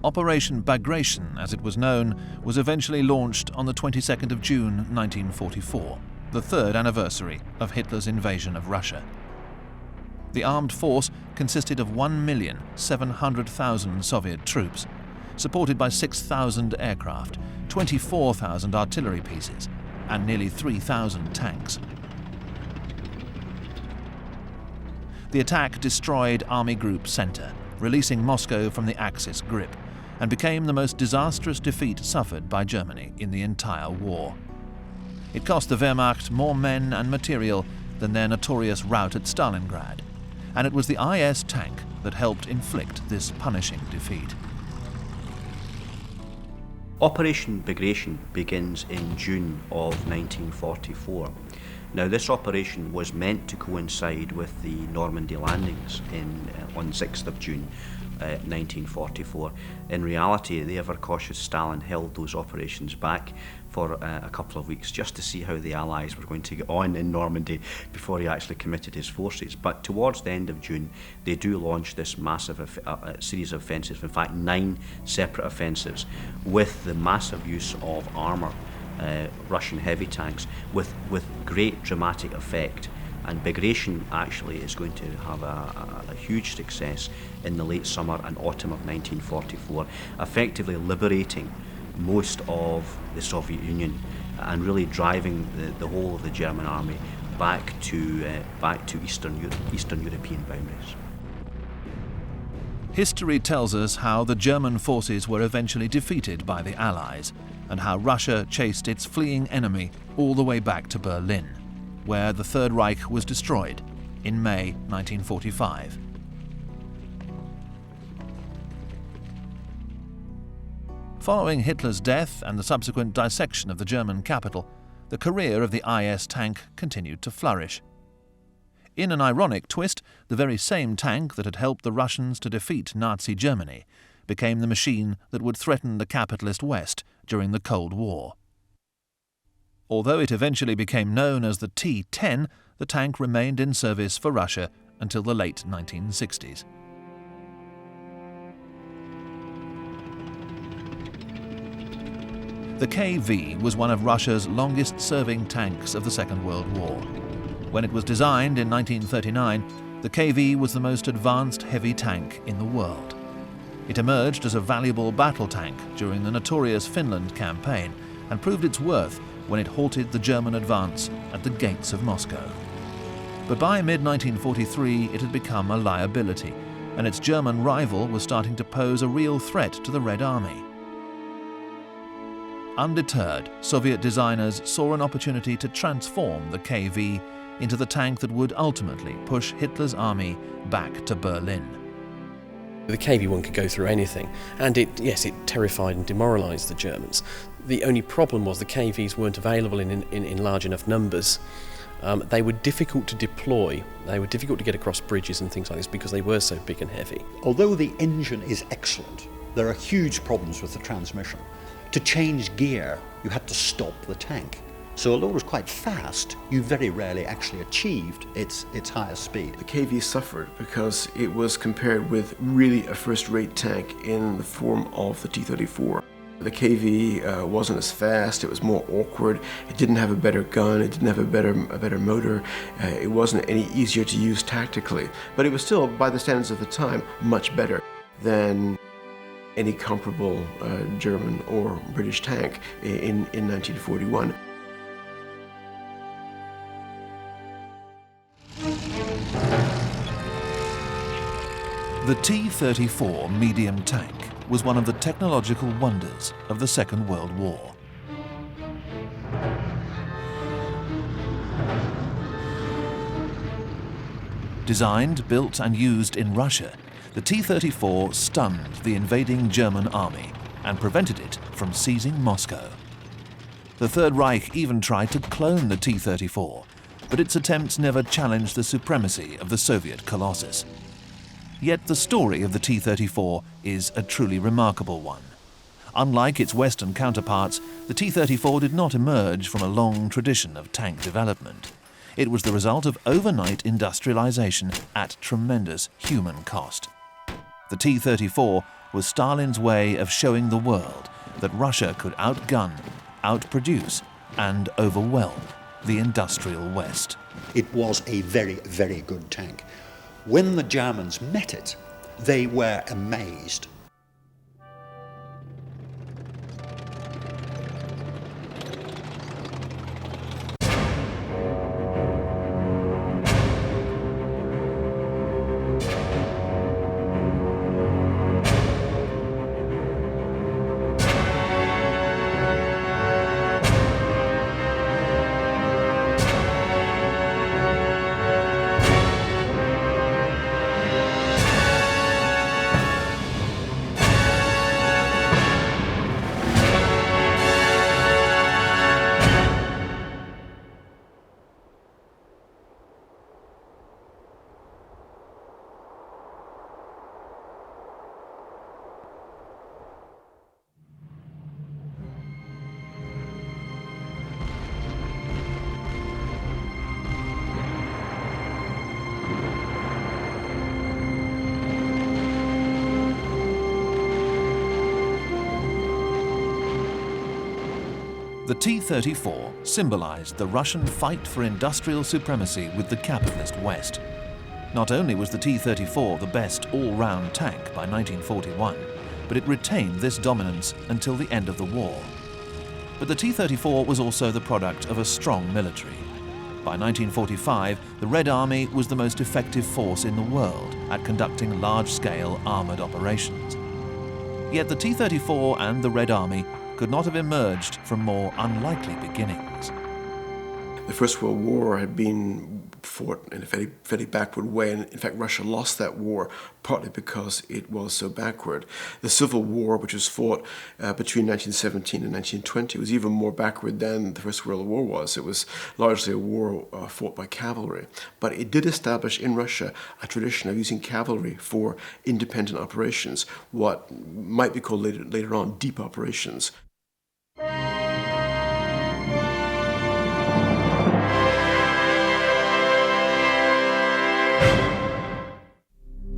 Operation Bagration, as it was known, was eventually launched on the 22nd of June 1944, the third anniversary of Hitler's invasion of Russia. The armed force consisted of 1,700,000 Soviet troops, supported by 6,000 aircraft, 24,000 artillery pieces, and nearly 3,000 tanks. The attack destroyed Army Group Center, releasing Moscow from the Axis grip, and became the most disastrous defeat suffered by Germany in the entire war. It cost the Wehrmacht more men and material than their notorious rout at Stalingrad, and it was the IS tank that helped inflict this punishing defeat. Operation Bagration begins in June of 1944. Now, this operation was meant to coincide with the Normandy landings on 6th of June 1944. In reality, the ever-cautious Stalin held those operations back for a couple of weeks just to see how the Allies were going to get on in Normandy before he actually committed his forces. But towards the end of June, they do launch this massive series of offensives, in fact 9 separate offensives, with the massive use of armour, Russian heavy tanks, with great dramatic effect. And Bagration actually is going to have a huge success in the late summer and autumn of 1944, effectively liberating most of the Soviet Union and really driving the whole of the German army back to Eastern European boundaries. History tells us how the German forces were eventually defeated by the Allies, and how Russia chased its fleeing enemy all the way back to Berlin, where the Third Reich was destroyed in May 1945. Following Hitler's death and the subsequent dissection of the German capital, the career of the IS tank continued to flourish. In an ironic twist, the very same tank that had helped the Russians to defeat Nazi Germany became the machine that would threaten the capitalist West during the Cold War. Although it eventually became known as the T-10, the tank remained in service for Russia until the late 1960s. The KV was one of Russia's longest-serving tanks of the Second World War. When it was designed in 1939, the KV was the most advanced heavy tank in the world. It emerged as a valuable battle tank during the notorious Finland campaign and proved its worth when it halted the German advance at the gates of Moscow. But by mid-1943 it had become a liability, and its German rival was starting to pose a real threat to the Red Army. Undeterred, Soviet designers saw an opportunity to transform the KV into the tank that would ultimately push Hitler's army back to Berlin. The KV-1 could go through anything, and it terrified and demoralised the Germans. The only problem was the KVs weren't available in large enough numbers. They were difficult to deploy, they were difficult to get across bridges and things like this because they were so big and heavy. Although the engine is excellent, there are huge problems with the transmission. To change gear, you had to stop the tank. So although it was quite fast, you very rarely actually achieved its highest speed. The KV suffered because it was compared with really a first-rate tank in the form of the T-34. The KV wasn't as fast, it was more awkward, it didn't have a better gun, it didn't have a better motor, it wasn't any easier to use tactically. But it was still, by the standards of the time, much better than any comparable German or British tank in 1941. The T-34 medium tank was one of the technological wonders of the Second World War. Designed, built and used in Russia, the T-34 stunned the invading German army and prevented it from seizing Moscow. The Third Reich even tried to clone the T-34, but its attempts never challenged the supremacy of the Soviet Colossus. Yet the story of the T-34 is a truly remarkable one. Unlike its Western counterparts, the T-34 did not emerge from a long tradition of tank development. It was the result of overnight industrialization at tremendous human cost. The T-34 was Stalin's way of showing the world that Russia could outgun, outproduce, and overwhelm the industrial West. It was a very, very good tank. When the Germans met it, they were amazed. The T-34 symbolized the Russian fight for industrial supremacy with the capitalist West. Not only was the T-34 the best all-round tank by 1941, but it retained this dominance until the end of the war. But the T-34 was also the product of a strong military. By 1945, the Red Army was the most effective force in the world at conducting large-scale armoured operations. Yet the T-34 and the Red Army could not have emerged from more unlikely beginnings. The First World War had been fought in a very, very backward way, and in fact Russia lost that war partly because it was so backward. The Civil War, which was fought between 1917 and 1920, was even more backward than the First World War was. It was largely a war fought by cavalry. But it did establish in Russia a tradition of using cavalry for independent operations, what might be called later on deep operations.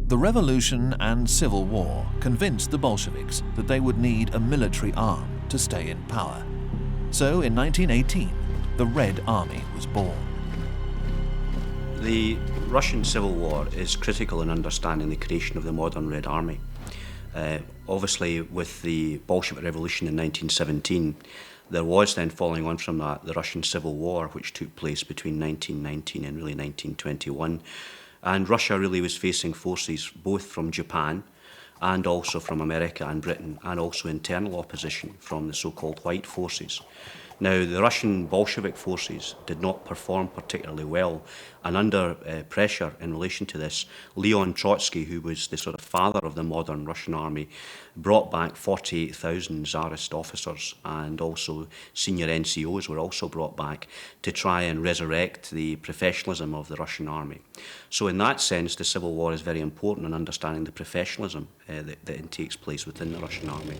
The Revolution and Civil War convinced the Bolsheviks that they would need a military arm to stay in power. So in 1918, the Red Army was born. The Russian Civil War is critical in understanding the creation of the modern Red Army. Obviously, with the Bolshevik Revolution in 1917, there was then, following on from that, the Russian Civil War, which took place between 1919 and really 1921. And Russia really was facing forces both from Japan and also from America and Britain, and also internal opposition from the so-called white forces. Now, the Russian Bolshevik forces did not perform particularly well, and under pressure in relation to this, Leon Trotsky, who was the sort of father of the modern Russian army, brought back 48,000 Tsarist officers, and also senior NCOs were also brought back to try and resurrect the professionalism of the Russian army. So in that sense, the Civil War is very important in understanding the professionalism that takes place within the Russian army.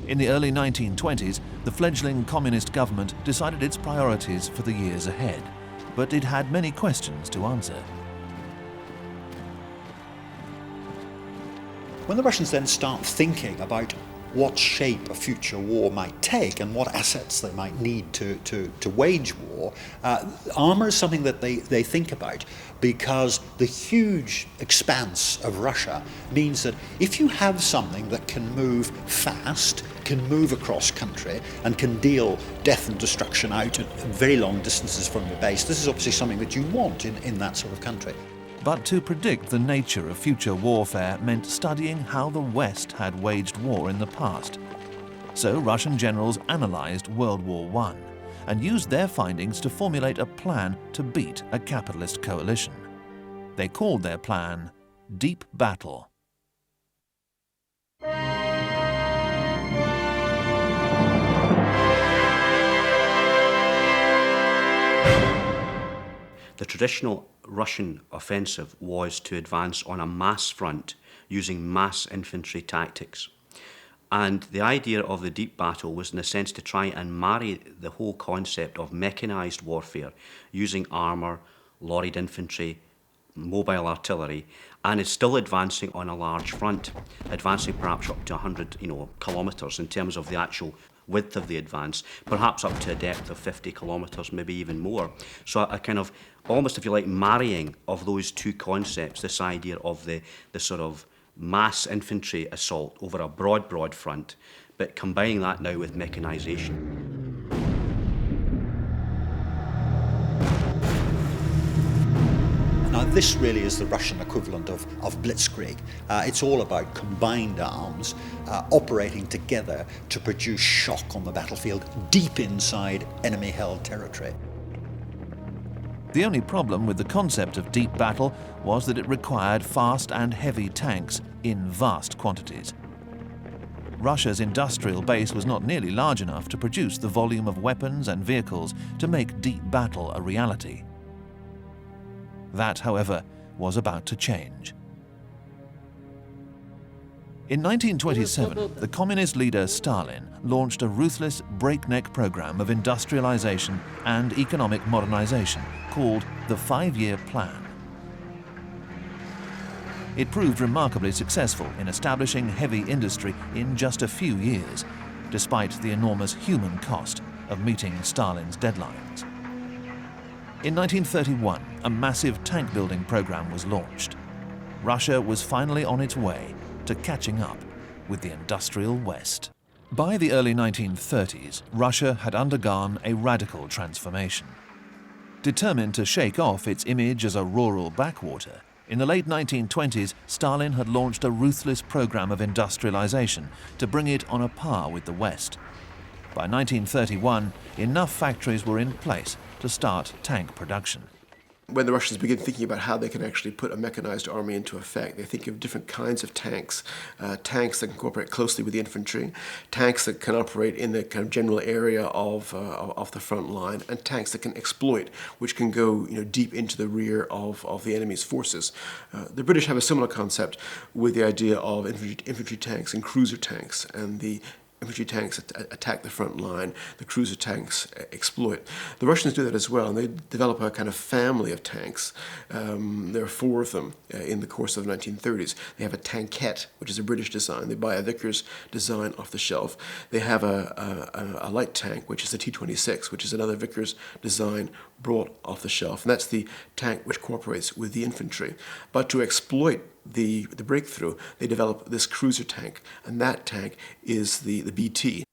In the early 1920s, the fledgling communist government decided its priorities for the years ahead, but it had many questions to answer. When the Russians then start thinking about what shape a future war might take and what assets they might need to wage war, armour is something that they think about, because the huge expanse of Russia means that if you have something that can move fast, can move across country, and can deal death and destruction out at very long distances from your base, this is obviously something that you want in that sort of country. But to predict the nature of future warfare meant studying how the West had waged war in the past. So Russian generals analysed World War I and used their findings to formulate a plan to beat a capitalist coalition. They called their plan Deep Battle. The traditional Russian offensive was to advance on a mass front using mass infantry tactics. And the idea of the deep battle was, in a sense, to try and marry the whole concept of mechanised warfare using armour, lorried infantry, mobile artillery, and it's still advancing on a large front, advancing perhaps up to 100 kilometres in terms of the actual width of the advance, perhaps up to a depth of 50 kilometres, maybe even more. So a kind of, almost if you like, marrying of those two concepts, this idea of the sort of mass infantry assault over a broad front, but combining that now with mechanisation. Now, this really is the Russian equivalent of blitzkrieg. It's all about combined arms operating together to produce shock on the battlefield deep inside enemy-held territory. The only problem with the concept of deep battle was that it required fast and heavy tanks in vast quantities. Russia's industrial base was not nearly large enough to produce the volume of weapons and vehicles to make deep battle a reality. That, however, was about to change. In 1927, the communist leader Stalin launched a ruthless, breakneck program of industrialization and economic modernization called the 5-Year Plan. It proved remarkably successful in establishing heavy industry in just a few years, despite the enormous human cost of meeting Stalin's deadlines. In 1931, a massive tank building program was launched. Russia was finally on its way to catching up with the industrial West. By the early 1930s, Russia had undergone a radical transformation. Determined to shake off its image as a rural backwater, in the late 1920s, Stalin had launched a ruthless program of industrialization to bring it on a par with the West. By 1931, enough factories were in place to start tank production. When the Russians begin thinking about how they can actually put a mechanized army into effect, they think of different kinds of tanks. Tanks that can cooperate closely with the infantry, tanks that can operate in the kind of general area of the front line, and tanks that can exploit, which can go deep into the rear of the enemy's forces. The British have a similar concept with the idea of infantry tanks and cruiser tanks, and the infantry tanks attack the front line, the cruiser tanks exploit. The Russians do that as well, and they develop a kind of family of tanks. There are 4 of them in the course of the 1930s. They have a tankette, which is a British design. They buy a Vickers design off the shelf. They have a light tank, which is the T-26, which is another Vickers design brought off the shelf. And that's the tank which cooperates with the infantry. But to exploit the breakthrough, they develop this cruiser tank, and that tank is the BT.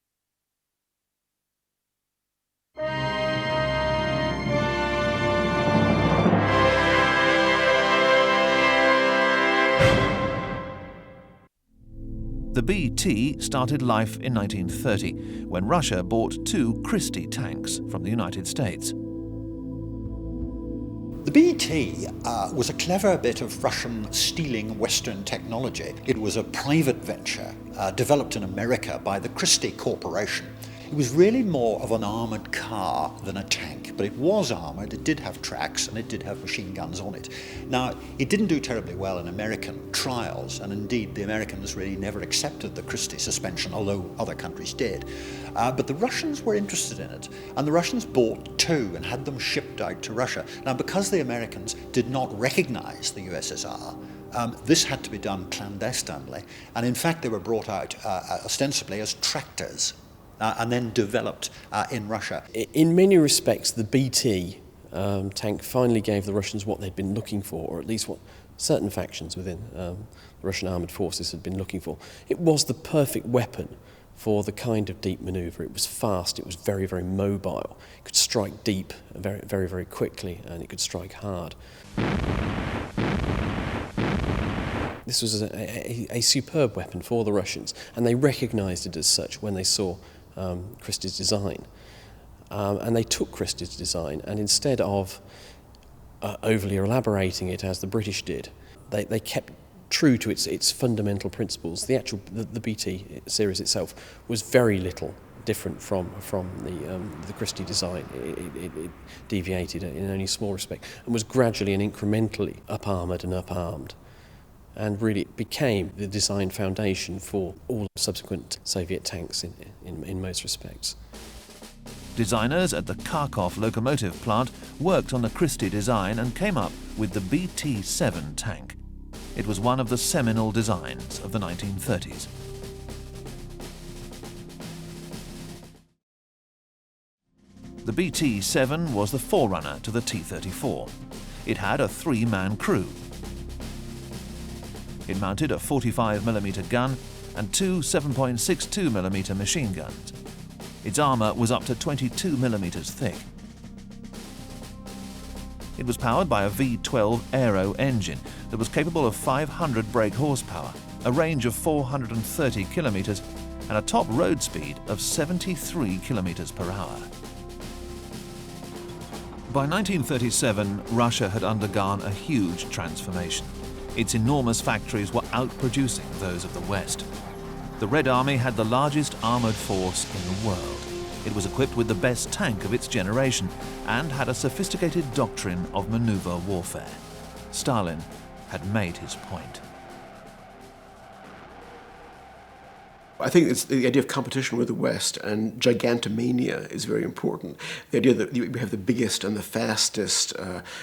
The BT started life in 1930, when Russia bought 2 Christie tanks from the United States. The BT was a clever bit of Russian stealing Western technology. It was a private venture developed in America by the Christie Corporation. It was really more of an armoured car than a tank, but it was armoured, it did have tracks, and it did have machine guns on it. Now, it didn't do terribly well in American trials, and indeed the Americans really never accepted the Christie suspension, although other countries did. But the Russians were interested in it, and the Russians bought 2 and had them shipped out to Russia. Now, because the Americans did not recognize the USSR, this had to be done clandestinely, and in fact they were brought out ostensibly as tractors. And then developed in Russia. In many respects, the BT tank finally gave the Russians what they'd been looking for, or at least what certain factions within the Russian armoured forces had been looking for. It was the perfect weapon for the kind of deep manoeuvre. It was fast, it was very, very mobile. It could strike deep very, very, very quickly, and it could strike hard. This was a superb weapon for the Russians, and they recognised it as such when they saw Christie's design. And they took Christie's design, and instead of overly elaborating it as the British did, they kept true to its fundamental principles. The BT series itself was very little different from the Christie design. It deviated in only a small respect, and was gradually and incrementally up-armoured and up-armed, and really became the design foundation for all subsequent Soviet tanks in most respects. Designers at the Kharkov locomotive plant worked on the Christie design and came up with the BT-7 tank. It was one of the seminal designs of the 1930s. The BT-7 was the forerunner to the T-34. It had a 3-man crew. It mounted a 45mm gun and 2 7.62mm machine guns. Its armour was up to 22mm thick. It was powered by a V12 aero engine that was capable of 500 brake horsepower, a range of 430 kilometres, and a top road speed of 73 kilometres per hour. By 1937, Russia had undergone a huge transformation. Its enormous factories were outproducing those of the West. The Red Army had the largest armoured force in the world. It was equipped with the best tank of its generation and had a sophisticated doctrine of manoeuvre warfare. Stalin had made his point. I think it's the idea of competition with the West and gigantomania is very important. The idea that we have the biggest and the fastest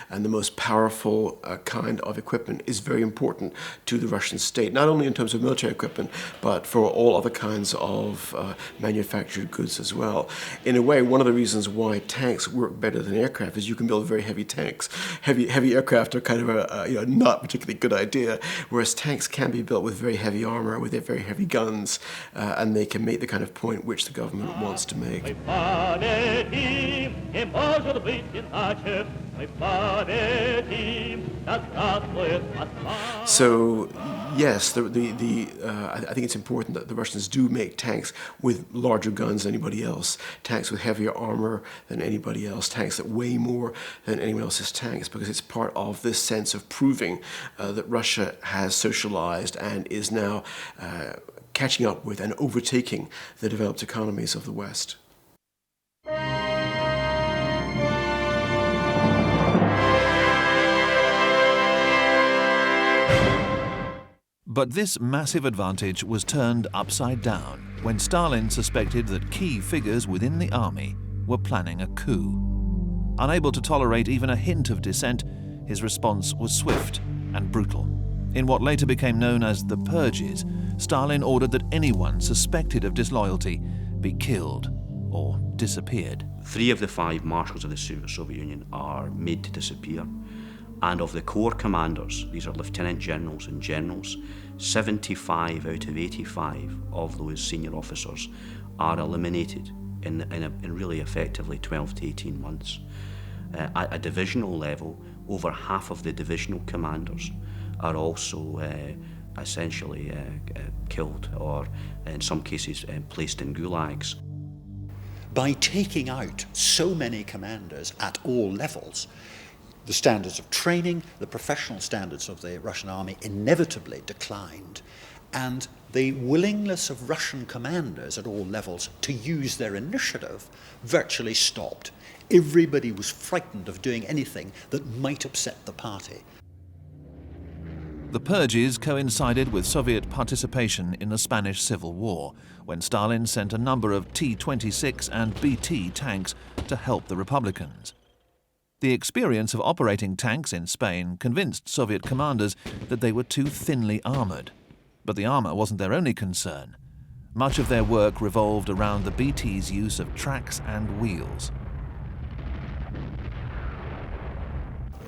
and the most powerful kind of equipment is very important to the Russian state, not only in terms of military equipment, but for all other kinds of manufactured goods as well. In a way, one of the reasons why tanks work better than aircraft is you can build very heavy tanks. Heavy aircraft are kind of a not particularly good idea, whereas tanks can be built with very heavy armour, with very heavy guns, and they can make the kind of point which the government wants to make. So, yes, I think it's important that the Russians do make tanks with larger guns than anybody else, tanks with heavier armour than anybody else, tanks that weigh more than anyone else's tanks, because it's part of this sense of proving that Russia has socialized and is now catching up with and overtaking the developed economies of the West. But this massive advantage was turned upside down when Stalin suspected that key figures within the army were planning a coup. Unable to tolerate even a hint of dissent, his response was swift and brutal. In what later became known as the Purges, Stalin ordered that anyone suspected of disloyalty be killed or disappeared. 3 of the 5 marshals of the Soviet Union are made to disappear. And of the corps commanders, these are lieutenant generals and generals, 75 out of 85 of those senior officers are eliminated in really effectively 12 to 18 months. At a divisional level, over half of the divisional commanders are also essentially killed or, in some cases, placed in gulags. By taking out so many commanders at all levels, the standards of training, the professional standards of the Russian army inevitably declined, and the willingness of Russian commanders at all levels to use their initiative virtually stopped. Everybody was frightened of doing anything that might upset the party. The Purges coincided with Soviet participation in the Spanish Civil War, when Stalin sent a number of T-26 and BT tanks to help the Republicans. The experience of operating tanks in Spain convinced Soviet commanders that they were too thinly armoured. But the armour wasn't their only concern. Much of their work revolved around the BT's use of tracks and wheels.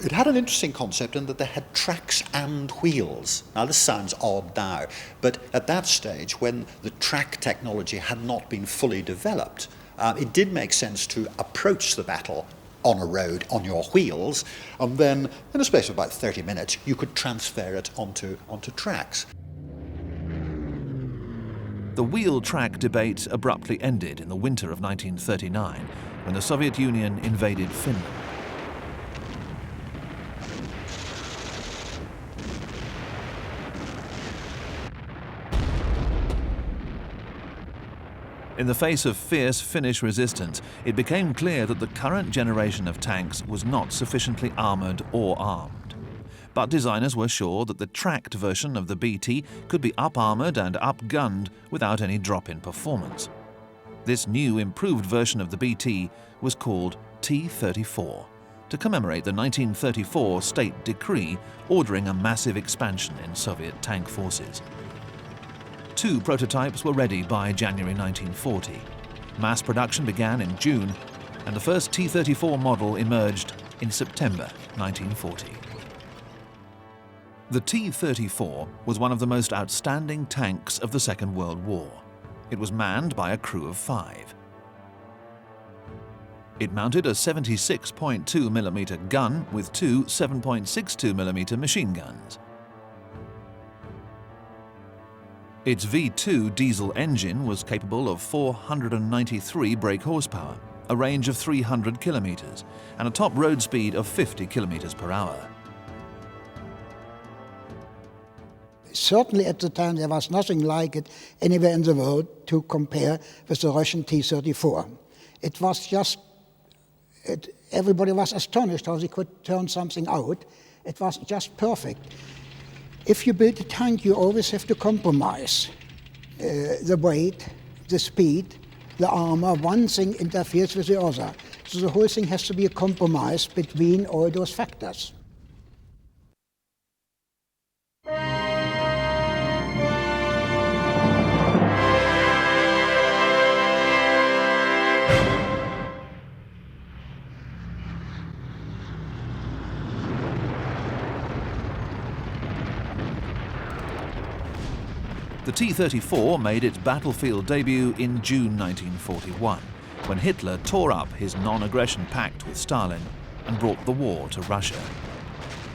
It had an interesting concept in that they had tracks and wheels. Now this sounds odd now, but at that stage, when the track technology had not been fully developed, it did make sense to approach the battle on a road on your wheels, and then in a space of about 30 minutes you could transfer it onto tracks. The wheel-track debate abruptly ended in the winter of 1939 when the Soviet Union invaded Finland. In the face of fierce Finnish resistance, it became clear that the current generation of tanks was not sufficiently armoured or armed. But designers were sure that the tracked version of the BT could be up-armoured and up-gunned without any drop in performance. This new improved version of the BT was called T-34, to commemorate the 1934 state decree ordering a massive expansion in Soviet tank forces. 2 prototypes were ready by January 1940. Mass production began in June, and the first T-34 model emerged in September 1940. The T-34 was one of the most outstanding tanks of the Second World War. It was manned by a crew of 5. It mounted a 76.2mm gun with 2 7.62mm machine guns. Its V2 diesel engine was capable of 493 brake horsepower, a range of 300 kilometers, and a top road speed of 50 kilometers per hour. Certainly at the time there was nothing like it anywhere in the world to compare with the Russian T-34. It was just, everybody was astonished how they could turn something out. It was just perfect. If you build a tank, you always have to compromise. the weight, the speed, the armor, one thing interferes with the other. So the whole thing has to be a compromise between all those factors. The T-34 made its battlefield debut in June 1941, when Hitler tore up his non-aggression pact with Stalin and brought the war to Russia.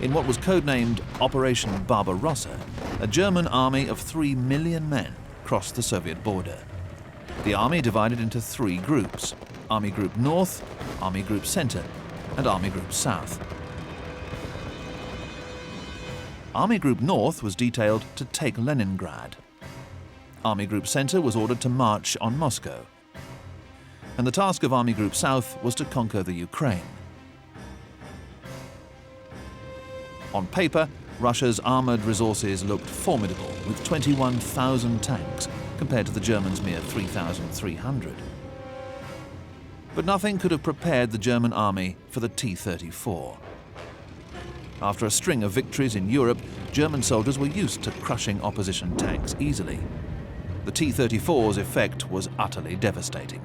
In what was codenamed Operation Barbarossa, a German army of 3 million men crossed the Soviet border. The army divided into 3 groups: Army Group North, Army Group Center, and Army Group South. Army Group North was detailed to take Leningrad. Army Group Center was ordered to march on Moscow. And the task of Army Group South was to conquer the Ukraine. On paper, Russia's armoured resources looked formidable, with 21,000 tanks, compared to the Germans' mere 3,300. But nothing could have prepared the German army for the T-34. After a string of victories in Europe, German soldiers were used to crushing opposition tanks easily. The T-34's effect was utterly devastating.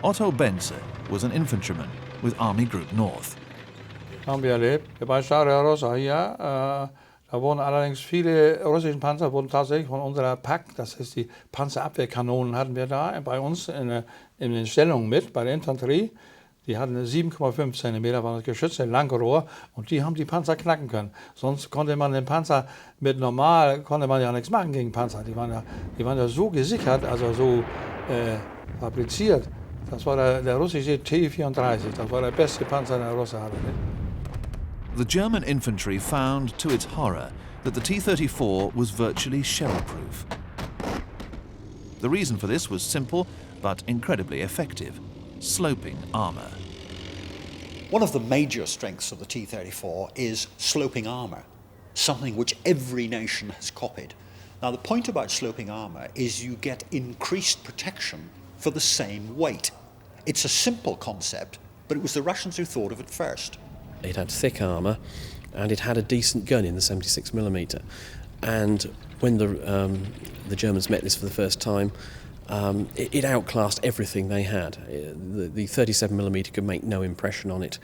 Otto Benze was an infantryman with Army Group North. Haben wir erlebt. Bei Barbarossa hier, da wurden allerdings viele russische Panzer wurden tatsächlich von unserer PAK, das ist die Panzerabwehrkanonen, hatten wir da bei uns in den Stellungen mit, bei der Infanterie. Die hatten 7,5 cm, waren das Geschütze, Langrohr, und die haben die Panzer knacken können. Sonst konnte man den Panzer konnte man ja nichts machen gegen Panzer. Die waren ja so gesichert, also so fabriziert. Das war der russische T-34, das war der beste Panzer, den der Russe hatte. The German infantry found, to its horror, that the T-34 was virtually shell-proof. The reason for this was simple, but incredibly effective: sloping armour. One of the major strengths of the T-34 is sloping armour, something which every nation has copied. Now, the point about sloping armour is you get increased protection for the same weight. It's a simple concept, but it was the Russians who thought of it first. It had thick armour, and it had a decent gun in the 76mm. And when the Germans met this for the first time, it outclassed everything they had. The 37mm could make no impression on it,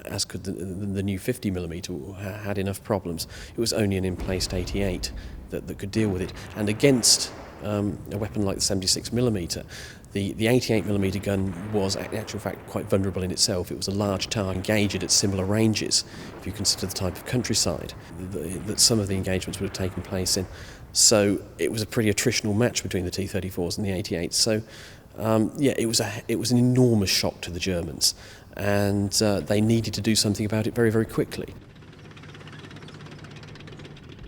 as could the new 50mm had enough problems. It was only an in-placed 88 that could deal with it. And against a weapon like the 76mm, the 88mm gun was, in actual fact, quite vulnerable in itself. It was a large tower engaged at similar ranges, if you consider the type of countryside that some of the engagements would have taken place in. So it was a pretty attritional match between the T-34s and the 88s. So it was an enormous shock to the Germans, and they needed to do something about it very, very quickly.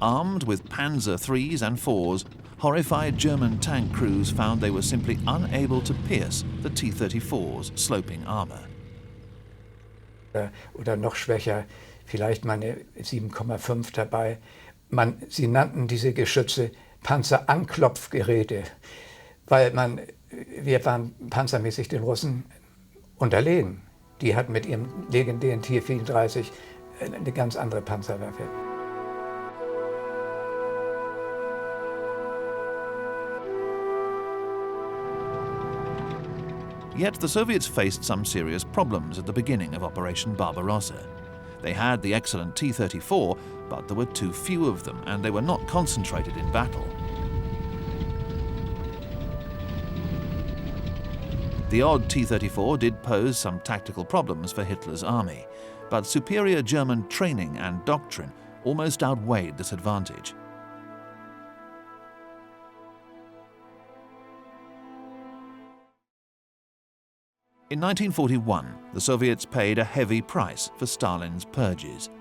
Armed with Panzer IIIs and IVs, horrified German tank crews found they were simply unable to pierce the T-34's sloping armour. Oder noch schwächer, vielleicht mal eine 7,5 dabei. Sie nannten diese Geschütze Panzeranklopfgeräte, weil wir waren panzermäßig den Russen unterlegen. Die hatten mit ihrem legendären T-34 eine ganz andere Panzerwaffe. Yet the Soviets faced some serious problems at the beginning of Operation Barbarossa. They had the excellent T-34, but there were too few of them, and they were not concentrated in battle. The odd T-34 did pose some tactical problems for Hitler's army, but superior German training and doctrine almost outweighed this advantage. In 1941, the Soviets paid a heavy price for Stalin's purges.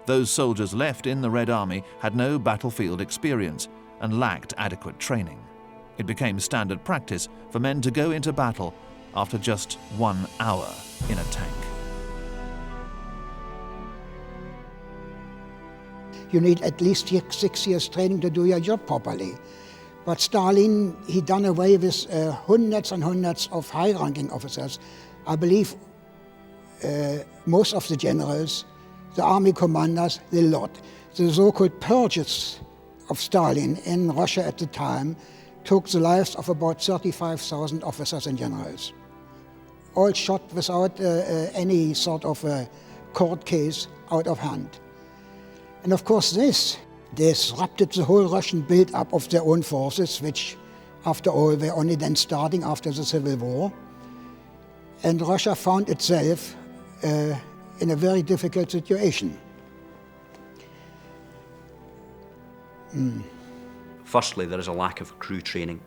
Those soldiers left in the Red Army had no battlefield experience and lacked adequate training. It became standard practice for men to go into battle after just 1 hour in a tank. you need at least 6 years training to do your job properly. But Stalin, he done away with hundreds and hundreds of high-ranking officers. I believe most of the generals, the army commanders, the lot. The so-called purges of Stalin in Russia at the time took the lives of about 35,000 officers and generals. All shot without any sort of court case out of hand. And of course this disrupted the whole Russian build-up of their own forces, which after all were only then starting after the Civil War. And Russia found itself in a very difficult situation. Firstly, there is a lack of crew training.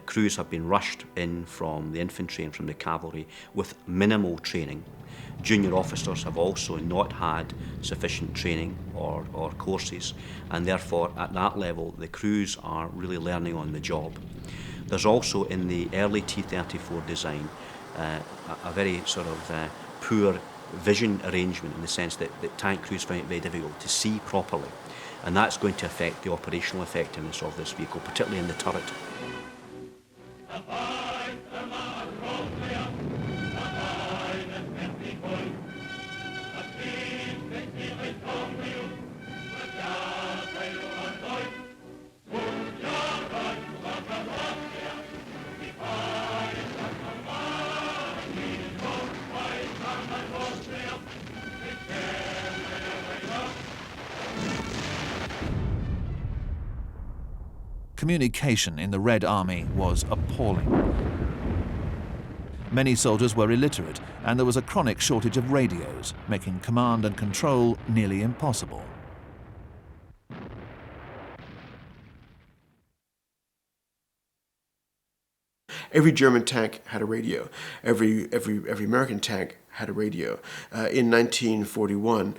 Crews have been rushed in from the infantry and from the cavalry with minimal training. Junior officers have also not had sufficient training or courses, and therefore at that level the crews are really learning on the job. There's also in the early T-34 design a very sort of poor vision arrangement, in the sense that tank crews find it very difficult to see properly, and that's going to affect the operational effectiveness of this vehicle, particularly in the turret. Communication in the Red Army was appalling. Many soldiers were illiterate, and there was a chronic shortage of radios, making command and control nearly impossible. Every German tank had a radio. Every American tank had a radio. In 1941,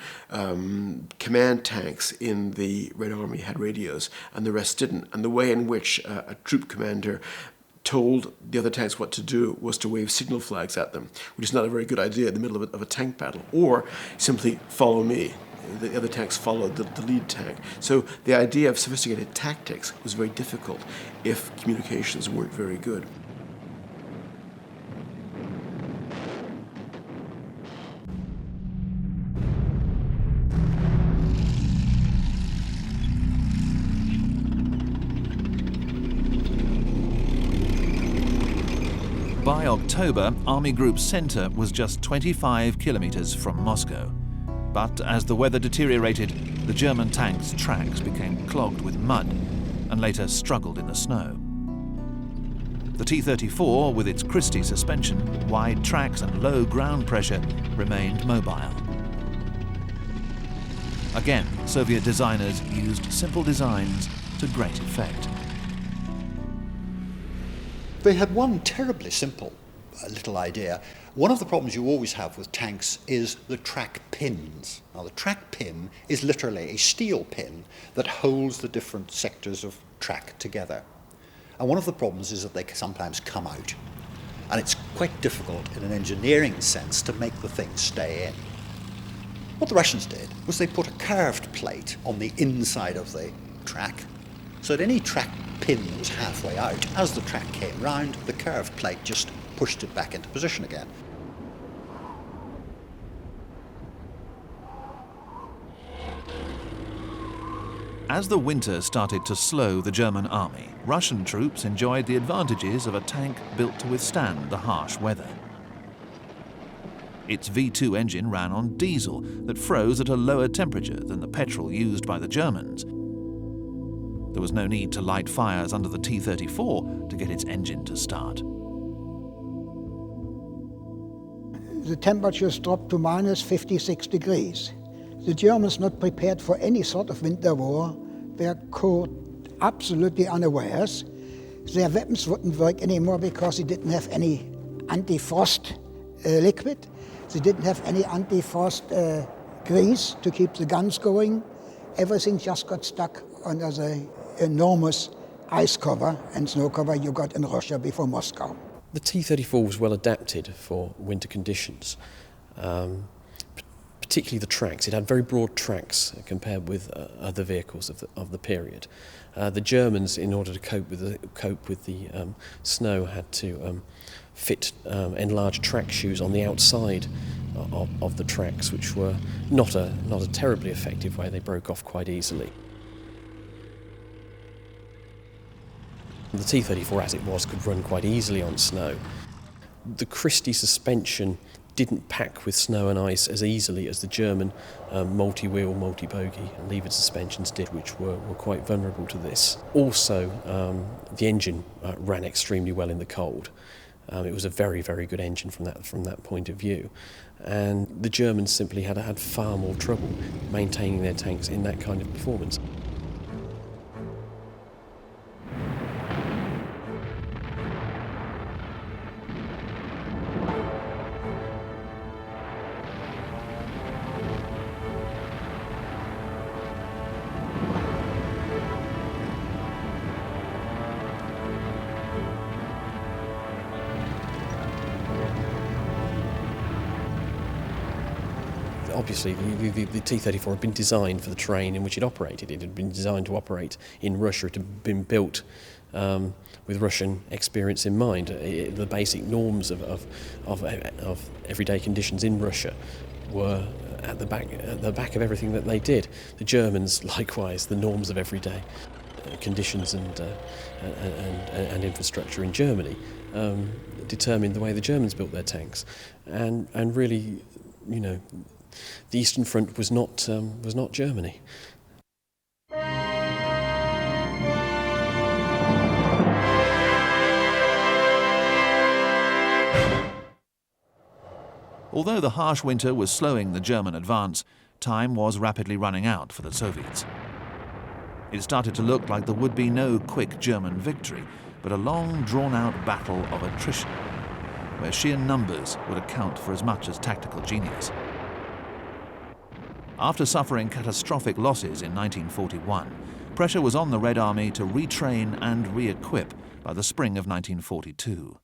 command tanks in the Red Army had radios, and the rest didn't. And the way in which a troop commander told the other tanks what to do was to wave signal flags at them, which is not a very good idea in the middle of a tank battle, or simply follow me. The other tanks followed the lead tank. So the idea of sophisticated tactics was very difficult if communications weren't very good. By October, Army Group Center was just 25 kilometers from Moscow. But as the weather deteriorated, the German tanks' tracks became clogged with mud and later struggled in the snow. The T-34, with its Christie suspension, wide tracks and low ground pressure, remained mobile. Again, Soviet designers used simple designs to great effect. They had one terribly simple little idea. One of the problems you always have with tanks is the track pins. Now, the track pin is literally a steel pin that holds the different sectors of track together. And one of the problems is that they sometimes come out. And it's quite difficult in an engineering sense to make the thing stay in. What the Russians did was they put a curved plate on the inside of the track, so that any track pin that was halfway out, as the track came round, the curved plate just pushed it back into position again. As the winter started to slow the German army, Russian troops enjoyed the advantages of a tank built to withstand the harsh weather. Its V2 engine ran on diesel that froze at a lower temperature than the petrol used by the Germans. There was no need to light fires under the T-34 to get its engine to start. The temperatures dropped to minus 56 degrees. The Germans, not prepared for any sort of winter war, were caught absolutely unawares. Their weapons wouldn't work anymore because they didn't have any anti-frost liquid. They didn't have any anti-frost grease to keep the guns going. Everything just got stuck under the enormous ice cover and snow cover you got in Russia before Moscow. The T-34 was well adapted for winter conditions, particularly the tracks. It had very broad tracks compared with other vehicles of the period. The Germans, in order to cope with the snow, had to fit enlarged track shoes on the outside of the tracks, which were not a terribly effective way. They broke off quite easily. The T-34, as it was, could run quite easily on snow. The Christie suspension didn't pack with snow and ice as easily as the German multi-wheel, multi-bogie and levered suspensions did, which were quite vulnerable to this. Also, the engine ran extremely well in the cold. It was a very, very good engine from that point of view. And the Germans simply had far more trouble maintaining their tanks in that kind of performance. Obviously, the T-34 had been designed for the terrain in which it operated. It had been designed to operate in Russia. It had been built with Russian experience in mind. The basic norms of everyday conditions in Russia were at the back of everything that they did. The Germans, likewise, the norms of everyday conditions and infrastructure in Germany determined the way the Germans built their tanks, and really, you know, the Eastern Front was not Germany. Although the harsh winter was slowing the German advance, time was rapidly running out for the Soviets. It started to look like there would be no quick German victory, but a long, drawn-out battle of attrition, where sheer numbers would account for as much as tactical genius. After suffering catastrophic losses in 1941, pressure was on the Red Army to retrain and re-equip by the spring of 1942.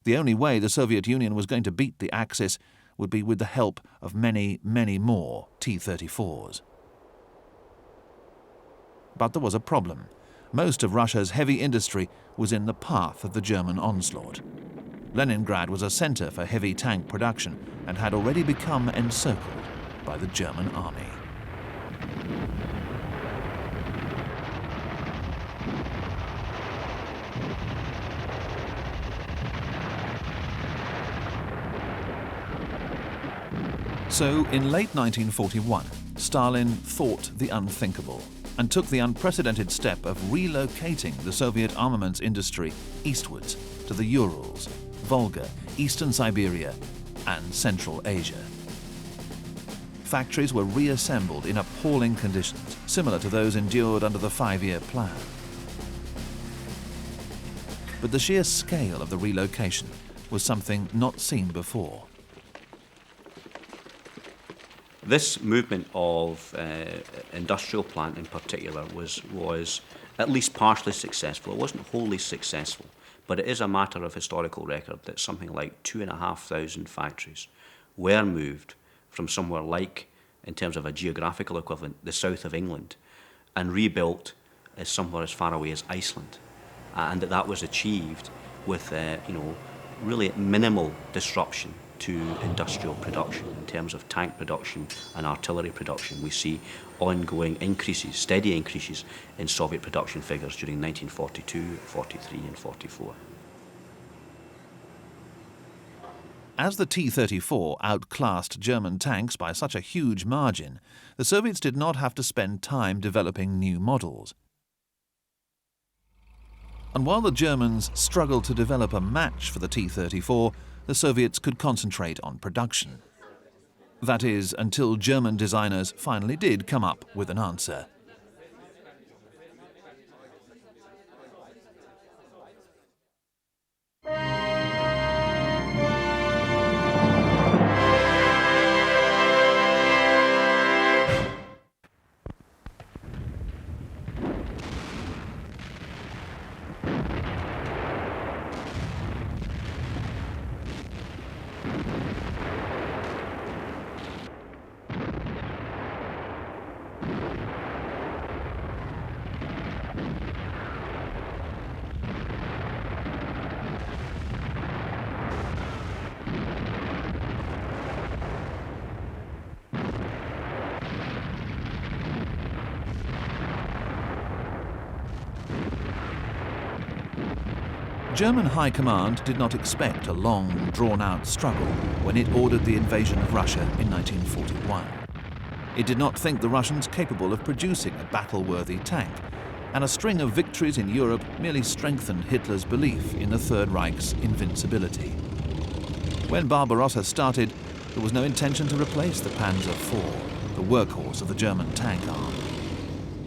The only way the Soviet Union was going to beat the Axis would be with the help of many, many more T-34s. But there was a problem. Most of Russia's heavy industry was in the path of the German onslaught. Leningrad was a center for heavy tank production and had already become encircled by the German army. So, in late 1941, Stalin thought the unthinkable and took the unprecedented step of relocating the Soviet armaments industry eastwards to the Urals, Volga, eastern Siberia, and Central Asia. Factories were reassembled in appalling conditions, similar to those endured under the 5-year plan. But the sheer scale of the relocation was something not seen before. This movement of industrial plant in particular was at least partially successful. It wasn't wholly successful, but it is a matter of historical record that something like 2,500 factories were moved from somewhere like, in terms of a geographical equivalent, the south of England, and rebuilt as somewhere as far away as Iceland, and that was achieved with really minimal disruption to industrial production. In terms of tank production and artillery production, we see ongoing increases, steady increases in Soviet production figures during 1942, 43 and 44. As the T-34 outclassed German tanks by such a huge margin, the Soviets did not have to spend time developing new models. And while the Germans struggled to develop a match for the T-34, the Soviets could concentrate on production. That is, until German designers finally did come up with an answer. German High Command did not expect a long, drawn-out struggle when it ordered the invasion of Russia in 1941. It did not think the Russians capable of producing a battle-worthy tank, and a string of victories in Europe merely strengthened Hitler's belief in the Third Reich's invincibility. When Barbarossa started, there was no intention to replace the Panzer IV, the workhorse of the German tank arm.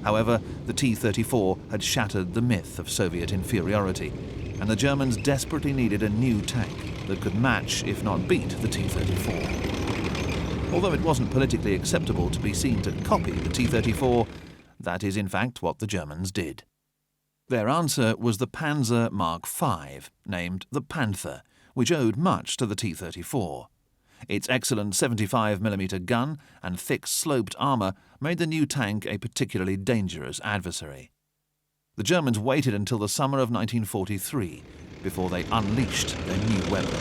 However, the T-34 had shattered the myth of Soviet inferiority, and the Germans desperately needed a new tank that could match, if not beat, the T-34. Although it wasn't politically acceptable to be seen to copy the T-34, that is in fact what the Germans did. Their answer was the Panzer Mark V, named the Panther, which owed much to the T-34. Its excellent 75mm gun and thick sloped armour made the new tank a particularly dangerous adversary. The Germans waited until the summer of 1943 before they unleashed their new weapon.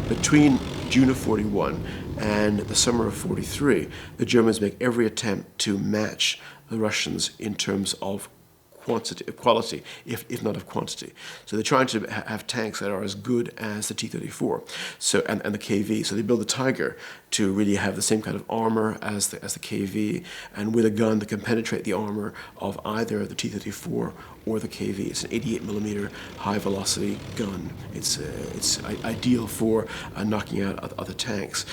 Between June of 41 and the summer of 43, the Germans make every attempt to match the Russians in terms of quality, if not of quantity. So they're trying to have tanks that are as good as the T-34 and the KV. So they build the Tiger to really have the same kind of armor as the KV, and with a gun that can penetrate the armor of either the T-34 or the KV. It's an 88mm high-velocity gun. It's ideal for knocking out other tanks.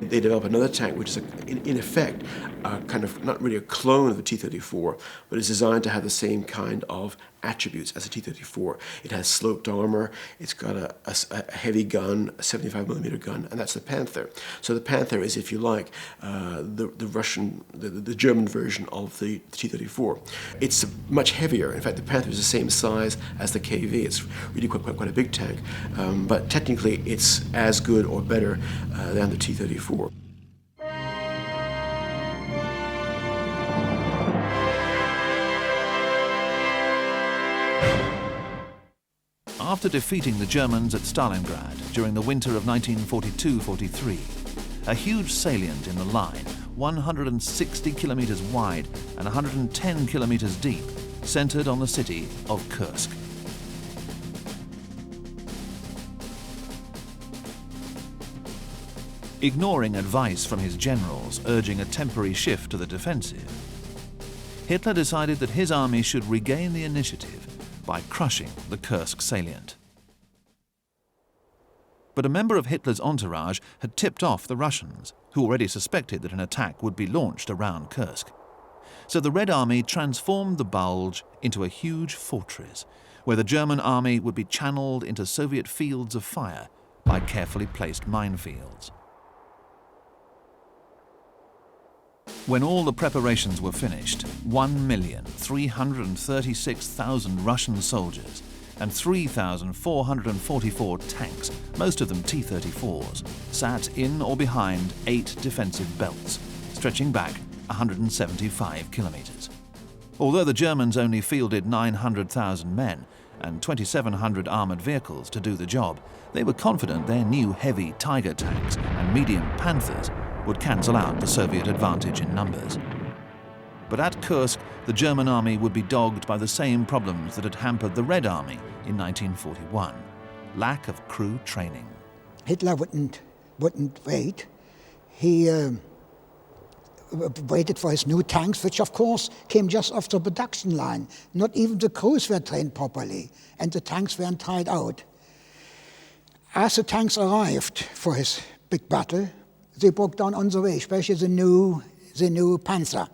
They develop another tank which is, in effect, kind of not really a clone of the T-34, but is designed to have the same kind of attributes as the T-34. It has sloped armor, it's got a heavy gun, a 75mm gun, and that's the Panther. So the Panther is, if you like, the German version of the T-34. It's much heavier. In fact, the Panther is the same size as the KV. It's really quite a big tank, but technically it's as good or better than the T-34. After defeating the Germans at Stalingrad during the winter of 1942-43, a huge salient in the line, 160 kilometers wide and 110 kilometers deep, centered on the city of Kursk. Ignoring advice from his generals urging a temporary shift to the defensive, Hitler decided that his army should regain the initiative by crushing the Kursk salient. But a member of Hitler's entourage had tipped off the Russians, who already suspected that an attack would be launched around Kursk. So the Red Army transformed the bulge into a huge fortress, where the German army would be channeled into Soviet fields of fire by carefully placed minefields. When all the preparations were finished, 1,336,000 Russian soldiers and 3,444 tanks, most of them T-34s, sat in or behind 8 defensive belts, stretching back 175 kilometers. Although the Germans only fielded 900,000 men and 2,700 armored vehicles to do the job, they were confident their new heavy Tiger tanks and medium Panthers would cancel out the Soviet advantage in numbers. But at Kursk, the German army would be dogged by the same problems that had hampered the Red Army in 1941: lack of crew training. Hitler wouldn't wait. He waited for his new tanks, which of course came just off the production line. Not even the crews were trained properly, and the tanks weren't tried out. As the tanks arrived for his big battle, they broke down on the way, especially the new Panzer,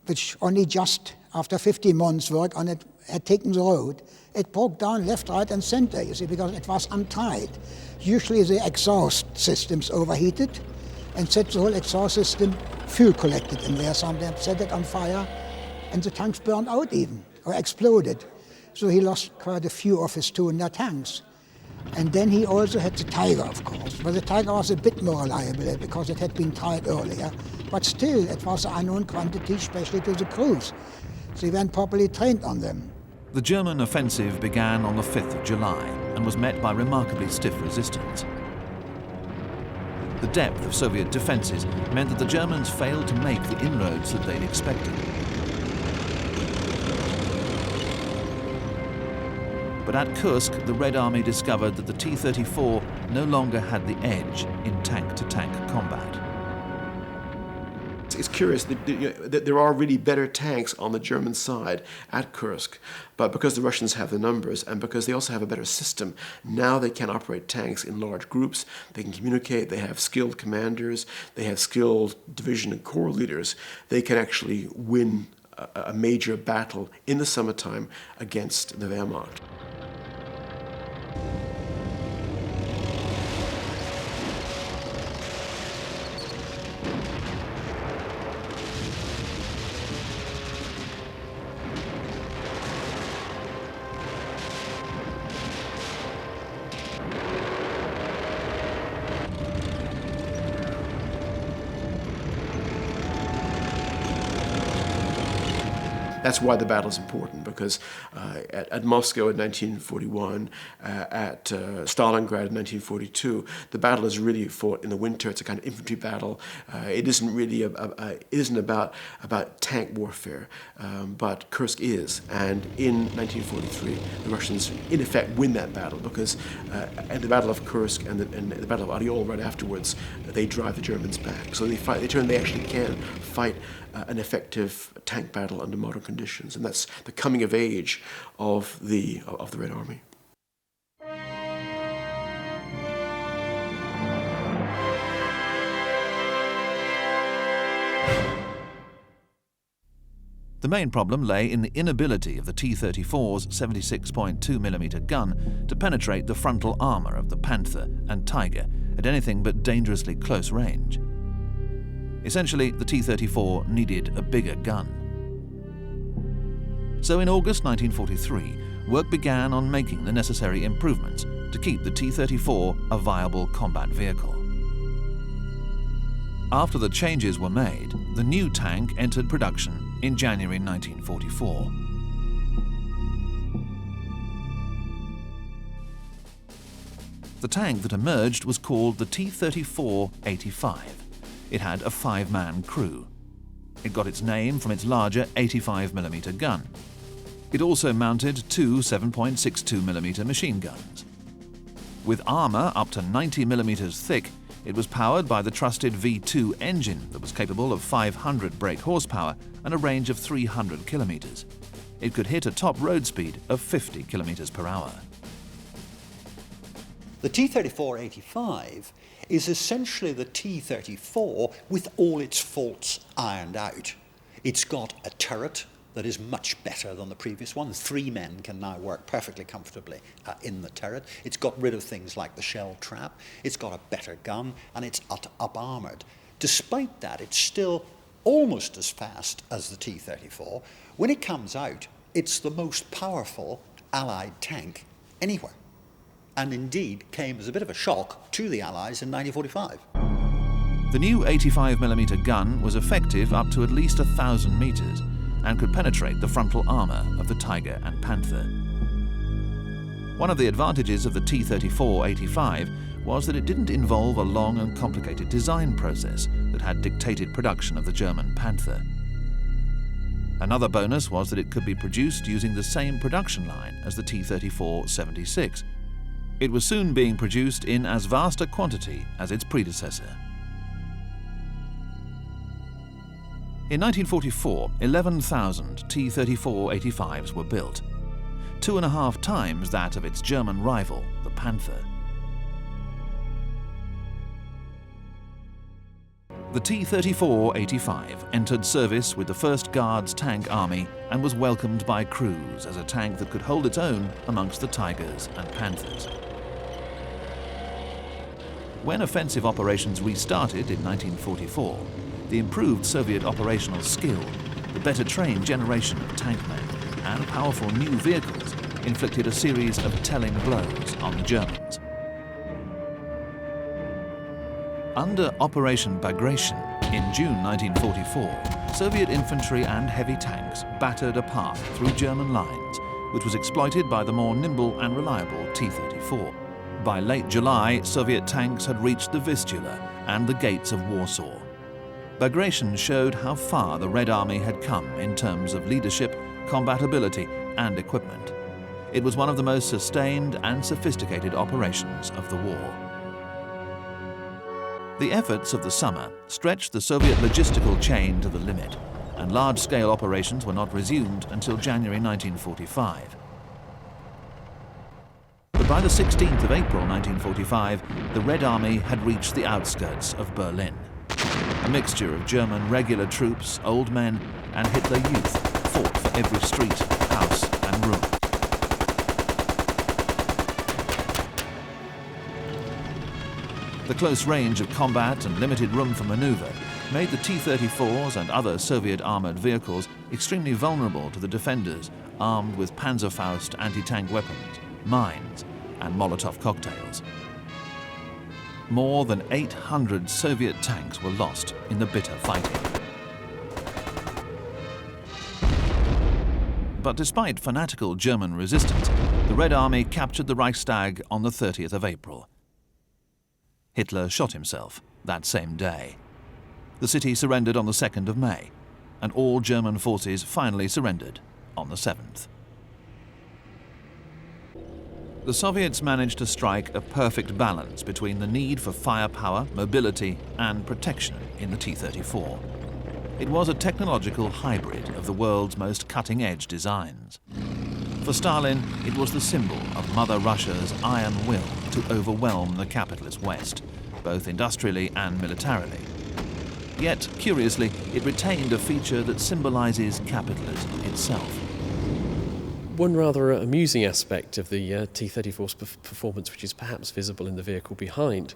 which only just after 50 months' work on it had taken the road. It broke down left, right, and center, you see, because it was untied. Usually the exhaust systems overheated and set the whole exhaust system fuel collected in there. Sometimes set it on fire, and the tanks burned out even, or exploded. So he lost quite a few of his 200 tanks. And then he also had the Tiger, of course. But the Tiger was a bit more reliable because it had been tried earlier. But still, it was an unknown quantity, especially to the crews. They weren't properly trained on them. The German offensive began on the 5th of July and was met by remarkably stiff resistance. The depth of Soviet defences meant that the Germans failed to make the inroads that they'd expected. But at Kursk, the Red Army discovered that the T-34 no longer had the edge in tank-to-tank combat. It's curious that there are really better tanks on the German side at Kursk, but because the Russians have the numbers and because they also have a better system, now they can operate tanks in large groups, they can communicate, they have skilled commanders, they have skilled division and corps leaders. They can actually win a major battle in the summertime against the Wehrmacht. That's why the battle is important, because at Moscow in 1941, at Stalingrad in 1942, the battle is really fought in the winter. It's a kind of infantry battle. It isn't really it isn't about tank warfare, but Kursk is. And in 1943, the Russians in effect win that battle because at the Battle of Kursk and the Battle of Oryol right afterwards, they drive the Germans back. So they fight. They actually can fight an effective tank battle under modern conditions, and that's the coming of age of the Red Army. The main problem lay in the inability of the T-34's 76.2mm gun to penetrate the frontal armour of the Panther and Tiger at anything but dangerously close range. Essentially, the T-34 needed a bigger gun. So in August 1943, work began on making the necessary improvements to keep the T-34 a viable combat vehicle. After the changes were made, the new tank entered production in January 1944. The tank that emerged was called the T-34-85. It had a 5-man crew. It got its name from its larger 85mm gun. It also mounted two 7.62mm machine guns. With armour up to 90mm thick, it was powered by the trusted V2 engine that was capable of 500 brake horsepower and a range of 300 kilometres. It could hit a top road speed of 50 kilometres per hour. The T-34-85 is essentially the T-34 with all its faults ironed out. It's got a turret that is much better than the previous one. 3 men can now work perfectly comfortably in the turret. It's got rid of things like the shell trap. It's got a better gun, and it's up-armoured. Despite that, it's still almost as fast as the T-34. When it comes out, it's the most powerful Allied tank anywhere, and indeed came as a bit of a shock to the Allies in 1945. The new 85mm gun was effective up to at least 1,000 metres and could penetrate the frontal armour of the Tiger and Panther. One of the advantages of the T-34-85 was that it didn't involve a long and complicated design process that had dictated production of the German Panther. Another bonus was that it could be produced using the same production line as the T-34-76. It was soon being produced in as vast a quantity as its predecessor. In 1944, 11,000 T-34-85s were built, 2.5 times that of its German rival, the Panther. The T-34-85 entered service with the 1st Guards Tank Army and was welcomed by crews as a tank that could hold its own amongst the Tigers and Panthers. When offensive operations restarted in 1944, the improved Soviet operational skill, the better trained generation of tankmen, and powerful new vehicles inflicted a series of telling blows on the Germans. Under Operation Bagration in June 1944, Soviet infantry and heavy tanks battered a path through German lines which was exploited by the more nimble and reliable T-34. By late July, Soviet tanks had reached the Vistula and the gates of Warsaw. Bagration showed how far the Red Army had come in terms of leadership, combatability, and equipment. It was one of the most sustained and sophisticated operations of the war. The efforts of the summer stretched the Soviet logistical chain to the limit, and large-scale operations were not resumed until January 1945. But by the 16th of April 1945, the Red Army had reached the outskirts of Berlin. A mixture of German regular troops, old men, and Hitler youth fought for every street, house, and room. The close range of combat and limited room for maneuver made the T-34s and other Soviet armoured vehicles extremely vulnerable to the defenders armed with Panzerfaust anti-tank weapons, mines, and Molotov cocktails. More than 800 Soviet tanks were lost in the bitter fighting. But despite fanatical German resistance, the Red Army captured the Reichstag on the 30th of April. Hitler shot himself that same day. The city surrendered on the 2nd of May, and all German forces finally surrendered on the 7th. The Soviets managed to strike a perfect balance between the need for firepower, mobility, and protection in the T-34. It was a technological hybrid of the world's most cutting-edge designs. For Stalin, it was the symbol of Mother Russia's iron will to overwhelm the capitalist West, both industrially and militarily. Yet, curiously, it retained a feature that symbolizes capitalism itself. One rather amusing aspect of the T-34's performance, which is perhaps visible in the vehicle behind,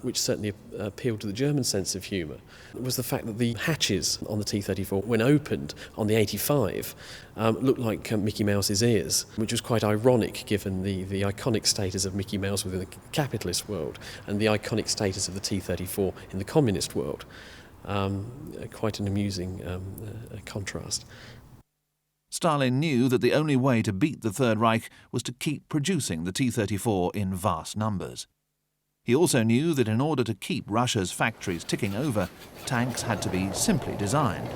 which certainly appealed to the German sense of humour, was the fact that the hatches on the T-34, when opened on the 85, looked like Mickey Mouse's ears, which was quite ironic given the iconic status of Mickey Mouse within the capitalist world and the iconic status of the T-34 in the communist world. Quite an amusing contrast. Stalin knew that the only way to beat the Third Reich was to keep producing the T-34 in vast numbers. He also knew that in order to keep Russia's factories ticking over, tanks had to be simply designed.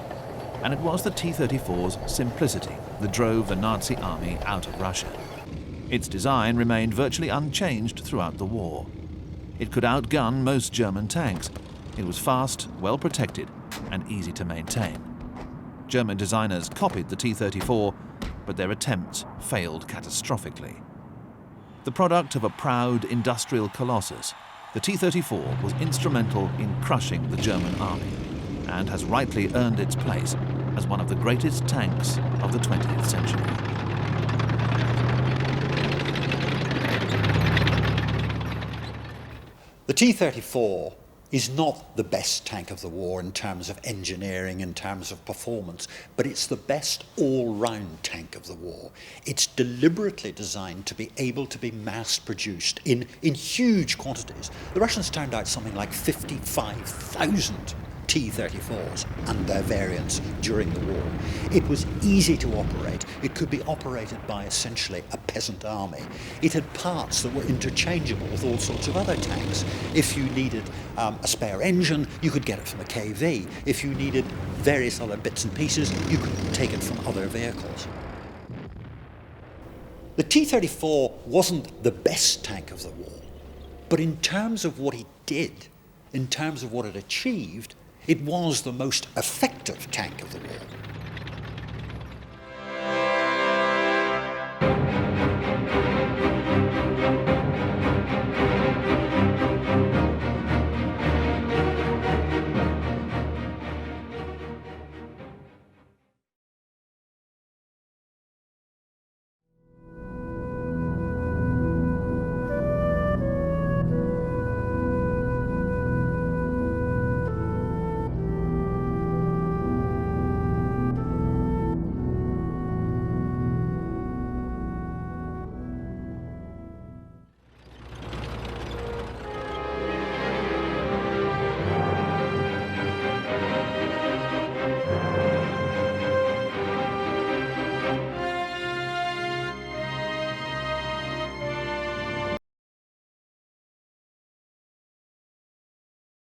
And it was the T-34's simplicity that drove the Nazi army out of Russia. Its design remained virtually unchanged throughout the war. It could outgun most German tanks. It was fast, well protected, and easy to maintain. German designers copied the T-34, but their attempts failed catastrophically. The product of a proud industrial colossus, the T-34 was instrumental in crushing the German army and has rightly earned its place as one of the greatest tanks of the 20th century. The T-34 is not the best tank of the war in terms of engineering, in terms of performance, but it's the best all-round tank of the war. It's deliberately designed to be able to be mass-produced in huge quantities. The Russians turned out something like 55,000 T-34s and their variants during the war. It was easy to operate. It could be operated by essentially a peasant army. It had parts that were interchangeable with all sorts of other tanks. If you needed a spare engine, you could get it from a KV. If you needed various other bits and pieces, you could take it from other vehicles. The T-34 wasn't the best tank of the war, but in terms of what it did, in terms of what it achieved, it was the most effective tank of the war.